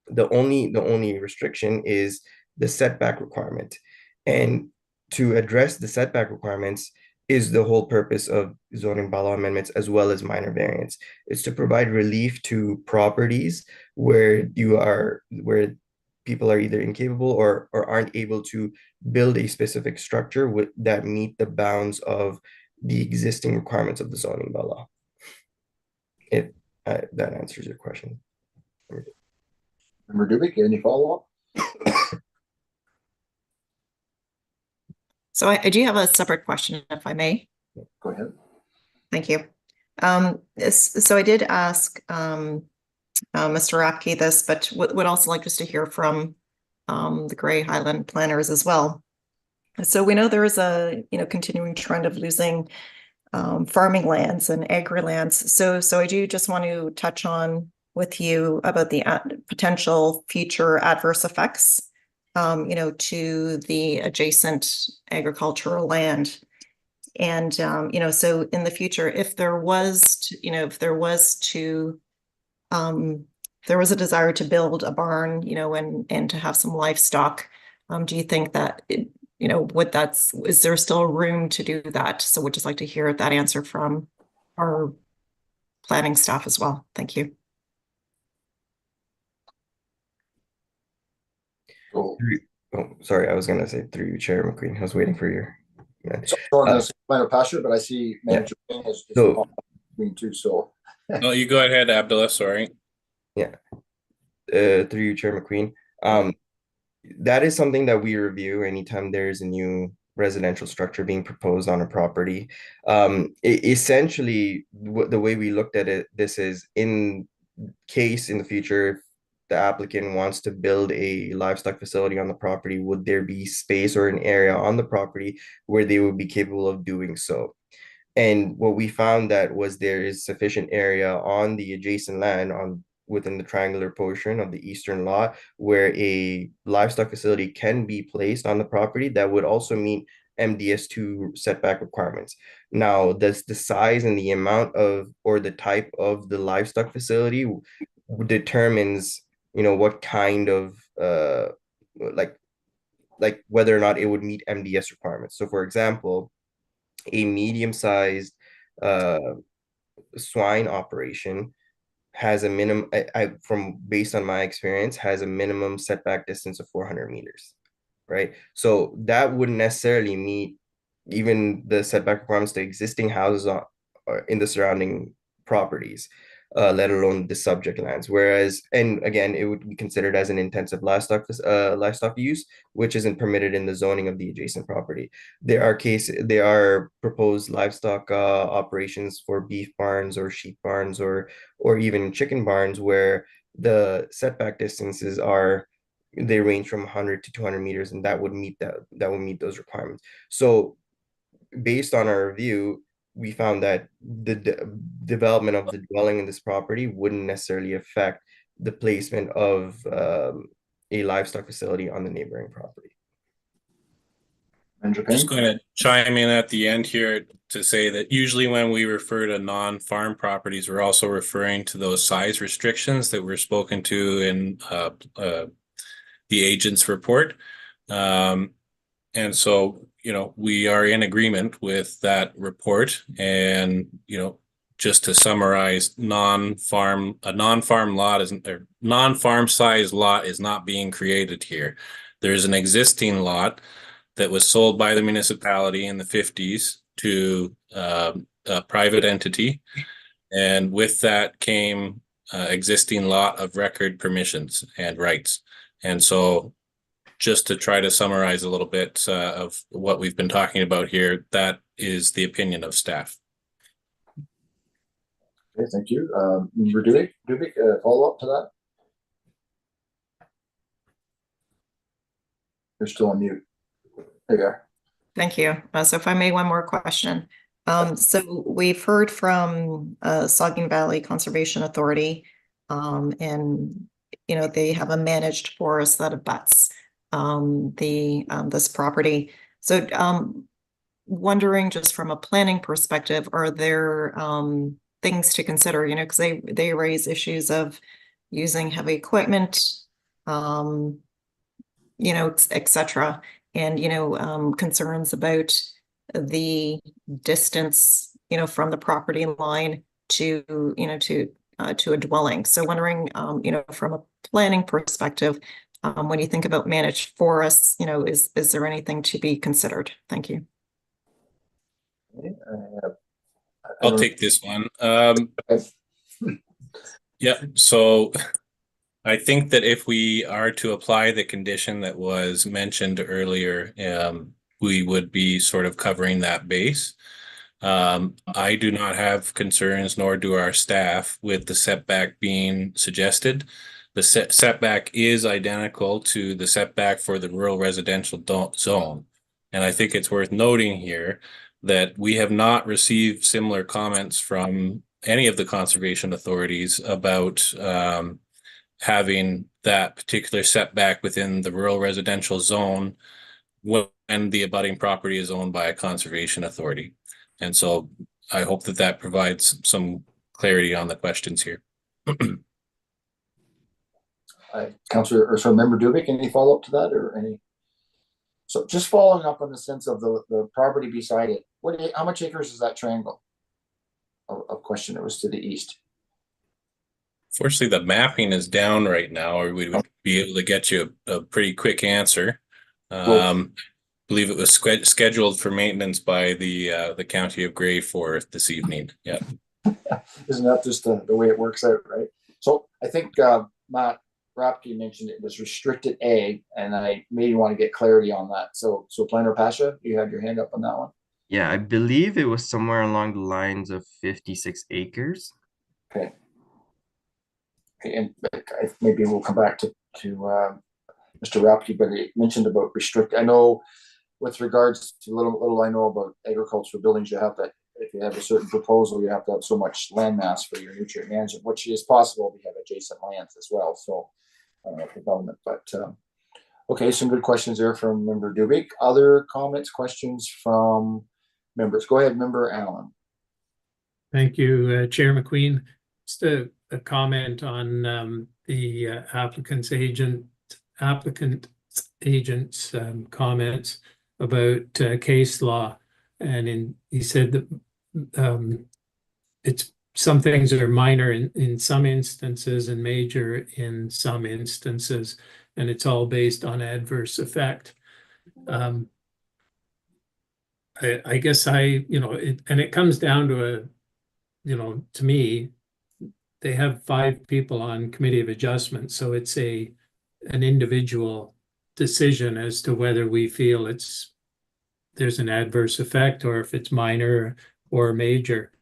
The only restriction is the setback requirement. And to address the setback requirements is the whole purpose of zoning bylaw amendments as well as minor variants. It's to provide relief to properties where people are either incapable or aren't able to build a specific structure that meet the bounds of the existing requirements of the zoning bylaw. If that answers your question. Member Dubik, any follow-up? So I do have a separate question, if I may. Go ahead. Thank you. So I did ask Mr. Rapke this, but would also like just to hear from the Grey Highland planners as well. So we know there is a continuing trend of losing farming lands and agri lands. So I do just want to touch on with you about the potential future adverse effects to the adjacent agricultural land. And, so in the future, if there was a desire to build a barn, and to have some livestock, do you think that, is there still room to do that? So we'd just like to hear that answer from our planning staff as well. Thank you. Oh, Sorry, I was going to say through you, Chair McQueen. I was waiting for your. Planner Pasha, but I see Manager is between two, so. No, you go ahead, Abdullah. Sorry. Yeah. Through you, Chair McQueen. That is something that we review anytime there's a new residential structure being proposed on a property. Essentially, the way we looked at it, this is in case in the future, the applicant wants to build a livestock facility on the property, would there be space or an area on the property where they would be capable of doing so? And what we found that was there is sufficient area on the adjacent land within the triangular portion of the eastern lot where a livestock facility can be placed on the property that would also meet MDS2 setback requirements. Now, does the size and the amount of or the type of the livestock facility determines what kind of like whether or not it would meet MDS requirements. So for example, a medium-sized swine operation has a minimum, based on my experience, has a minimum setback distance of 400 meters, right? So that wouldn't necessarily meet even the setback requirements to existing houses in the surrounding properties, let alone the subject lands. Whereas, and again, it would be considered as an intensive livestock use, which isn't permitted in the zoning of the adjacent property. There are proposed livestock operations for beef barns or sheep barns or even chicken barns where the setback distances they range from 100 to 200 meters, and that would meet those requirements. So based on our review, we found that the development of the dwelling in this property wouldn't necessarily affect the placement of a livestock facility on the neighboring property. Just going to chime in at the end here to say that usually when we refer to non-farm properties, we're also referring to those size restrictions that were spoken to in the agent's report. And so, we are in agreement with that report. And, just to summarize, non-farm size lot is not being created here. There's an existing lot that was sold by the municipality in the 50s to a private entity. And with that came existing lot of record permissions and rights. And so just to try to summarize a little bit of what we've been talking about here, that is the opinion of staff. Okay, thank you. Member Dubik, follow up to that? You're still on mute. There you are. Thank you. So if I may, one more question. So we've heard from Saugeen Valley Conservation Authority, and they have a managed forest that abuts this property. So wondering, just from a planning perspective, are there things to consider? Because they raise issues of using heavy equipment, etc. And concerns about the distance from the property line to to a dwelling. So wondering from a planning perspective, when you think about managed forests, is there anything to be considered? Thank you. I'll take this one. Yeah, so I think that if we are to apply the condition that was mentioned earlier, we would be sort of covering that base. I do not have concerns, nor do our staff, with the setback being suggested. The setback is identical to the setback for the rural residential zone. And I think it's worth noting here that we have not received similar comments from any of the conservation authorities about having that particular setback within the rural residential zone when the abutting property is owned by a conservation authority. And so I hope that that provides some clarity on the questions here. Councillor, or so Member Dubik, any follow-up to that or any? So just following up on the sense of the property beside it, how much acres is that triangle? A question that was to the east. Fortunately, the mapping is down right now, or we would be able to get you a pretty quick answer. I believe it was scheduled for maintenance by the County of Grey for this evening. Yeah. Isn't that just the way it works out, right? So I think Matt Rapke mentioned it was restricted ag, and I maybe want to get clarity on that. So Planner Pasha, you had your hand up on that one. Yeah, I believe it was somewhere along the lines of 56 acres. Okay. And maybe we'll come back to Mr. Rapke, but he mentioned about restrict. I know with regards to little I know about agricultural buildings, you have to, if you have a certain proposal, you have to have so much land mass for your nutrient management, which is possible. We have adjacent lands as well. So development, but okay, some good questions there from Member Dubik. Other comments, questions from members? Go ahead, Member Allen. Thank you, Chair McQueen. Just a comment on the applicant's agent's comments about case law, and he said that it's some things that are minor in some instances and major in some instances, and it's all based on adverse effect. I guess it comes down to to me, they have 5 people on committee of adjustment, so it's an individual decision as to whether we feel there's an adverse effect or if it's minor or major.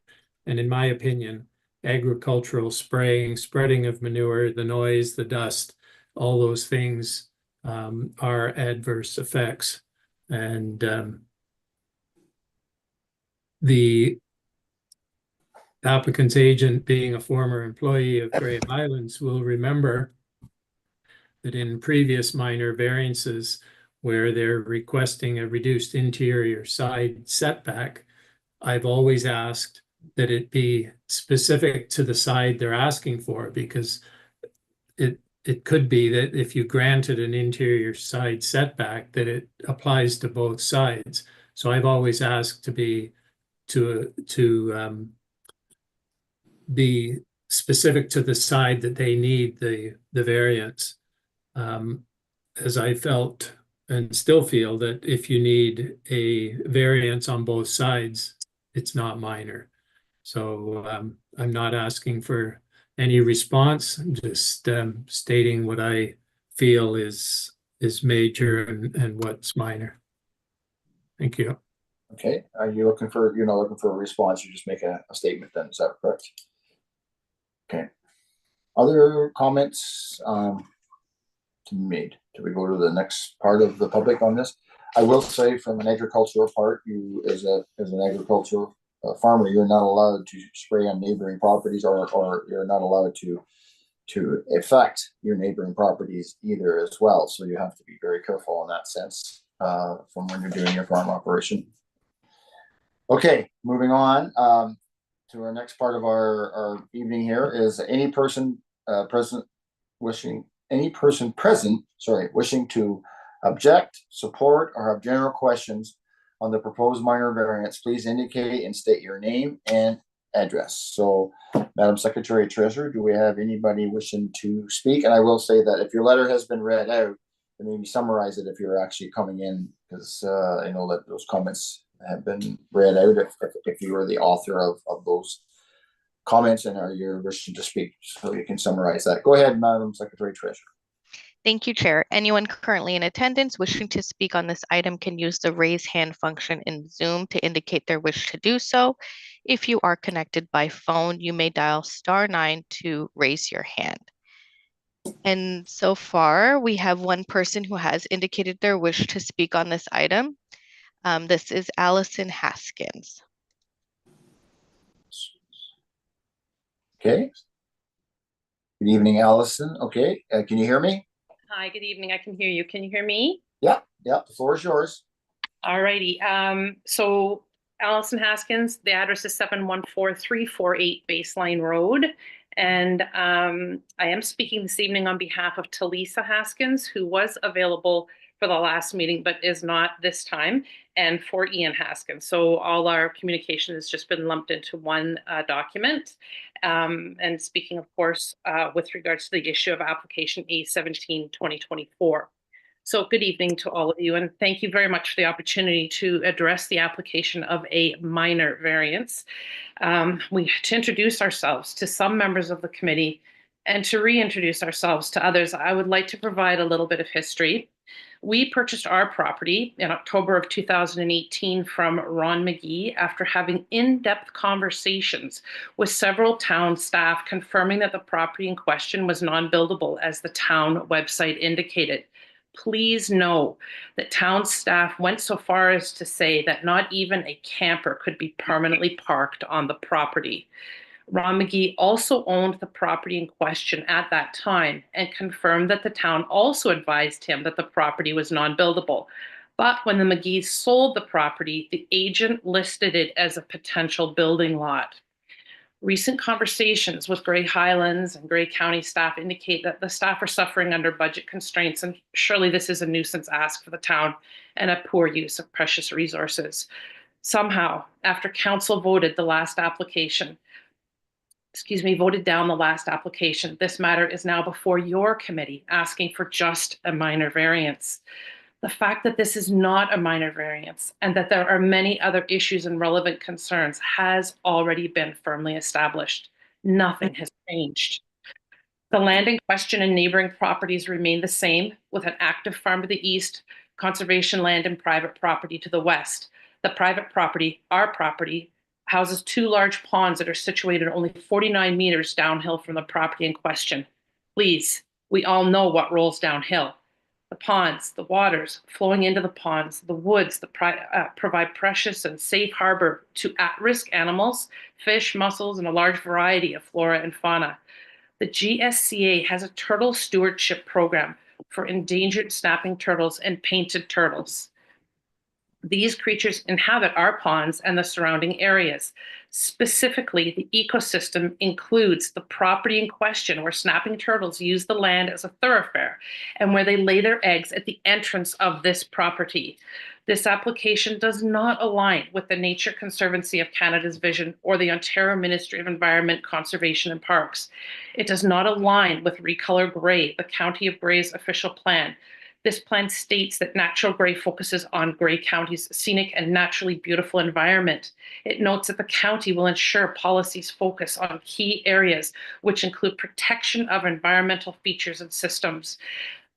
And in my opinion, agricultural spraying, spreading of manure, the noise, the dust, all those things are adverse effects. And the applicant's agent, being a former employee of Grey Highlands, will remember that in previous minor variances where they're requesting a reduced interior side setback, I've always asked that it be specific to the side they're asking for, because it could be that if you granted an interior side setback, that it applies to both sides. So I've always asked to be specific to the side that they need the variance, as I felt and still feel that if you need a variance on both sides, it's not minor. So I'm not asking for any response. I'm just stating what I feel is major and what's minor. Thank you. Okay, you're not looking for a response, you just make a statement then, is that correct? Okay. Other comments to be made? Do we go to the next part of the public on this? I will say, from an agricultural part, you as an agricultural farmer, you're not allowed to spray on neighboring properties, or you're not allowed to affect your neighboring properties either as well. So you have to be very careful in that sense from when you're doing your farm operation. Okay, moving on to our next part of our evening here is any person present wishing to object, support, or have general questions on the proposed minor variance, please indicate and state your name and address. So, Madam Secretary Treasurer, do we have anybody wishing to speak? And I will say that if your letter has been read out, then maybe summarize it if you're actually coming in, because I know that those comments have been read out if you are the author of those comments and are you wishing to speak, so you can summarize that. Go ahead, Madam Secretary Treasurer. Thank you, Chair. Anyone currently in attendance wishing to speak on this item can use the raise hand function in Zoom to indicate their wish to do so. If you are connected by phone, you may dial *9 to raise your hand. And so far, we have one person who has indicated their wish to speak on this item. This is Allison Haskins. Okay. Good evening, Allison. Okay, can you hear me? Hi, good evening. I can hear you. Can you hear me? Yeah, the floor is yours. All righty. So Allison Haskins, the address is 714348 Baseline Road. And I am speaking this evening on behalf of Talisa Haskins, who was available for the last meeting, but is not this time, and for Ian Haskins. So all our communication has just been lumped into one document. And speaking, of course, with regards to the issue of application A17-2024. So good evening to all of you, and thank you very much for the opportunity to address the application of a minor variance. To introduce ourselves to some members of the committee and to reintroduce ourselves to others, I would like to provide a little bit of history. We purchased our property in October of 2018 from Ron McGee after having in-depth conversations with several town staff confirming that the property in question was non-buildable as the town website indicated. Please know that town staff went so far as to say that not even a camper could be permanently parked on the property. Ron McGee also owned the property in question at that time and confirmed that the town also advised him that the property was non-buildable. But when the McGees sold the property, the agent listed it as a potential building lot. Recent conversations with Grey Highlands and Grey County staff indicate that the staff are suffering under budget constraints, and surely this is a nuisance ask for the town and a poor use of precious resources. Somehow, after council voted down the last application, this matter is now before your committee asking for just a minor variance. The fact that this is not a minor variance and that there are many other issues and relevant concerns has already been firmly established. Nothing has changed. The land in question and neighboring properties remain the same, with an active farm to the east, conservation land and private property to the west. The private property, our property, houses two large ponds that are situated only 49 meters downhill from the property in question. Please, we all know what rolls downhill. The ponds, the waters flowing into the ponds, the woods that provide precious and safe harbor to at-risk animals, fish, mussels, and a large variety of flora and fauna. The GSCA has a turtle stewardship program for endangered snapping turtles and painted turtles. These creatures inhabit our ponds and the surrounding areas. Specifically, the ecosystem includes the property in question where snapping turtles use the land as a thoroughfare and where they lay their eggs at the entrance of this property. This application does not align with the Nature Conservancy of Canada's vision or the Ontario Ministry of Environment, Conservation and Parks. It does not align with Recolor Grey, the County of Grey's official plan. This plan states that Natural Grey focuses on Grey County's scenic and naturally beautiful environment. It notes that the county will ensure policies focus on key areas, which include protection of environmental features and systems.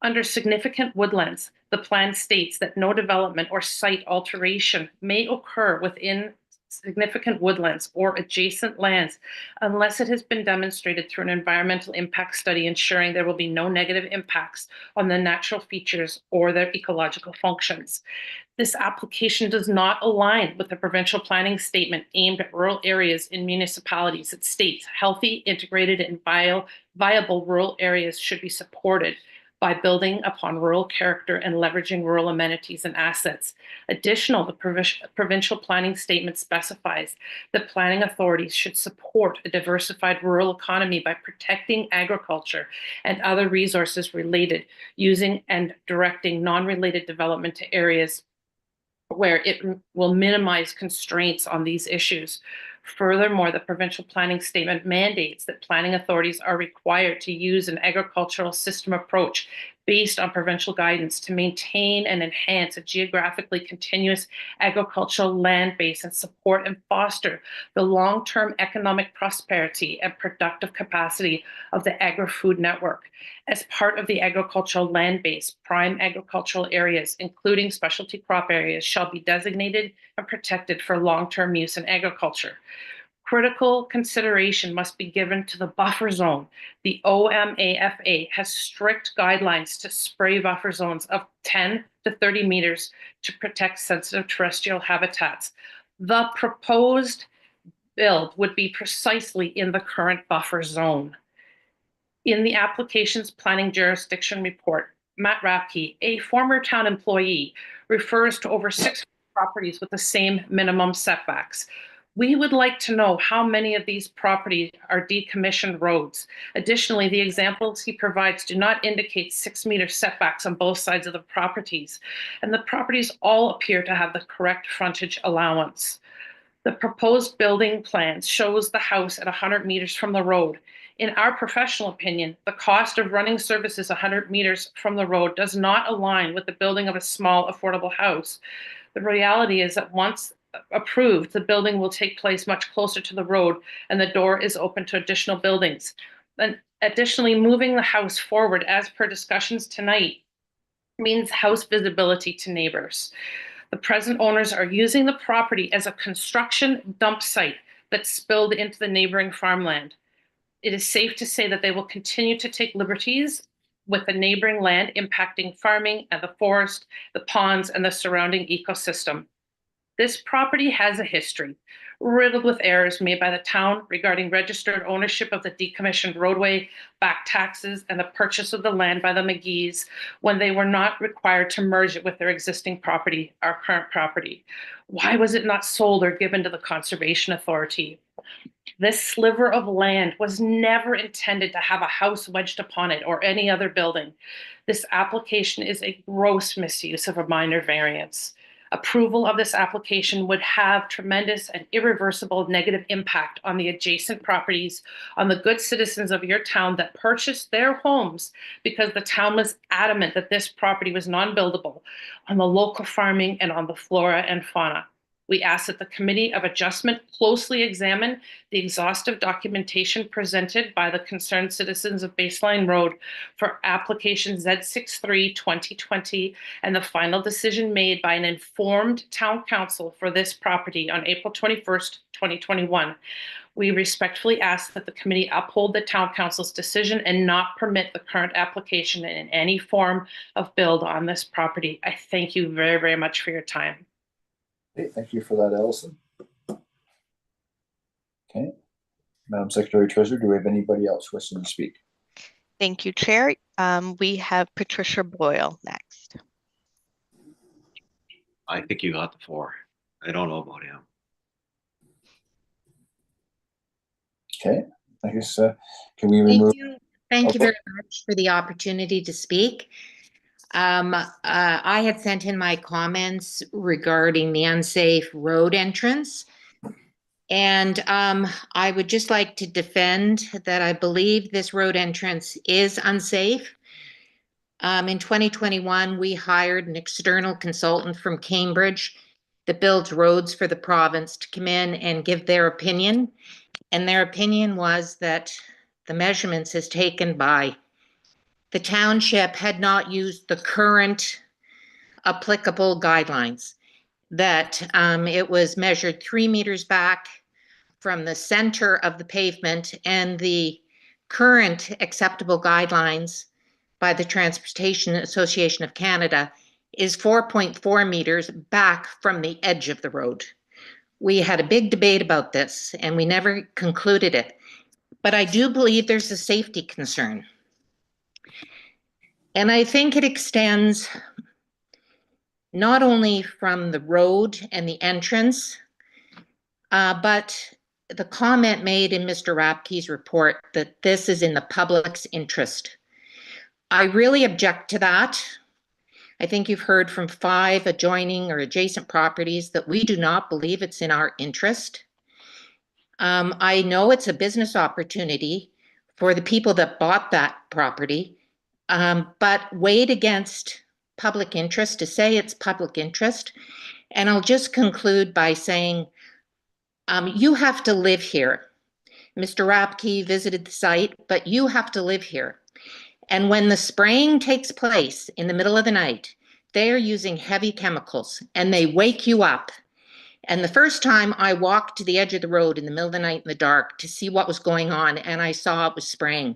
Under significant woodlands, the plan states that no development or site alteration may occur within significant woodlands or adjacent lands unless it has been demonstrated through an environmental impact study ensuring there will be no negative impacts on the natural features or their ecological functions. This application does not align with the provincial planning statement aimed at rural areas in municipalities. It states healthy, integrated, and viable rural areas should be supported by building upon rural character and leveraging rural amenities and assets. The provincial planning statement specifies that planning authorities should support a diversified rural economy by protecting agriculture and other resources related, using and directing non-related development to areas where it will minimize constraints on these issues. Furthermore, the provincial planning statement mandates that planning authorities are required to use an agricultural system approach based on provincial guidance to maintain and enhance a geographically continuous agricultural land base and support and foster the long-term economic prosperity and productive capacity of the agri-food network. As part of the agricultural land base, prime agricultural areas, including specialty crop areas, shall be designated and protected for long-term use in agriculture. Critical consideration must be given to the buffer zone. The OMAFA has strict guidelines to spray buffer zones of 10 to 30 meters to protect sensitive terrestrial habitats. The proposed build would be precisely in the current buffer zone. In the application's planning jurisdiction report, Matt Rapke, a former town employee, refers to over 6 properties with the same minimum setbacks. We would like to know how many of these properties are decommissioned roads. Additionally, the examples he provides do not indicate 6-meter setbacks on both sides of the properties, and the properties all appear to have the correct frontage allowance. The proposed building plan shows the house at 100 meters from the road. In our professional opinion, the cost of running services 100 meters from the road does not align with the building of a small, affordable house. The reality is that once approved, the building will take place much closer to the road and the door is open to additional buildings. And additionally, moving the house forward as per discussions tonight means house visibility to neighbors. The present owners are using the property as a construction dump site that spilled into the neighboring farmland. It is safe to say that they will continue to take liberties with the neighboring land, impacting farming and the forest, the ponds, and the surrounding ecosystem. This property has a history, riddled with errors made by the town regarding registered ownership of the decommissioned roadway, back taxes, and the purchase of the land by the McGees when they were not required to merge it with their existing property, our current property. Why was it not sold or given to the Conservation Authority? This sliver of land was never intended to have a house wedged upon it or any other building. This application is a gross misuse of a minor variance. Approval of this application would have tremendous and irreversible negative impact on the adjacent properties, on the good citizens of your town that purchased their homes because the town was adamant that this property was non-buildable, on the local farming, and on the flora and fauna. We ask that the Committee of Adjustment closely examine the exhaustive documentation presented by the concerned citizens of Baseline Road for application Z63-2020 and the final decision made by an informed town council for this property on April 21st, 2021. We respectfully ask that the committee uphold the town council's decision and not permit the current application in any form of build on this property. I thank you very, very much for your time. Okay, thank you for that, Allison. Okay, Madam Secretary Treasurer, do we have anybody else wishing to speak? Thank you, Chair. We have Patricia Boyle next. I think you got the floor. I don't know about him. Okay, I guess can we remove? Thank you very much for the opportunity to speak. I had sent in my comments regarding the unsafe road entrance. And I would just like to defend that I believe this road entrance is unsafe. In 2021, we hired an external consultant from Cambridge that builds roads for the province to come in and give their opinion. And their opinion was that the measurements as taken by the township had not used the current applicable guidelines. that it was measured 3 meters back from the center of the pavement, and the current acceptable guidelines by the Transportation Association of Canada is 4.4 meters back from the edge of the road. We had a big debate about this and we never concluded it, but I do believe there's a safety concern. And I think it extends not only from the road and the entrance, but the comment made in Mr. Rapke's report that this is in the public's interest. I really object to that. I think you've heard from 5 adjoining or adjacent properties that we do not believe it's in our interest. I know it's a business opportunity for the people that bought that property, but weighed against public interest, to say it's public interest. And I'll just conclude by saying, you have to live here. Mr. Rapke visited the site, but you have to live here. And when the spraying takes place in the middle of the night, they are using heavy chemicals and they wake you up. And the first time I walked to the edge of the road in the middle of the night in the dark to see what was going on, and I saw it was spraying.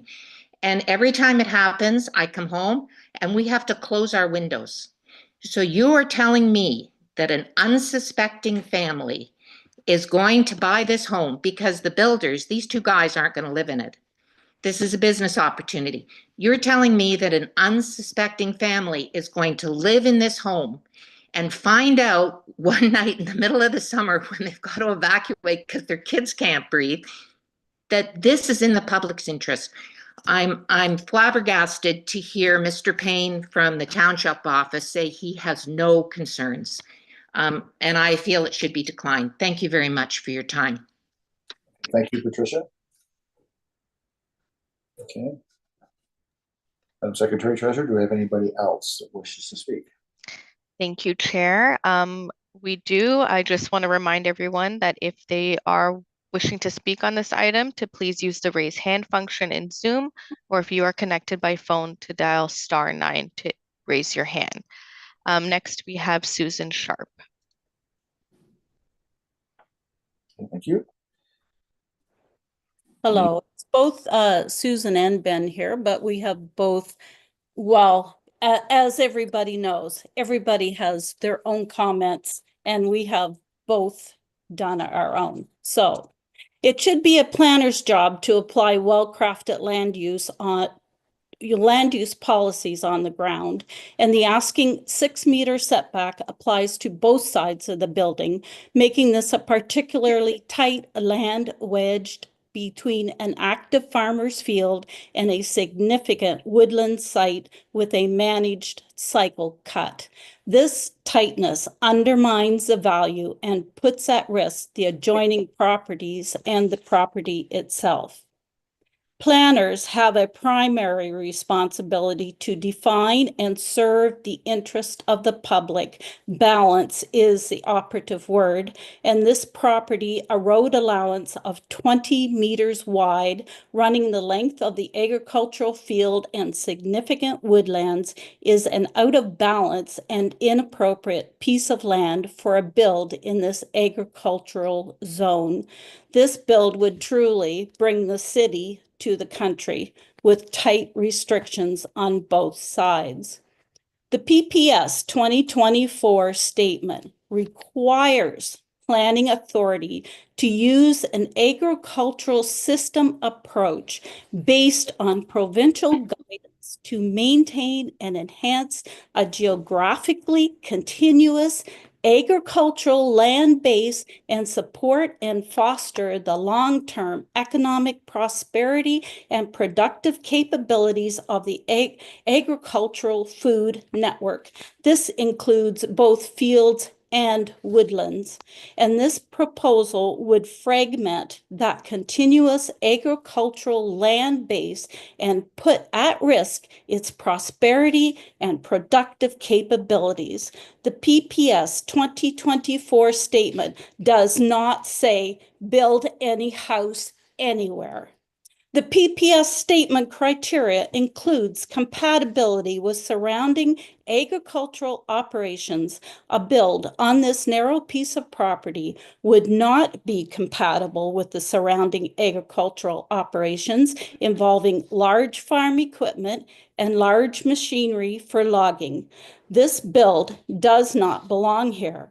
And every time it happens, I come home and we have to close our windows. So you are telling me that an unsuspecting family is going to buy this home because the builders, these 2 guys, aren't going to live in it. This is a business opportunity. You're telling me that an unsuspecting family is going to live in this home and find out one night in the middle of the summer when they've got to evacuate because their kids can't breathe, that this is in the public's interest. I'm flabbergasted to hear Mr. Payne from the township office say he has no concerns. And I feel it should be declined. Thank you very much for your time. Thank you, Patricia. Okay. Madam Secretary Treasurer, do we have anybody else that wishes to speak? Thank you, Chair. We do. I just want to remind everyone that if they are wishing to speak on this item, to please use the raise hand function in Zoom, or if you are connected by phone, to dial *9 to raise your hand. Next, we have Susan Sharp. Thank you. Hello, it's both Susan and Ben here, but we have both, well, as everybody knows, everybody has their own comments and we have both done our own. So it should be a planner's job to apply well-crafted land use policies on the ground, and the asking 6-meter setback applies to both sides of the building, making this a particularly tight land wedged between an active farmer's field and a significant woodland site with a managed cycle cut. This tightness undermines the value and puts at risk the adjoining properties and the property itself. Planners have a primary responsibility to define and serve the interest of the public. Balance is the operative word, and this property, a road allowance of 20 meters wide, running the length of the agricultural field and significant woodlands, is an out of balance and inappropriate piece of land for a build in this agricultural zone. This build would truly bring the city to the country with tight restrictions on both sides. The PPS 2024 statement requires planning authority to use an agricultural system approach based on provincial guidance to maintain and enhance a geographically continuous agricultural land base and support and foster the long-term economic prosperity and productive capabilities of the agricultural food network. This includes both fields and woodlands. And this proposal would fragment that continuous agricultural land base and put at risk its prosperity and productive capabilities. The PPS 2024 statement does not say build any house anywhere. The PPS statement criteria includes compatibility with surrounding agricultural operations. A build on this narrow piece of property would not be compatible with the surrounding agricultural operations involving large farm equipment and large machinery for logging. This build does not belong here.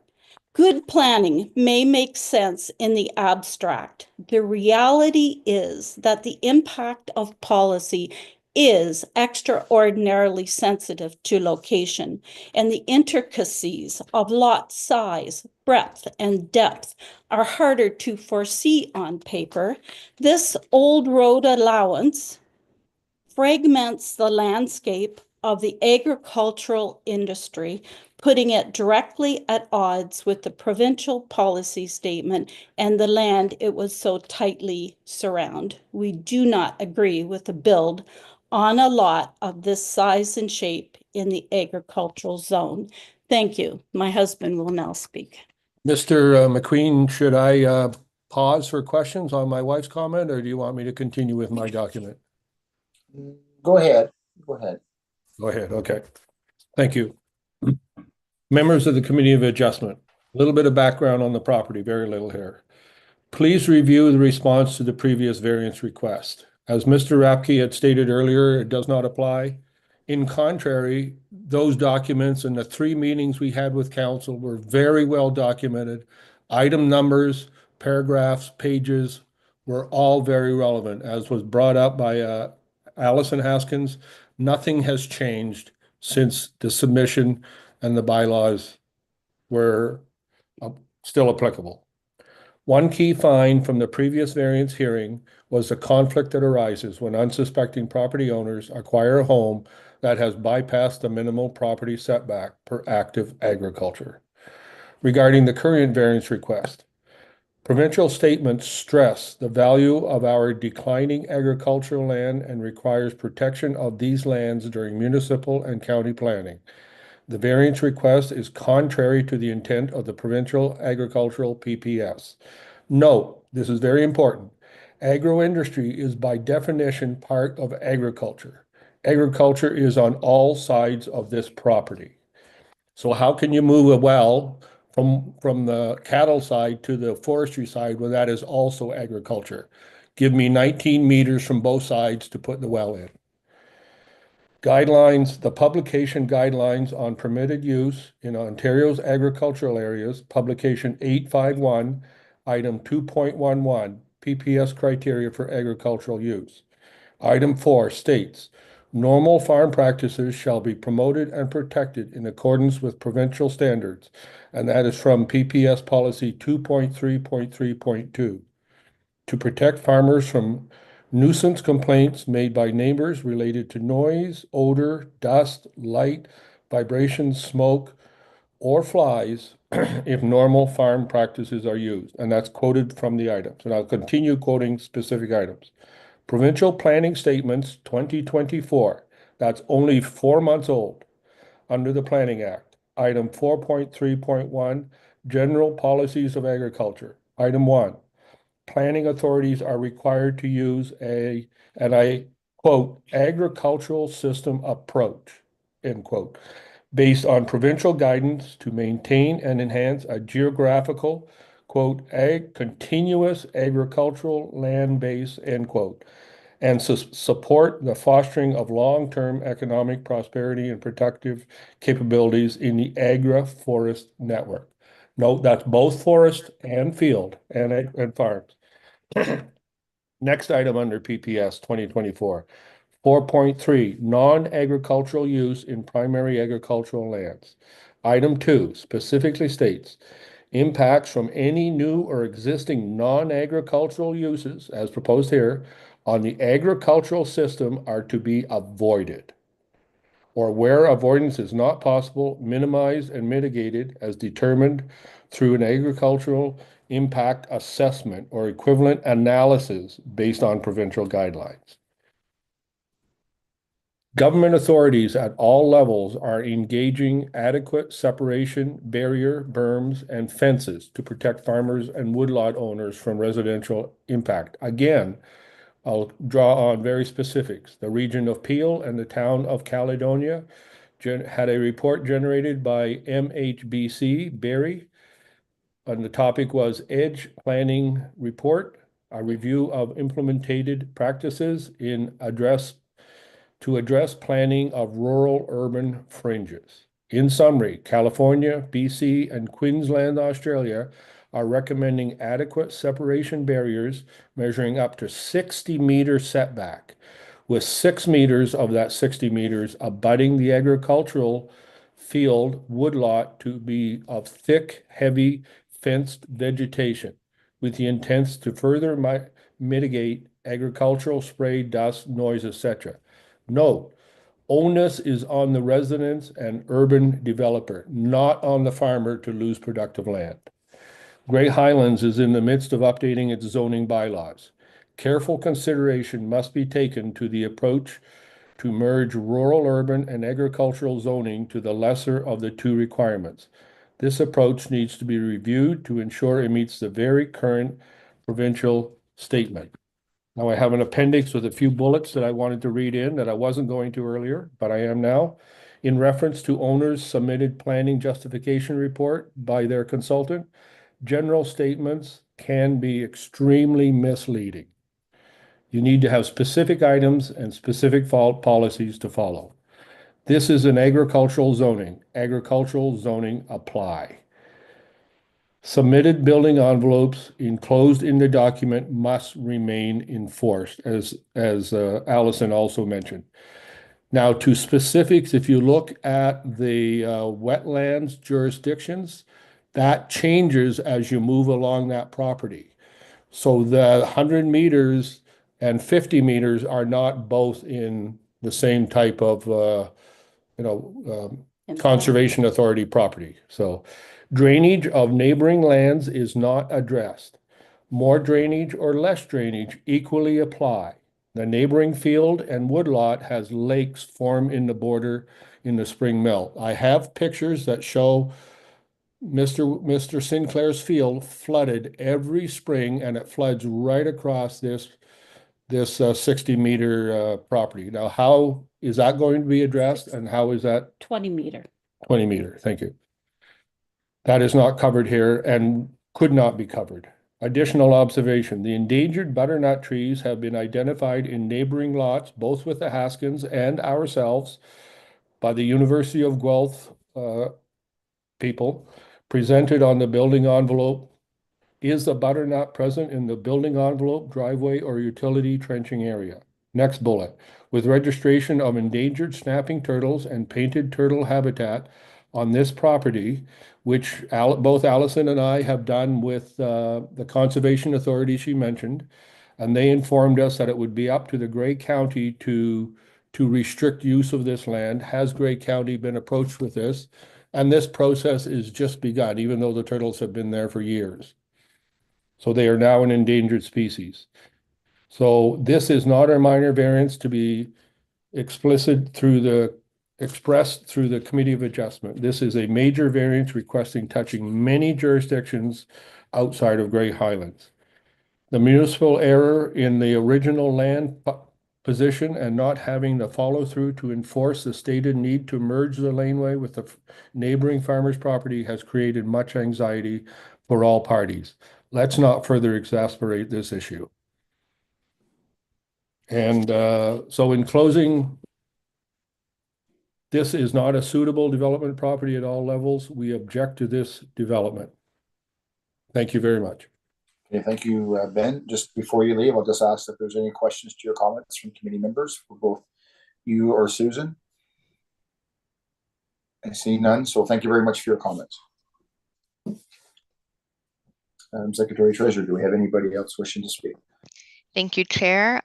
Good planning may make sense in the abstract. The reality is that the impact of policy is extraordinarily sensitive to location, and the intricacies of lot size, breadth, and depth are harder to foresee on paper. This old road allowance fragments the landscape of the agricultural industry, putting it directly at odds with the provincial policy statement and the land it was so tightly surround. We do not agree with the build on a lot of this size and shape in the agricultural zone. Thank you. My husband will now speak. Mr. McQueen, should I pause for questions on my wife's comment, or do you want me to continue with my document? Go ahead. Go ahead. Go ahead. Okay. Thank you. Members of the Committee of Adjustment, a little bit of background on the property, very little here. Please review the response to the previous variance request. As Mr. Rapke had stated earlier, it does not apply. In contrary, those documents and the 3 meetings we had with council were very well documented. Item numbers, paragraphs, pages were all very relevant, as was brought up by Allison Haskins. Nothing has changed since the submission, and the bylaws were still applicable. One key find from the previous variance hearing was the conflict that arises when unsuspecting property owners acquire a home that has bypassed the minimal property setback per active agriculture. Regarding the current variance request, provincial statements stress the value of our declining agricultural land and requires protection of these lands during municipal and county planning. The variance request is contrary to the intent of the provincial agricultural PPS. Note, this is very important. Agro-industry is by definition part of agriculture. Agriculture is on all sides of this property. So how can you move a well from the cattle side to the forestry side when that is also agriculture? Give me 19 meters from both sides to put the well in. Guidelines, the publication guidelines on permitted use in Ontario's agricultural areas, publication 851, item 2.11, PPS criteria for agricultural use. Item 4 states, normal farm practices shall be promoted and protected in accordance with provincial standards, and that is from PPS policy 2.3.3.2. To protect farmers from nuisance complaints made by neighbors related to noise, odor, dust, light, vibrations, smoke, or flies if normal farm practices are used. And that's quoted from the items. And I'll continue quoting specific items. Provincial Planning Statements 2024, that's only 4 months old under the Planning Act. Item 4.3.1, General Policies of Agriculture. Item 1. Planning authorities are required to use a, and I quote, agricultural system approach, end quote, based on provincial guidance to maintain and enhance a geographical, quote, continuous agricultural land base, end quote, and support the fostering of long-term economic prosperity and productive capabilities in the agri-forest network. Note that's both forest and field and farms. Next item under PPS 2024, 4.3, non-agricultural use in primary agricultural lands. Item 2 specifically states, impacts from any new or existing non-agricultural uses, as proposed here, on the agricultural system are to be avoided, or where avoidance is not possible, minimized and mitigated as determined through an agricultural impact assessment or equivalent analysis based on provincial guidelines. Government authorities at all levels are engaging adequate separation, barrier, berms, and fences to protect farmers and woodlot owners from residential impact. Again, I'll draw on very specifics. The region of Peel and the town of Caledonia had a report generated by MHBC Barrie, and the topic was Edge Planning Report, a review of implemented practices to address planning of rural urban fringes. In summary, California, BC, and Queensland, Australia are recommending adequate separation barriers measuring up to 60-meter setback, with 6 meters of that 60 meters abutting the agricultural field woodlot to be of thick, heavy, fenced vegetation, with the intent to further mitigate agricultural spray, dust, noise, etc. Note, onus is on the residents and urban developer, not on the farmer to lose productive land. Grey Highlands is in the midst of updating its zoning bylaws. Careful consideration must be taken to the approach to merge rural, urban, and agricultural zoning to the lesser of the two requirements. This approach needs to be reviewed to ensure it meets the very current provincial statement. Now I have an appendix with a few bullets that I wanted to read in that I wasn't going to earlier, but I am now. In reference to owners' submitted planning justification report by their consultant, general statements can be extremely misleading. You need to have specific items and specific policies to follow. This is an agricultural zoning. Agricultural zoning apply. Submitted building envelopes enclosed in the document must remain enforced, as Allison also mentioned. Now, to specifics, if you look at the wetlands jurisdictions, that changes as you move along that property. So the 100 meters and 50 meters are not both in the same type of, conservation authority property. So drainage of neighboring lands is not addressed. More drainage or less drainage equally apply. The neighboring field and woodlot has lakes form in the border in the spring melt. I have pictures that show Mr. Sinclair's field flooded every spring, and it floods right across this 60-meter property. Now, how is that going to be addressed, and how is that 20 meter? 20 meter? Thank you. That is not covered here and could not be covered. Additional observation: the endangered butternut trees have been identified in neighboring lots, both with the Haskins and ourselves, by the University of Guelph people, presented on the building envelope. Is the butternut present in the building envelope, driveway, or utility trenching area? Next bullet: with registration of endangered snapping turtles and painted turtle habitat on this property, which both Allison and I have done with the conservation authority she mentioned, and they informed us that it would be up to the Grey County to restrict use of this land. Has Grey County been approached with this? And this process is just begun, even though the turtles have been there for years. So they are now an endangered species. So this is not a minor variance to be expressed through the Committee of Adjustment. This is a major variance requesting touching many jurisdictions outside of Grey Highlands. The municipal error in the original land position and not having the follow through to enforce the stated need to merge the laneway with the neighboring farmer's property has created much anxiety for all parties. Let's not further exacerbate this issue. And so in closing, this is not a suitable development property at all levels. We object to this development. Thank you very much. Okay, thank you, Ben. Just before you leave, I'll just ask if there's any questions to your comments from committee members for both you or Susan. I see none, so thank you very much for your comments. Secretary Treasurer, do we have anybody else wishing to speak? Thank you, Chair.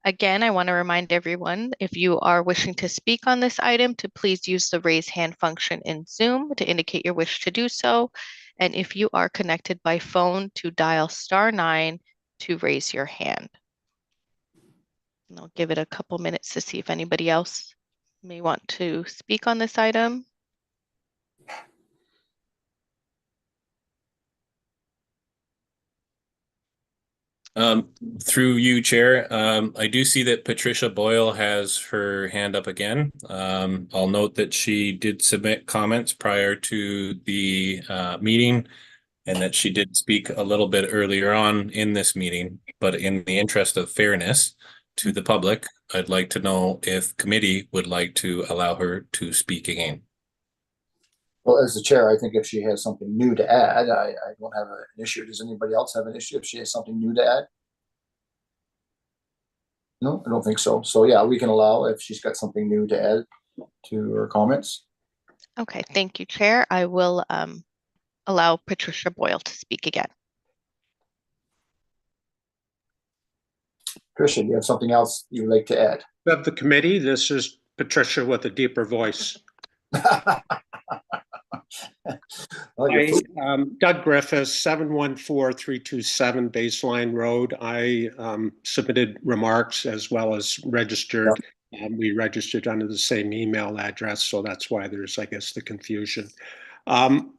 Again, I want to remind everyone, if you are wishing to speak on this item, to please use the raise hand function in Zoom to indicate your wish to do so. And if you are connected by phone, to dial *9 to raise your hand. And I'll give it a couple minutes to see if anybody else may want to speak on this item. Through you, Chair, I do see that Patricia Boyle has her hand up again. I'll note that she did submit comments prior to the meeting and that she did speak a little bit earlier on in this meeting, but in the interest of fairness to the public, I'd like to know if committee would like to allow her to speak again. Well, as the chair, I think if she has something new to add, I don't have an issue. Does anybody else have an issue if she has something new to add? No, I don't think so. So yeah, we can allow if she's got something new to add to her comments. Okay, thank you, Chair. I will allow Patricia Boyle to speak again. Patricia, do you have something else you'd like to add? Of the committee, this is Patricia with a deeper voice. Doug Griffiths, 714327 Baseline Road. I submitted remarks as well as registered. We registered under the same email address, so that's why there's, I guess, the confusion. I'm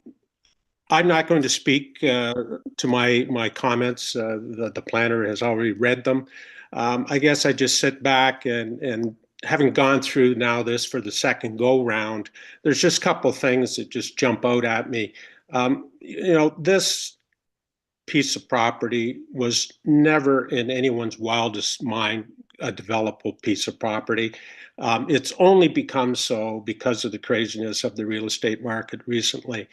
not going to speak to my comments. The planner has already read them. I guess I just sit back and having gone through now this for the second go round, there's just a couple of things that just jump out at me. You know, this piece of property was never in anyone's wildest mind a developable piece of property. It's only become so because of the craziness of the real estate market recently.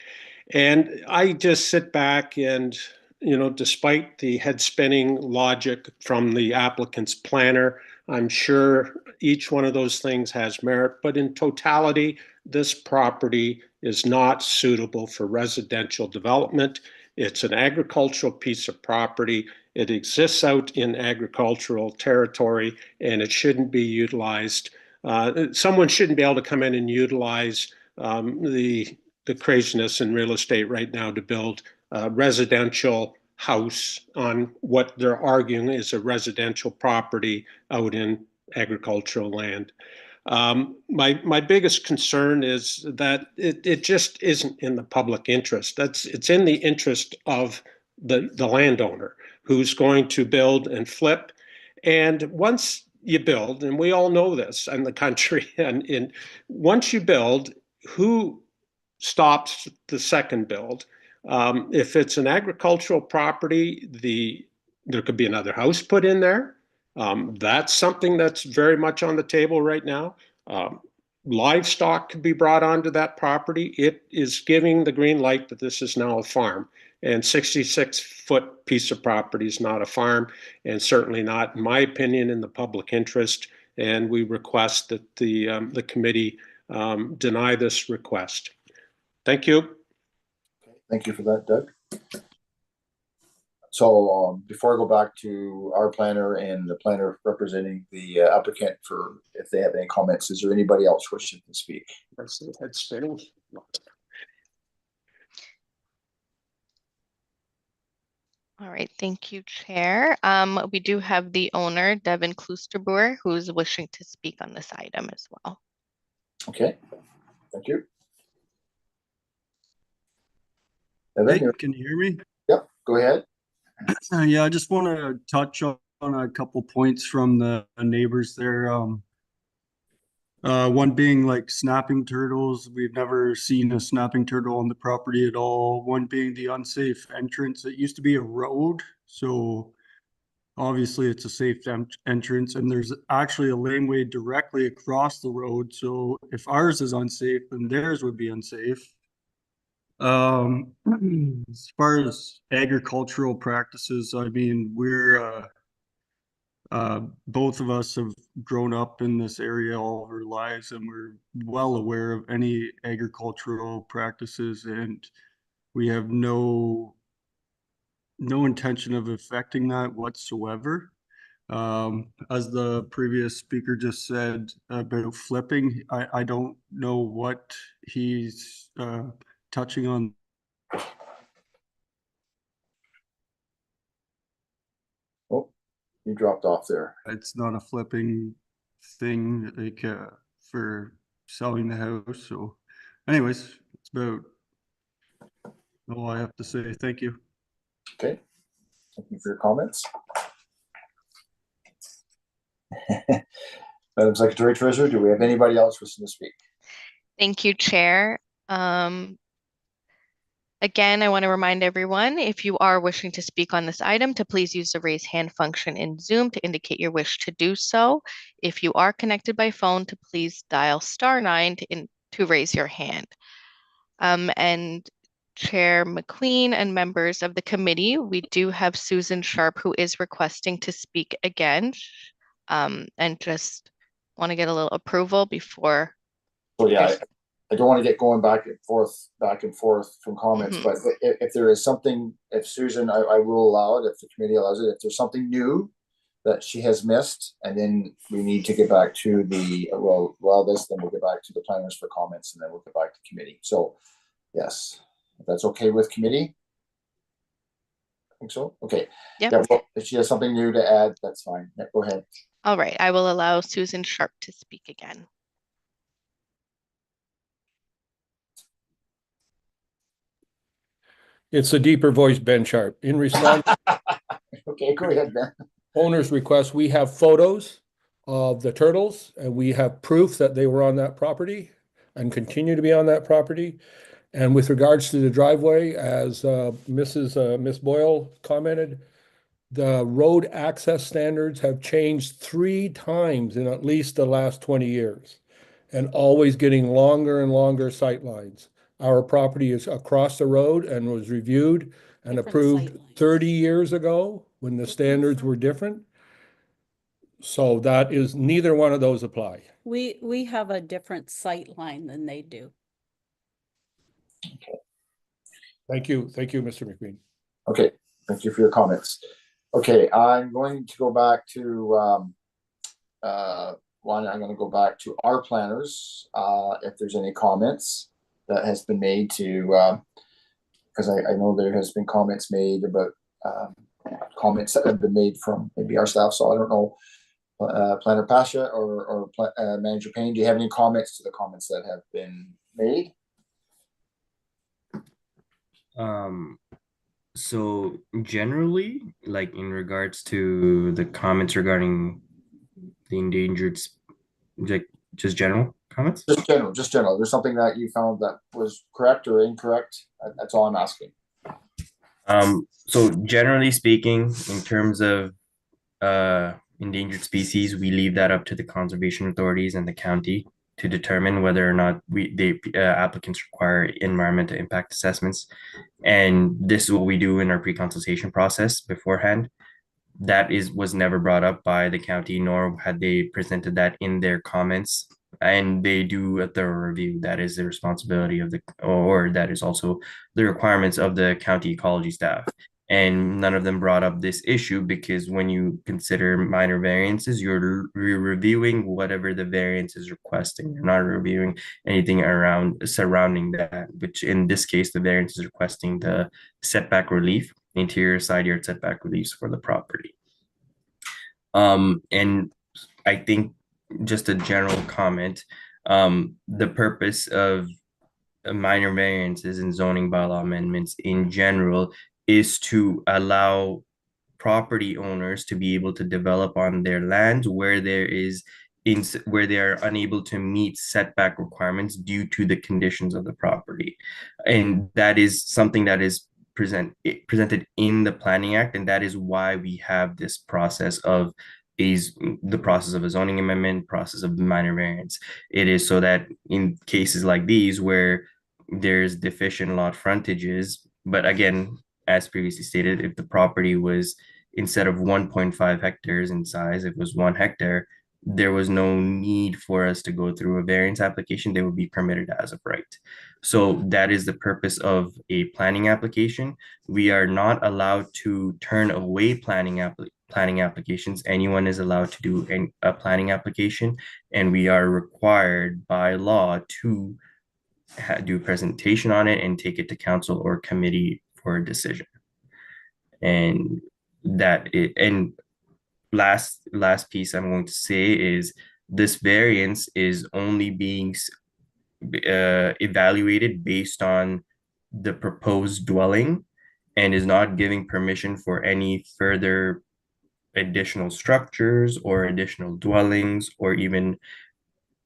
And I just sit back and, you know, despite the head spinning logic from the applicant's planner, I'm sure each one of those things has merit, but in totality, this property is not suitable for residential development. It's an agricultural piece of property. It exists out in agricultural territory and it shouldn't be utilized. Someone shouldn't be able to come in and utilize the craziness in real estate right now to build a residential house on what they're arguing is a residential property out in agricultural land. My biggest concern is that it just isn't in the public interest. It's in the interest of the landowner who's going to build and flip. And once you build, and we all know this in the country, and once you build, who stops the second build? If it's an agricultural property, there could be another house put in there. That's something that's very much on the table right now. Livestock could be brought onto that property. It is giving the green light that this is now a farm. And 66-foot piece of property is not a farm, and certainly not, in my opinion, in the public interest. And we request that the committee deny this request. Thank you. Thank you for that, Doug. So before I go back to our planner and the planner representing the applicant for if they have any comments, is there anybody else wishing to speak? That's the head spinning. All right, thank you, Chair. We do have the owner, Devin Kloosterboer, who's wishing to speak on this item as well. Okay, thank you. Hey, can you hear me? Yep, go ahead. Yeah, I just want to touch on a couple points from the neighbors there. One being like snapping turtles. We've never seen a snapping turtle on the property at all. One being the unsafe entrance. It used to be a road, so obviously it's a safe entrance, and there's actually a laneway directly across the road. So if ours is unsafe, then theirs would be unsafe. As far as agricultural practices, I mean, we're both of us have grown up in this area all of our lives, and we're well aware of any agricultural practices, and we have no intention of affecting that whatsoever. As the previous speaker just said about flipping, I don't know what he's touching on. Oh, you dropped off there. It's not a flipping thing like for selling the house. So anyways, it's about all I have to say. Thank you. Okay, thank you for your comments. Madam Secretary Treasurer, do we have anybody else wishing to speak? Thank you, Chair. Again, I want to remind everyone, if you are wishing to speak on this item, to please use the raise hand function in Zoom to indicate your wish to do so. If you are connected by phone, to please dial *9 to raise your hand. And Chair McQueen and members of the committee, we do have Susan Sharp who is requesting to speak again, and just want to get a little approval before. So yeah, I don't want to get going back and forth from comments, but if there is something, if Susan, I will allow it, if the committee allows it, if there's something new that she has missed, and then we need to get back to the, then we'll get back to the planners for comments, and then we'll get back to committee. So yes, if that's okay with committee. I think so. Okay. Yep. Yeah. Well, if she has something new to add, that's fine. Yeah, go ahead. All right. I will allow Susan Sharp to speak again. It's a deeper voice, Ben Sharp. In response, okay, go ahead, Ben. Owner's request, we have photos of the turtles, and we have proof that they were on that property and continue to be on that property. And with regards to the driveway, as Miss Boyle commented, the road access standards have changed 3 times in at least the last 20 years, and always getting longer and longer sight lines. Our property is across the road and was reviewed and approved 30 years ago when the standards were different. So that is, neither one of those apply. We have a different sight line than they do. Thank you, Mr. McQueen. Okay, thank you for your comments. Okay, I'm going to go back to I'm going to go back to our planners. If there's any comments that has been made to, because I know there has been comments made about comments that have been made from maybe our staff. So I don't know, Planner Pasha or Manager Payne, do you have any comments to the comments that have been made? So generally, like in regards to the comments regarding the endangered, like just general comments? Just general. There's something that you found that was correct or incorrect? That's all I'm asking. So generally speaking, in terms of endangered species, we leave that up to the conservation authorities and the county to determine whether or not applicants require environmental impact assessments. And this is what we do in our pre-consultation process beforehand. That was never brought up by the county, nor had they presented that in their comments. And they do a thorough review. That is the responsibility of or that is also the requirements of the county ecology staff. And none of them brought up this issue because when you consider minor variances, you're reviewing whatever the variance is requesting. You're not reviewing anything surrounding that, which in this case, the variance is requesting the setback relief, interior side yard setback reliefs for the property. And I think just a general comment, the purpose of minor variances and zoning bylaw amendments in general is to allow property owners to be able to develop on their lands where where they are unable to meet setback requirements due to the conditions of the property. And that is something that is presented in the Planning Act, and that is why we have this process of the process of a zoning amendment, process of minor variance. It is so that in cases like these where there's deficient lot frontages, but again, as previously stated, if the property was, instead of 1.5 hectares in size, it was 1 hectare, there was no need for us to go through a variance application. They would be permitted as of right. So that is the purpose of a planning application. We are not allowed to turn away planning applications. Anyone is allowed to do a planning application, and we are required by law to do a presentation on it and take it to council or committee for a decision. And last piece I'm going to say is this variance is only being evaluated based on the proposed dwelling and is not giving permission for any further additional structures or additional dwellings or even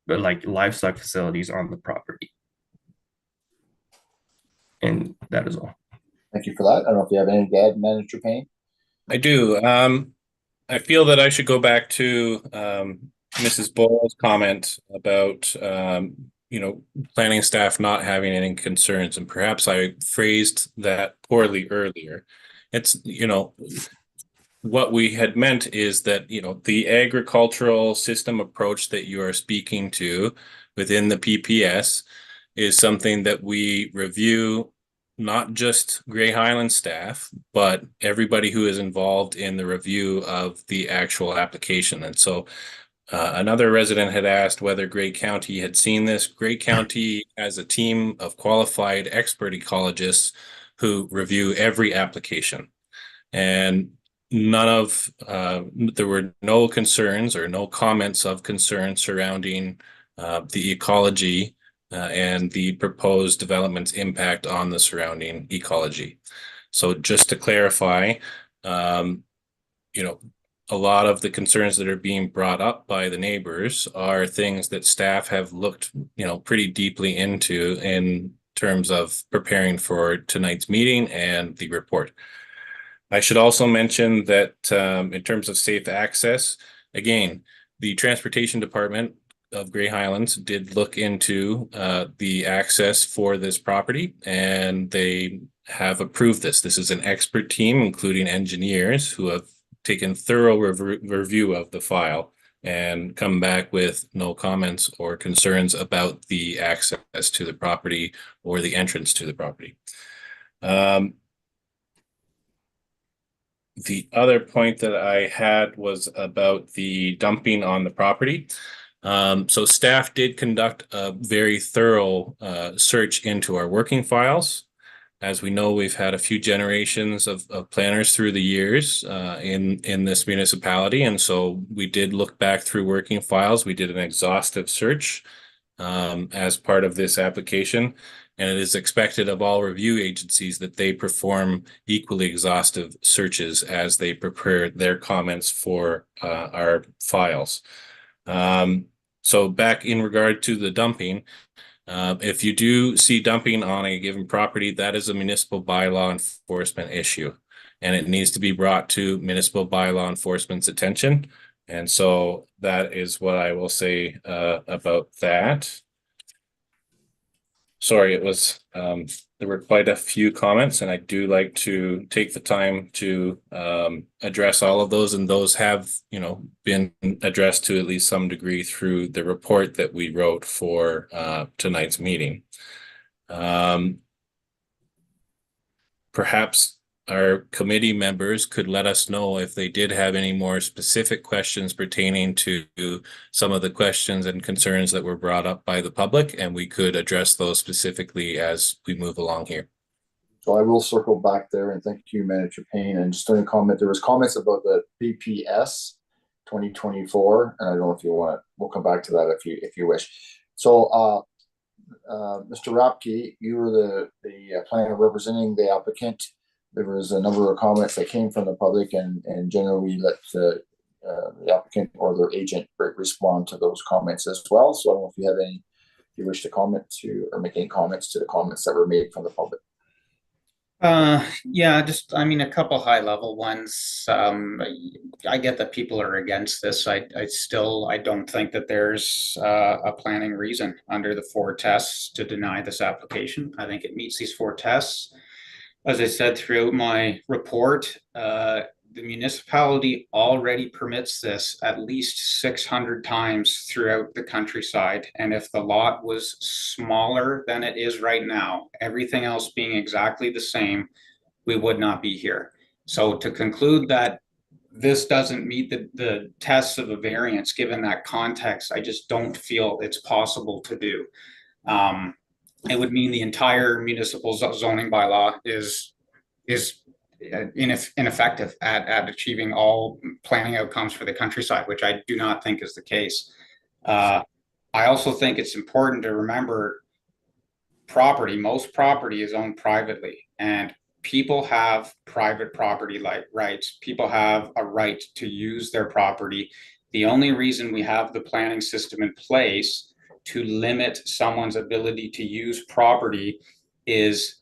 like livestock facilities on the property. And that is all. Thank you for that. I don't know if you have anything to add, Manager Payne. I do. I feel that I should go back to Mrs. Boyle's comment about planning staff not having any concerns, and perhaps I phrased that poorly earlier. It's what we had meant is that the agricultural system approach that you are speaking to within the PPS is something that we review, not just Grey Highland staff, but everybody who is involved in the review of the actual application. And so another resident had asked whether Grey County had seen this. Grey County has a team of qualified expert ecologists who review every application. And there were no concerns or no comments of concern surrounding the ecology and the proposed development's impact on the surrounding ecology. So just to clarify, a lot of the concerns that are being brought up by the neighbors are things that staff have looked, pretty deeply into in terms of preparing for tonight's meeting and the report. I should also mention that in terms of safe access, again, the Transportation Department of Grey Highlands did look into the access for this property, and they have approved this. This is an expert team, including engineers who have taken thorough review of the file and come back with no comments or concerns about the access to the property or the entrance to the property. The other point that I had was about the dumping on the property. So staff did conduct a very thorough search into our working files. As we know, we've had a few generations of planners through the years in this municipality. And so we did look back through working files. We did an exhaustive search as part of this application. And it is expected of all review agencies that they perform equally exhaustive searches as they prepare their comments for our files. So back in regard to the dumping, if you do see dumping on a given property, that is a municipal bylaw enforcement issue, and it needs to be brought to municipal bylaw enforcement's attention. And so that is what I will say about that. Sorry, it was there were quite a few comments, and I do like to take the time to address all of those, and those have been addressed to at least some degree through the report that we wrote for tonight's meeting. Perhaps our committee members could let us know if they did have any more specific questions pertaining to some of the questions and concerns that were brought up by the public, and we could address those specifically as we move along here. So I will circle back there, and thank you, Manager Payne. And just a comment, there was comments about the BPS 2024, and I don't know if you want to, we'll come back to that if you wish. So Mr. Rapke, you were the planner representing the applicant. There was a number of comments that came from the public, and generally we let the applicant or their agent respond to those comments as well. So I don't know if you have any, if you wish to comment to or make any comments to the comments that were made from the public. Yeah, just, I mean, a couple high level ones. I get that people are against this. I don't think that there's a planning reason under the 4 tests to deny this application. I think it meets these 4 tests. As I said throughout my report, the municipality already permits this at least 600 times throughout the countryside. And if the lot was smaller than it is right now, everything else being exactly the same, we would not be here. So to conclude that this doesn't meet the tests of a variance, given that context, I just don't feel it's possible to do. It would mean the entire municipal zoning bylaw is ineffective at achieving all planning outcomes for the countryside, which I do not think is the case. I also think it's important to remember most property is owned privately, and people have private property rights. People have a right to use their property. The only reason we have the planning system in place to limit someone's ability to use property is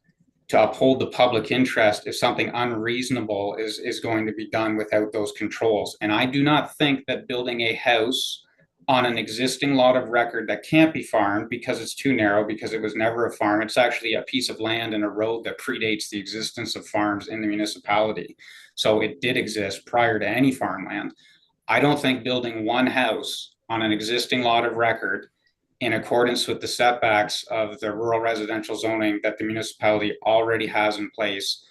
to uphold the public interest if something unreasonable is going to be done without those controls. And I do not think that building a house on an existing lot of record that can't be farmed because it's too narrow, because it was never a farm. It's actually a piece of land and a road that predates the existence of farms in the municipality. So it did exist prior to any farmland. I don't think building one house on an existing lot of record in accordance with the setbacks of the rural residential zoning that the municipality already has in place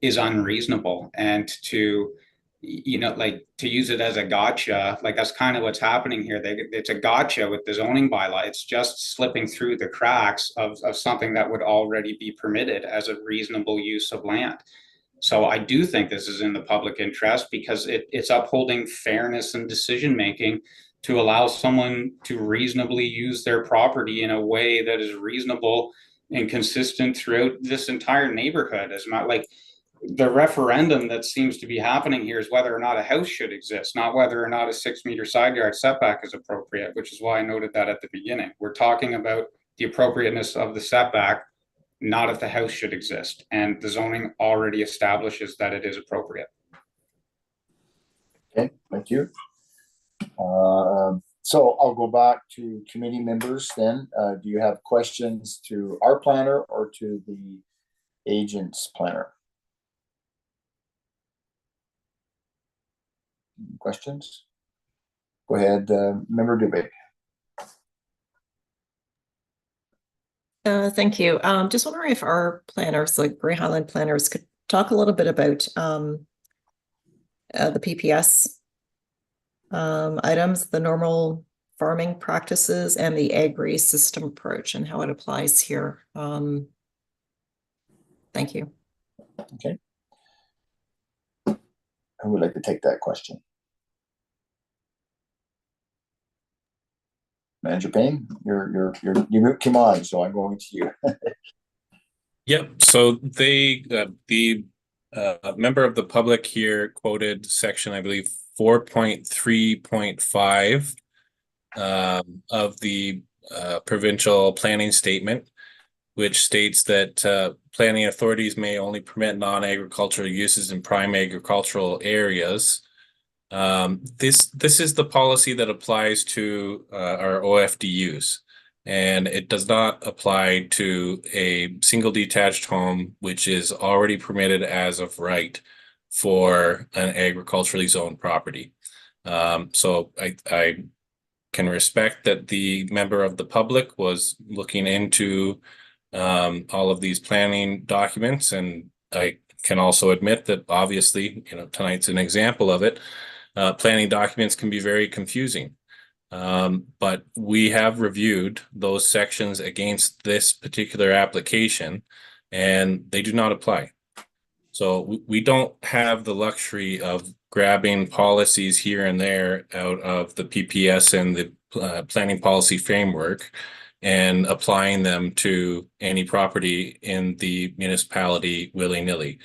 is unreasonable. And to, you know, like to use it as a gotcha, like that's kind of what's happening here. It's a gotcha with the zoning bylaw. It's just slipping through the cracks of something that would already be permitted as a reasonable use of land. So I do think this is in the public interest because it's upholding fairness and decision-making to allow someone to reasonably use their property in a way that is reasonable and consistent throughout this entire neighborhood. It's not like the referendum that seems to be happening here is whether or not a house should exist, not whether or not a 6-meter side yard setback is appropriate, which is why I noted that at the beginning. We're talking about the appropriateness of the setback, not if the house should exist. And the zoning already establishes that it is appropriate. Okay, thank you. So I'll go back to committee members then. Do you have questions to our planner or to the agent's planner? Questions? Go ahead, Member Dubé. Thank you. Just wondering if our planners, like Grey Highland planners, could talk a little bit about the PPS items, the normal farming practices, and the agri system approach and how it applies here. Thank you. Okay. Who would like to take that question? Manager Payne, you came on, so I'm going to you. Yep. So the member of the public here quoted section, I believe, 4.3.5 of the provincial planning statement, which states that planning authorities may only permit non-agricultural uses in prime agricultural areas. This is the policy that applies to our OFDUs, and it does not apply to a single detached home, which is already permitted as of right for an agriculturally zoned property. So I can respect that the member of the public was looking into all of these planning documents, and I can also admit that obviously, you know, tonight's an example of it. Planning documents can be very confusing, but we have reviewed those sections against this particular application, and they do not apply. So we don't have the luxury of grabbing policies here and there out of the PPS and the planning policy framework and applying them to any property in the municipality willy-nilly.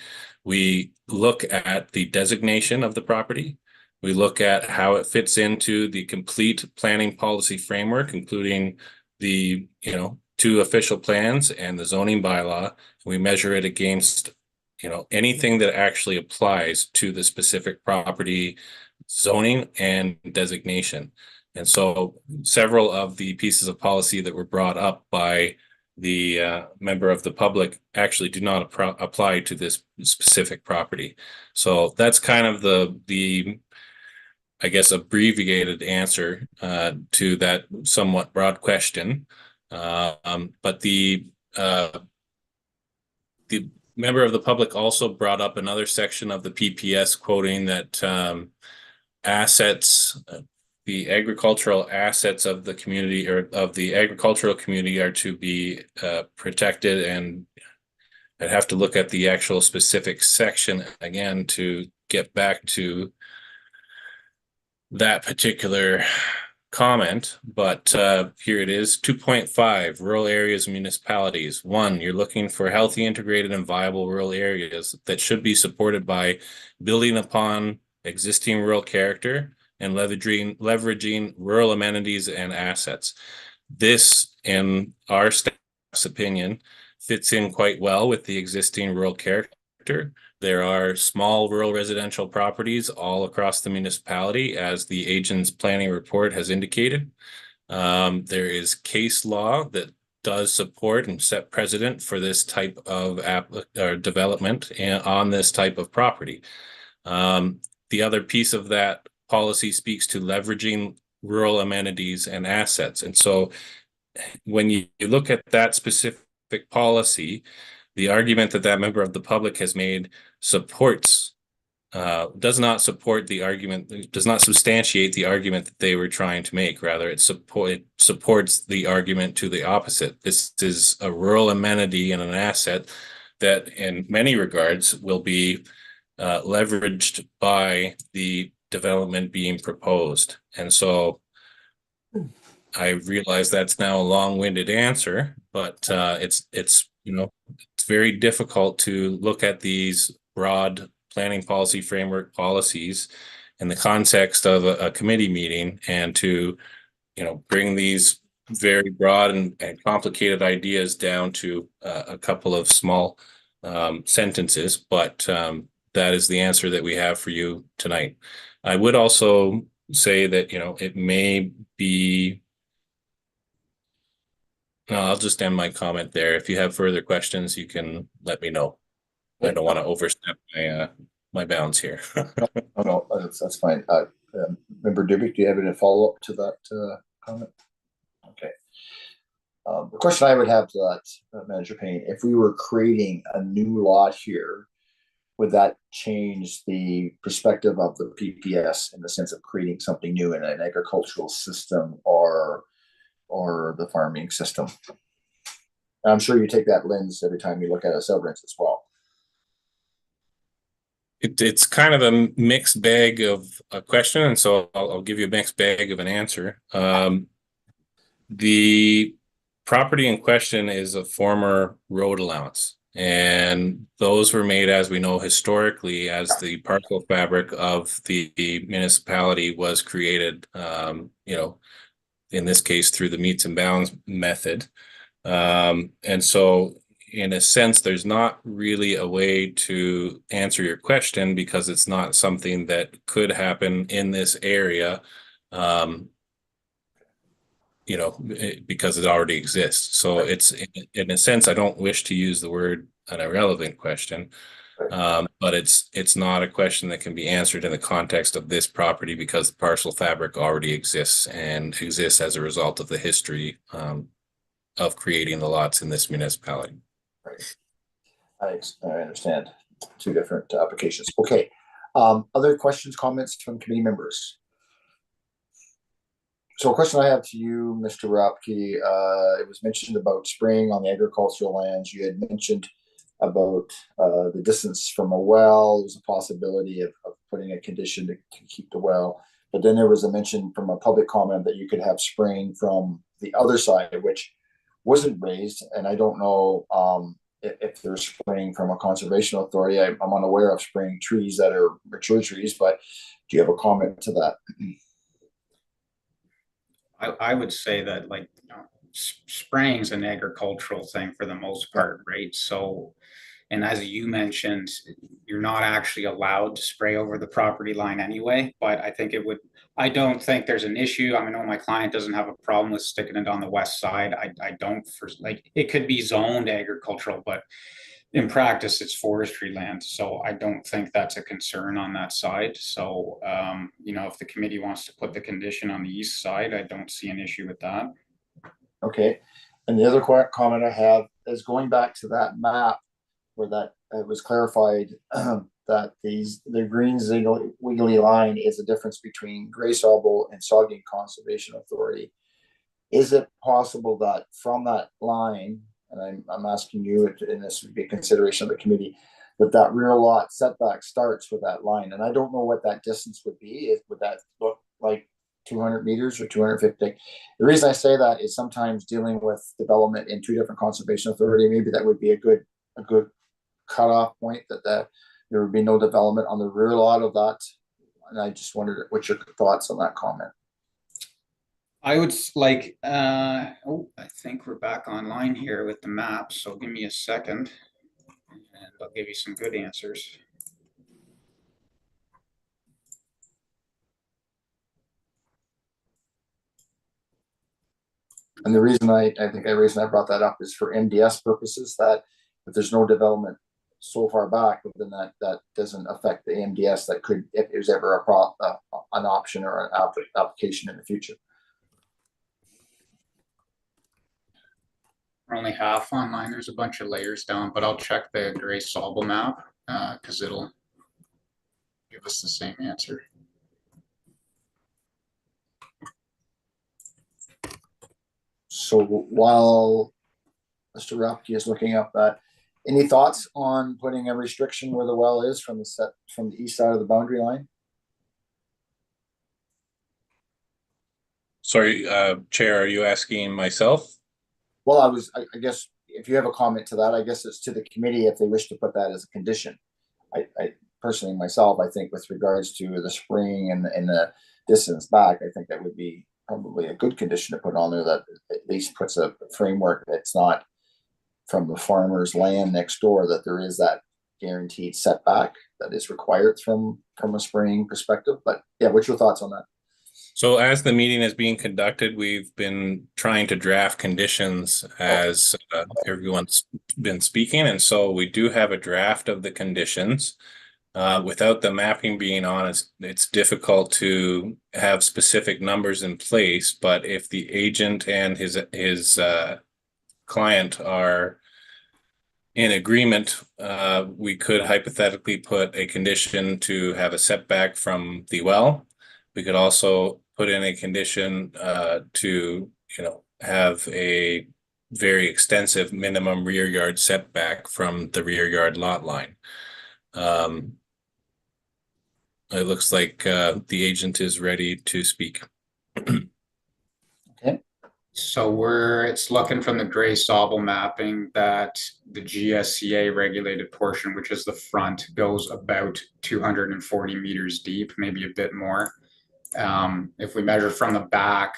We look at the designation of the property. We look at how it fits into the complete planning policy framework, including the, you know, 2 official plans and the zoning bylaw. We measure it against, you know, anything that actually applies to the specific property zoning and designation. And so several of the pieces of policy that were brought up by the member of the public actually do not apply to this specific property. So that's kind of the I guess, abbreviated answer to that somewhat broad question. But the member of the public also brought up another section of the PPS quoting that assets, the agricultural assets of the community or of the agricultural community are to be protected, and I'd have to look at the actual specific section again to get back to that particular comment, but here it is. 2.5, rural areas and municipalities. 1, you're looking for healthy, integrated, and viable rural areas that should be supported by building upon existing rural character and leveraging rural amenities and assets. This, in our staff's opinion, fits in quite well with the existing rural character. There are small rural residential properties all across the municipality, as the agent's planning report has indicated. There is case law that does support and set precedent for this type of development on this type of property. The other piece of that policy speaks to leveraging rural amenities and assets. And so when you look at that specific policy, the argument that that member of the public has made supports, does not support the argument, does not substantiate the argument that they were trying to make. Rather, it supports the argument to the opposite. This is a rural amenity and an asset that in many regards will be leveraged by the development being proposed. And so I realize that's now a long-winded answer, but it's very difficult to look at these broad planning policy framework policies in the context of a committee meeting and to bring these very broad and complicated ideas down to a couple of small sentences. But that is the answer that we have for you tonight. I would also say that it may be. No, I'll just end my comment there. If you have further questions, you can let me know. I don't want to overstep my bounds here. No, that's fine. Member Dubick, do you have any follow-up to that comment? Okay. The question I would have to that, Manager Payne, if we were creating a new lot here, would that change the perspective of the PPS in the sense of creating something new in an agricultural system or the farming system? I'm sure you take that lens every time you look at a severance as well. It's kind of a mixed bag of a question, and so I'll give you a mixed bag of an answer. The property in question is a former road allowance, and those were made, as we know, historically, as the parcel fabric of the municipality was created, in this case through the meets and bounds method. And so in a sense, there's not really a way to answer your question because it's not something that could happen in this area, because it already exists. So it's, in a sense, I don't wish to use the word an irrelevant question, but it's not a question that can be answered in the context of this property because the parcel fabric already exists and exists as a result of the history of creating the lots in this municipality. Right. I understand. Two different applications. Okay. Other questions, comments from committee members? So a question I have to you, Mr. Rapke, it was mentioned about spraying on the agricultural lands. You had mentioned about the distance from a well. There's a possibility of putting a condition to keep the well. But then there was a mention from a public comment that you could have spraying from the other side, which wasn't raised. And I don't know if they're spraying from a conservation authority. I'm unaware of spraying trees that are mature trees, but do you have a comment to that? I would say that, spraying is an agricultural thing for the most part, right? So, and as you mentioned, you're not actually allowed to spray over the property line anyway, but I don't think there's an issue. I know my client doesn't have a problem with sticking it on the west side. I don't, it could be zoned agricultural, but in practice, it's forestry land. So I don't think that's a concern on that side. So, if the committee wants to put the condition on the east side, I don't see an issue with that. Okay. And the other comment I have is going back to that map where that it was clarified that the green wiggly line is the difference between Grey Sauble and Saugeen Conservation Authority. Is it possible that from that line, and I'm asking you, and this would be a consideration of the committee, that rear lot setback starts with that line? And I don't know what that distance would be. Would that look like 200 meters or 250. The reason I say that is sometimes dealing with development in two different conservation authority, maybe that would be a good cutoff point, that there would be no development on the rear lot of that. And I just wondered what's your thoughts on that comment. I would like, I think we're back online here with the map, so give me a second and I'll give you some good answers. And the reason I brought that up is for MDS purposes, that if there's no development so far back, then that doesn't affect the MDS. That could, if there's ever an option or an application in the future. We're only half online. There's a bunch of layers down, but I'll check the gray Sobel map because it'll give us the same answer. So while Mr. Rapke is looking up that, any thoughts on putting a restriction where the well is from the east side of the boundary line? Sorry, Chair, are you asking myself? Well, I guess if you have a comment to that, I guess it's to the committee if they wish to put that as a condition. I personally myself, I think with regards to the spring and the distance back, I think that would be probably a good condition to put on there, that at least puts a framework that's not from the farmer's land next door, that there is that guaranteed setback that is required from a spraying perspective. But yeah, what's your thoughts on that? So as the meeting is being conducted, we've been trying to draft conditions as everyone's been speaking. And so we do have a draft of the conditions. Without the mapping being on, it's difficult to have specific numbers in place. But if the agent and his client are in agreement, we could hypothetically put a condition to have a setback from the well. We could also put in a condition to, have a very extensive minimum rear yard setback from the rear yard lot line. It looks like the agent is ready to speak. Okay. So it's looking from the gray Sobel mapping that the GSCA regulated portion, which is the front, goes about 240 meters deep, maybe a bit more. If we measure from the back,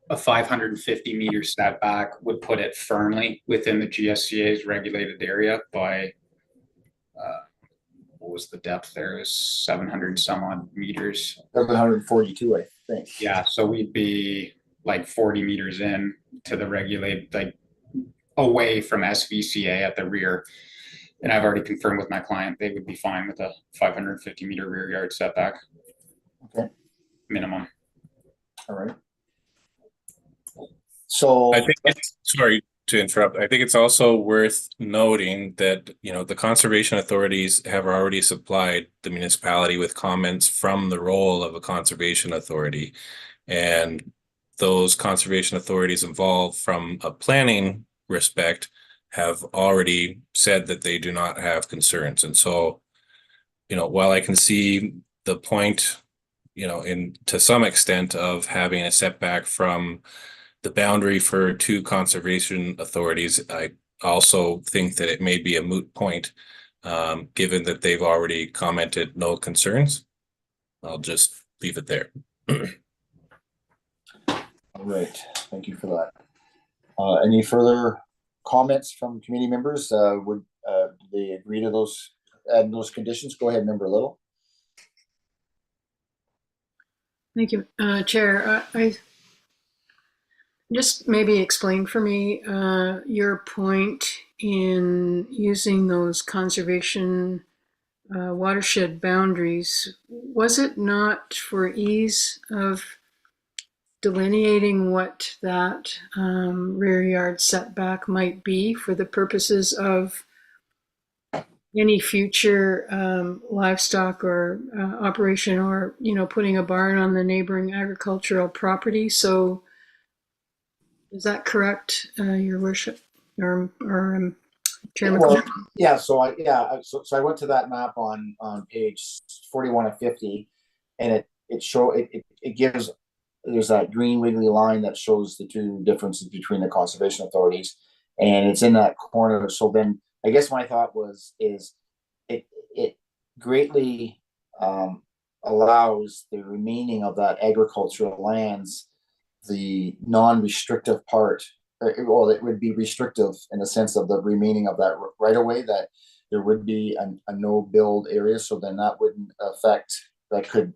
a 550 meter setback would put it firmly within the GSCA's regulated area by, what was the depth there? It was 700 some odd meters. 742, I think. Yeah, so we'd be like 40 meters in to the regulated, like away from SVCA at the rear. And I've already confirmed with my client, they would be fine with a 550 meter rear yard setback. Okay. Minimum. All right. So I think sorry to interrupt. I think it's also worth noting that, the conservation authorities have already supplied the municipality with comments from the role of a conservation authority. And those conservation authorities involved from a planning respect have already said that they do not have concerns. And so, while I can see the point, to some extent of having a setback from the boundary for two conservation authorities, I also think that it may be a moot point, given that they've already commented no concerns. I'll just leave it there. all right, thank you for that. Any further comments from committee members? Would they agree to those conditions? Go ahead, Member Little. Thank you, Chair. I just maybe explain for me your point in using those conservation watershed boundaries. Was it not for ease of delineating what that rear yard setback might be for the purposes of any future livestock or operation, or putting a barn on the neighboring agricultural property? So is that correct, Your Worship, or Chairman? Well, yeah. So I went to that map on page 41 of 50, and it gives there's that green wiggly line that shows the two differences between the conservation authorities, and it's in that corner. So then I guess my thought is it greatly allows the remaining of that agricultural lands, the non-restrictive part, well, it would be restrictive in the sense of the remaining of that right away, that there would be a no build area. So then that wouldn't affect, that could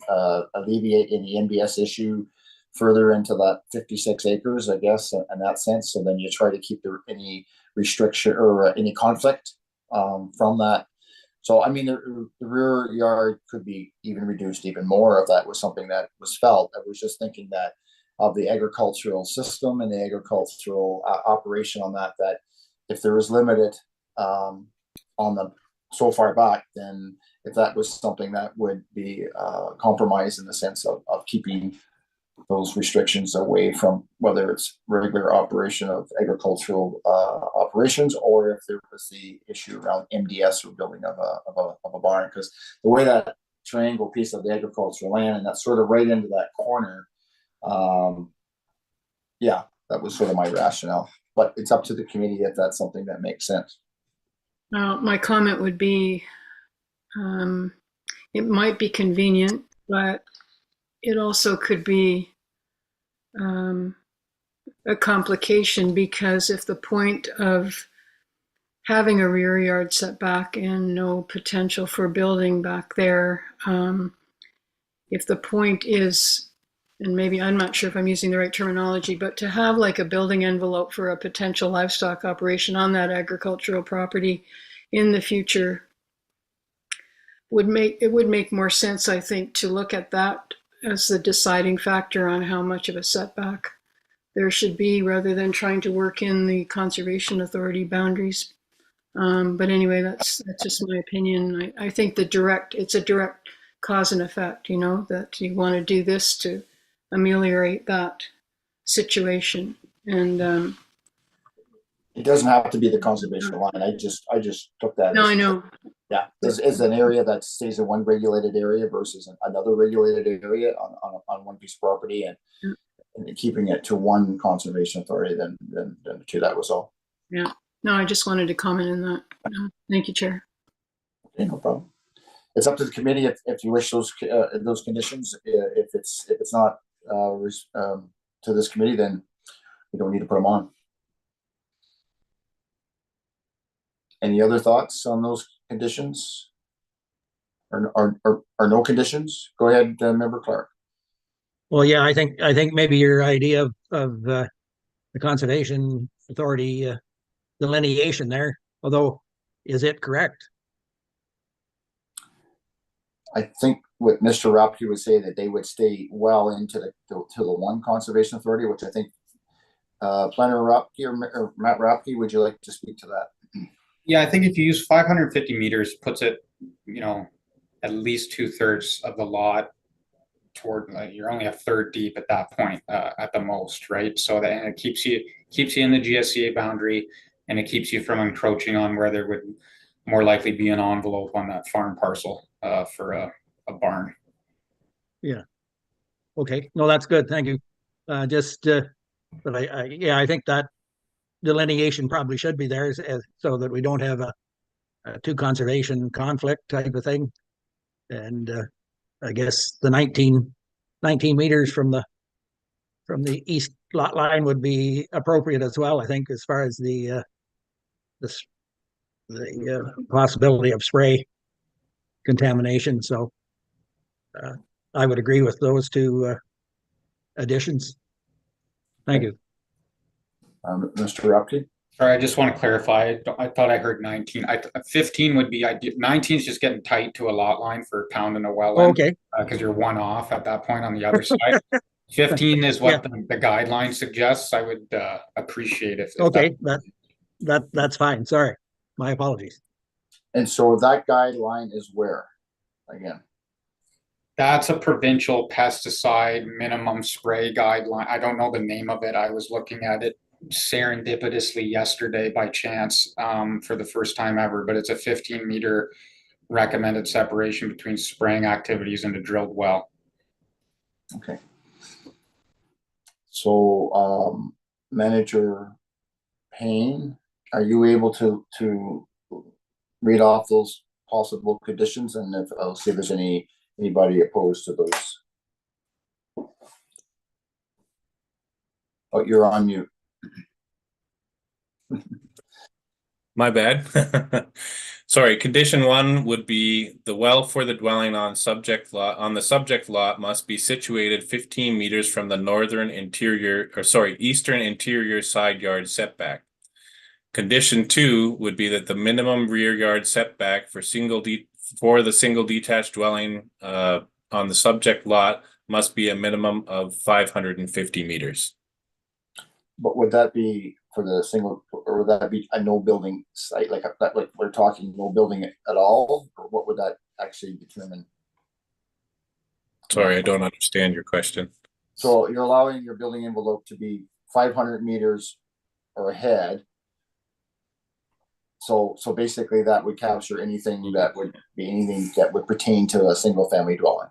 alleviate any NBS issue further into that 56 acres, I guess, in that sense. So then you try to keep any restriction or any conflict from that. So, I mean, the rear yard could be even reduced even more if that was something that was felt. I was just thinking that of the agricultural system and the agricultural operation on that, that if there is limited on the so far back, then if that was something that would be compromised in the sense of keeping those restrictions away from whether it's regular operation of agricultural operations, or if there was the issue around MDS or building of a barn. Because the way that triangle piece of the agricultural land, and that's sort of right into that corner, yeah, that was sort of my rationale. But it's up to the committee if that's something that makes sense. My comment would be, it might be convenient, but it also could be a complication, because if the point of having a rear yard setback and no potential for building back there, if the point is, and maybe I'm not sure if I'm using the right terminology, but to have like a building envelope for a potential livestock operation on that agricultural property in the future would make more sense, I think, to look at that as the deciding factor on how much of a setback there should be, rather than trying to work in the conservation authority boundaries. But anyway, that's just my opinion. I think it's a direct cause and effect, that you want to do this to ameliorate that situation. And it doesn't have to be the conservation line. I just took that. No, I know. Yeah, is an area that stays in one regulated area versus another regulated area on one piece of property, and keeping it to one conservation authority than two. That was all. Yeah. No, I just wanted to comment on that. Thank you, Chair. Okay, no problem. It's up to the committee if you wish those conditions. If it's not to this committee, then we don't need to put them on. Any other thoughts on those conditions? Or no conditions? Go ahead, Member Clark. Well, yeah, I think maybe your idea of the conservation authority delineation there, although, is it correct? I think what Mr. Rapke would say, that they would stay well into the one conservation authority, which I think Planner Rapke or Matt Rapke, would you like to speak to that? Yeah, I think if you use 550 meters, puts it, at least 2/3 of the lot toward, you're only a third deep at that point, at the most, right? So that it keeps you in the GSCA boundary, and it keeps you from encroaching on where there would more likely be an envelope on that farm parcel for a barn. Yeah. Okay. No, that's good. Thank you. But I think that delineation probably should be there, so that we don't have a two conservation conflict type of thing. And I guess the 19 meters from the east lot line would be appropriate as well, I think, as far as the possibility of spray contamination. So I would agree with those two additions. Thank you. Mr. Rapke? Sorry, I just want to clarify. I thought I heard 19. 15 would be ideal. 19 is just getting tight to a lot line for pounding a well in. Okay. Because you're one off at that point on the other side. 15 is what the guideline suggests. I would appreciate if okay, that's fine. Sorry, my apologies. And so that guideline is where, again? That's a provincial pesticide minimum spray guideline. I don't know the name of it. I was looking at it serendipitously yesterday by chance for the first time ever, but it's a 15-meter recommended separation between spraying activities and a drilled well. Okay. So, Manager Payne, are you able to read off those possible conditions, and if I'll see if there's anybody opposed to those? Oh, you're on mute. My bad. Sorry, condition 1 would be the well for the dwelling on the subject lot must be situated 15 meters from the eastern interior side yard setback. Condition 2 would be that the minimum rear yard setback for the single detached dwelling on the subject lot must be a minimum of 550 meters. But would that be for the single, or would that be a no building site, like we're talking no building at all, or what would that actually determine? Sorry, I don't understand your question. So you're allowing your building envelope to be 500 meters or ahead. So basically that would capture anything that would pertain to a single family dwelling.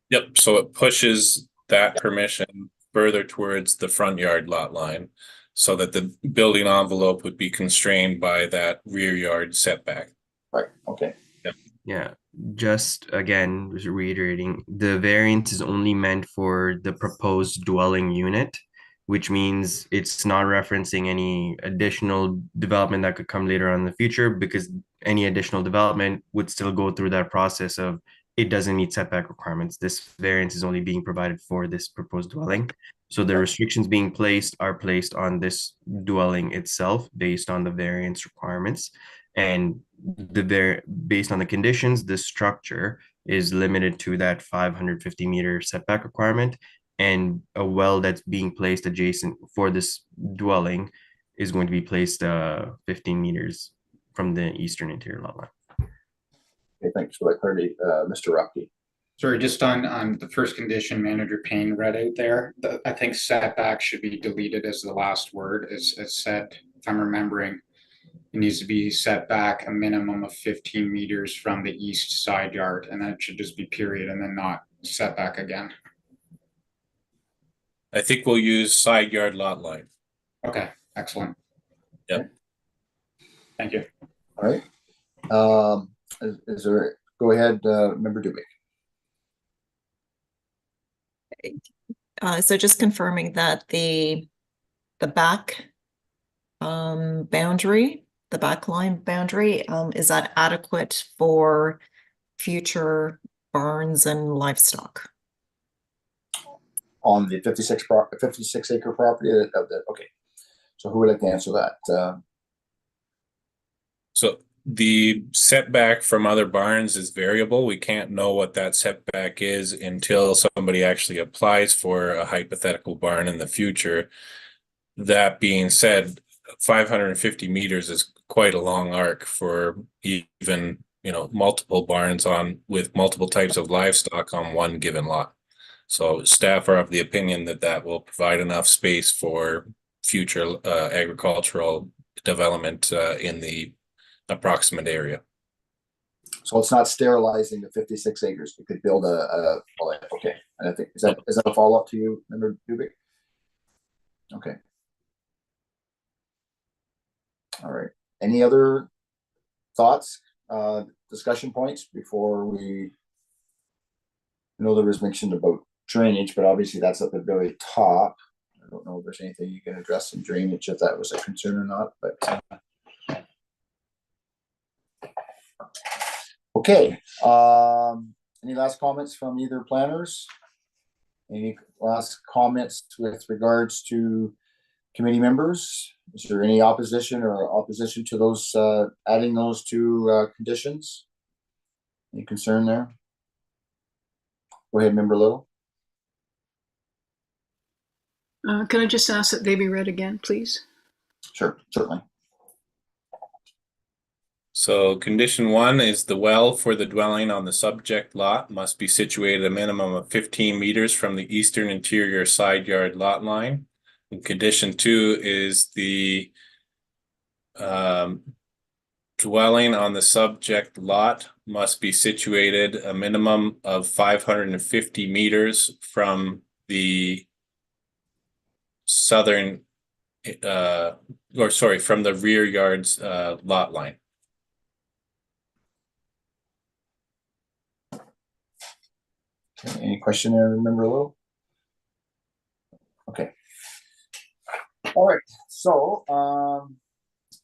Yep, so it pushes that permission further towards the front yard lot line so that the building envelope would be constrained by that rear yard setback. Right, okay. Yep. Yeah, just again, just reiterating, the variance is only meant for the proposed dwelling unit, which means it's not referencing any additional development that could come later on in the future, because any additional development would still go through that process of it doesn't meet setback requirements. This variance is only being provided for this proposed dwelling. So the restrictions being placed are placed on this dwelling itself based on the variance requirements. And based on the conditions, the structure is limited to that 550 meter setback requirement, and a well that's being placed adjacent for this dwelling is going to be placed 15 meters from the eastern interior lot line. Okay, thanks for that clarity, Mr. Ruppke. Sorry, just on the first condition Manager Payne read out there, I think setback should be deleted as the last word. As said, if I'm remembering, it needs to be set back a minimum of 15 meters from the east side yard, and then it should just be period and then not set back again. I think we'll use side yard lot line. Okay, excellent. Yep. Thank you. All right. Is there, go ahead, Member Dubik. So just confirming that the back boundary, the back line boundary, is that adequate for future barns and livestock? On the 56 acre property? Okay. So who would like to answer that? So the setback from other barns is variable. We can't know what that setback is until somebody actually applies for a hypothetical barn in the future. That being said, 550 meters is quite a long arc for even, multiple barns with multiple types of livestock on one given lot. So staff are of the opinion that will provide enough space for future agricultural development in the approximate area. So it's not sterilizing the 56 acres. We could build okay. And I think, is that a follow up to you, Member Dubik? Okay. All right. Any other thoughts, discussion points before we? I know there was mention about drainage, but obviously that's at the very top. I don't know if there's anything you can address in drainage, if that was a concern or not, but okay. Any last comments from either planners? Any last comments with regards to committee members? Is there any opposition to those adding those two conditions? Any concern there? Go ahead, Member Little. Can I just ask that they be read again, please? Sure, certainly. So condition 1 is the well for the dwelling on the subject lot must be situated a minimum of 15 meters from the eastern interior side yard lot line. And condition 2 is the dwelling on the subject lot must be situated a minimum of 550 meters from the southern, or sorry, from the rear yard's lot line. Okay, any question there, member Little? Okay. All right, so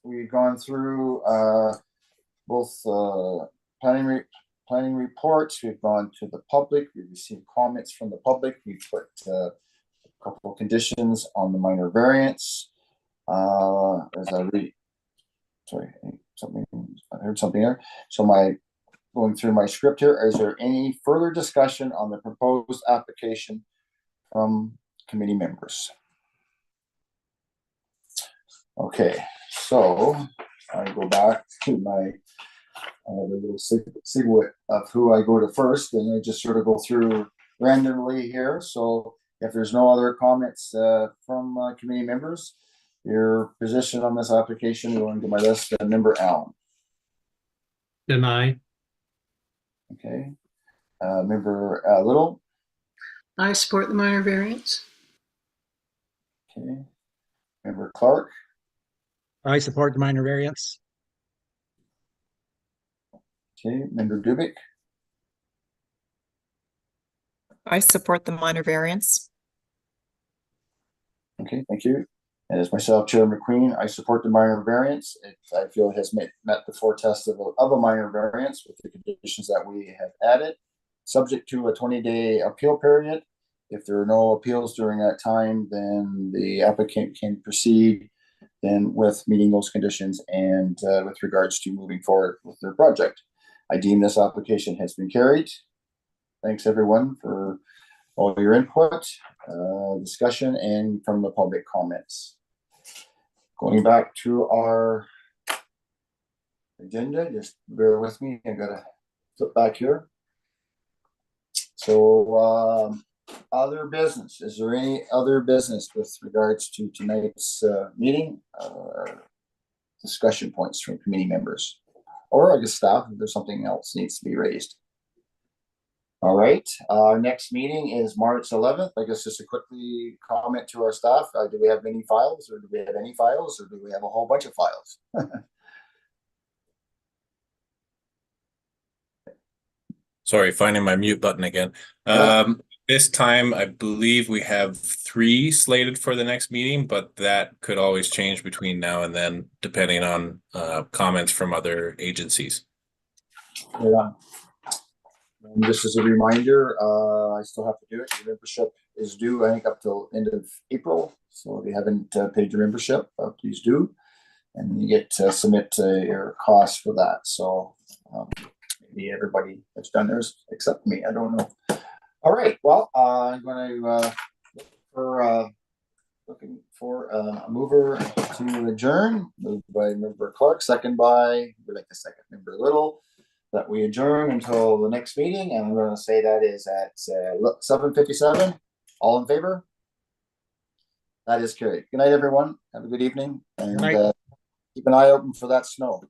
we've gone through both planning reports. We've gone to the public. We've received comments from the public. We've put a couple of conditions on the minor variance. As I read, sorry, I heard something there. So going through my script here, is there any further discussion on the proposed application from committee members? Okay, so I go back to my a little segue of who I go to first, and I just sort of go through randomly here. So if there's no other comments from committee members, your position on this application, going to my list, member Allen. Deny. Okay. Member Little. I support the minor variance. Okay. Member Clark. I support the minor variance. Okay. Member Dubik. I support the minor variance. Okay, thank you. And as myself, Chair McQueen, I support the minor variance. I feel it has met the four tests of a minor variance with the conditions that we have added, subject to a 20-day appeal period. If there are no appeals during that time, then the applicant can proceed then with meeting those conditions and with regards to moving forward with their project. I deem this application has been carried. Thanks everyone for all your input, discussion, and from the public comments. Going back to our agenda, just bear with me. I gotta flip back here. So other business. Is there any other business with regards to tonight's meeting? Discussion points from committee members, or I guess staff if there's something else needs to be raised. All right, our next meeting is March 11th. I guess just a quickly comment to our staff. Do we have many files, or do we have any files, or do we have a whole bunch of files? Sorry, finding my mute button again. This time, I believe we have 3 slated for the next meeting, but that could always change between now and then, depending on comments from other agencies. Yeah. And just as a reminder, I still have to do it. Your membership is due, I think, up till end of April. So if you haven't paid your membership, please do. And you get to submit your costs for that. So maybe everybody that's done theirs except me. I don't know. All right. Well, I'm going to looking for a mover to adjourn. Moved by member Clark, second by, we'd like the second member Little. That we adjourn until the next meeting, and I'm going to say that is at 7:57. All in favor? That is carried. Good night, everyone. Have a good evening, and keep an eye open for that snow.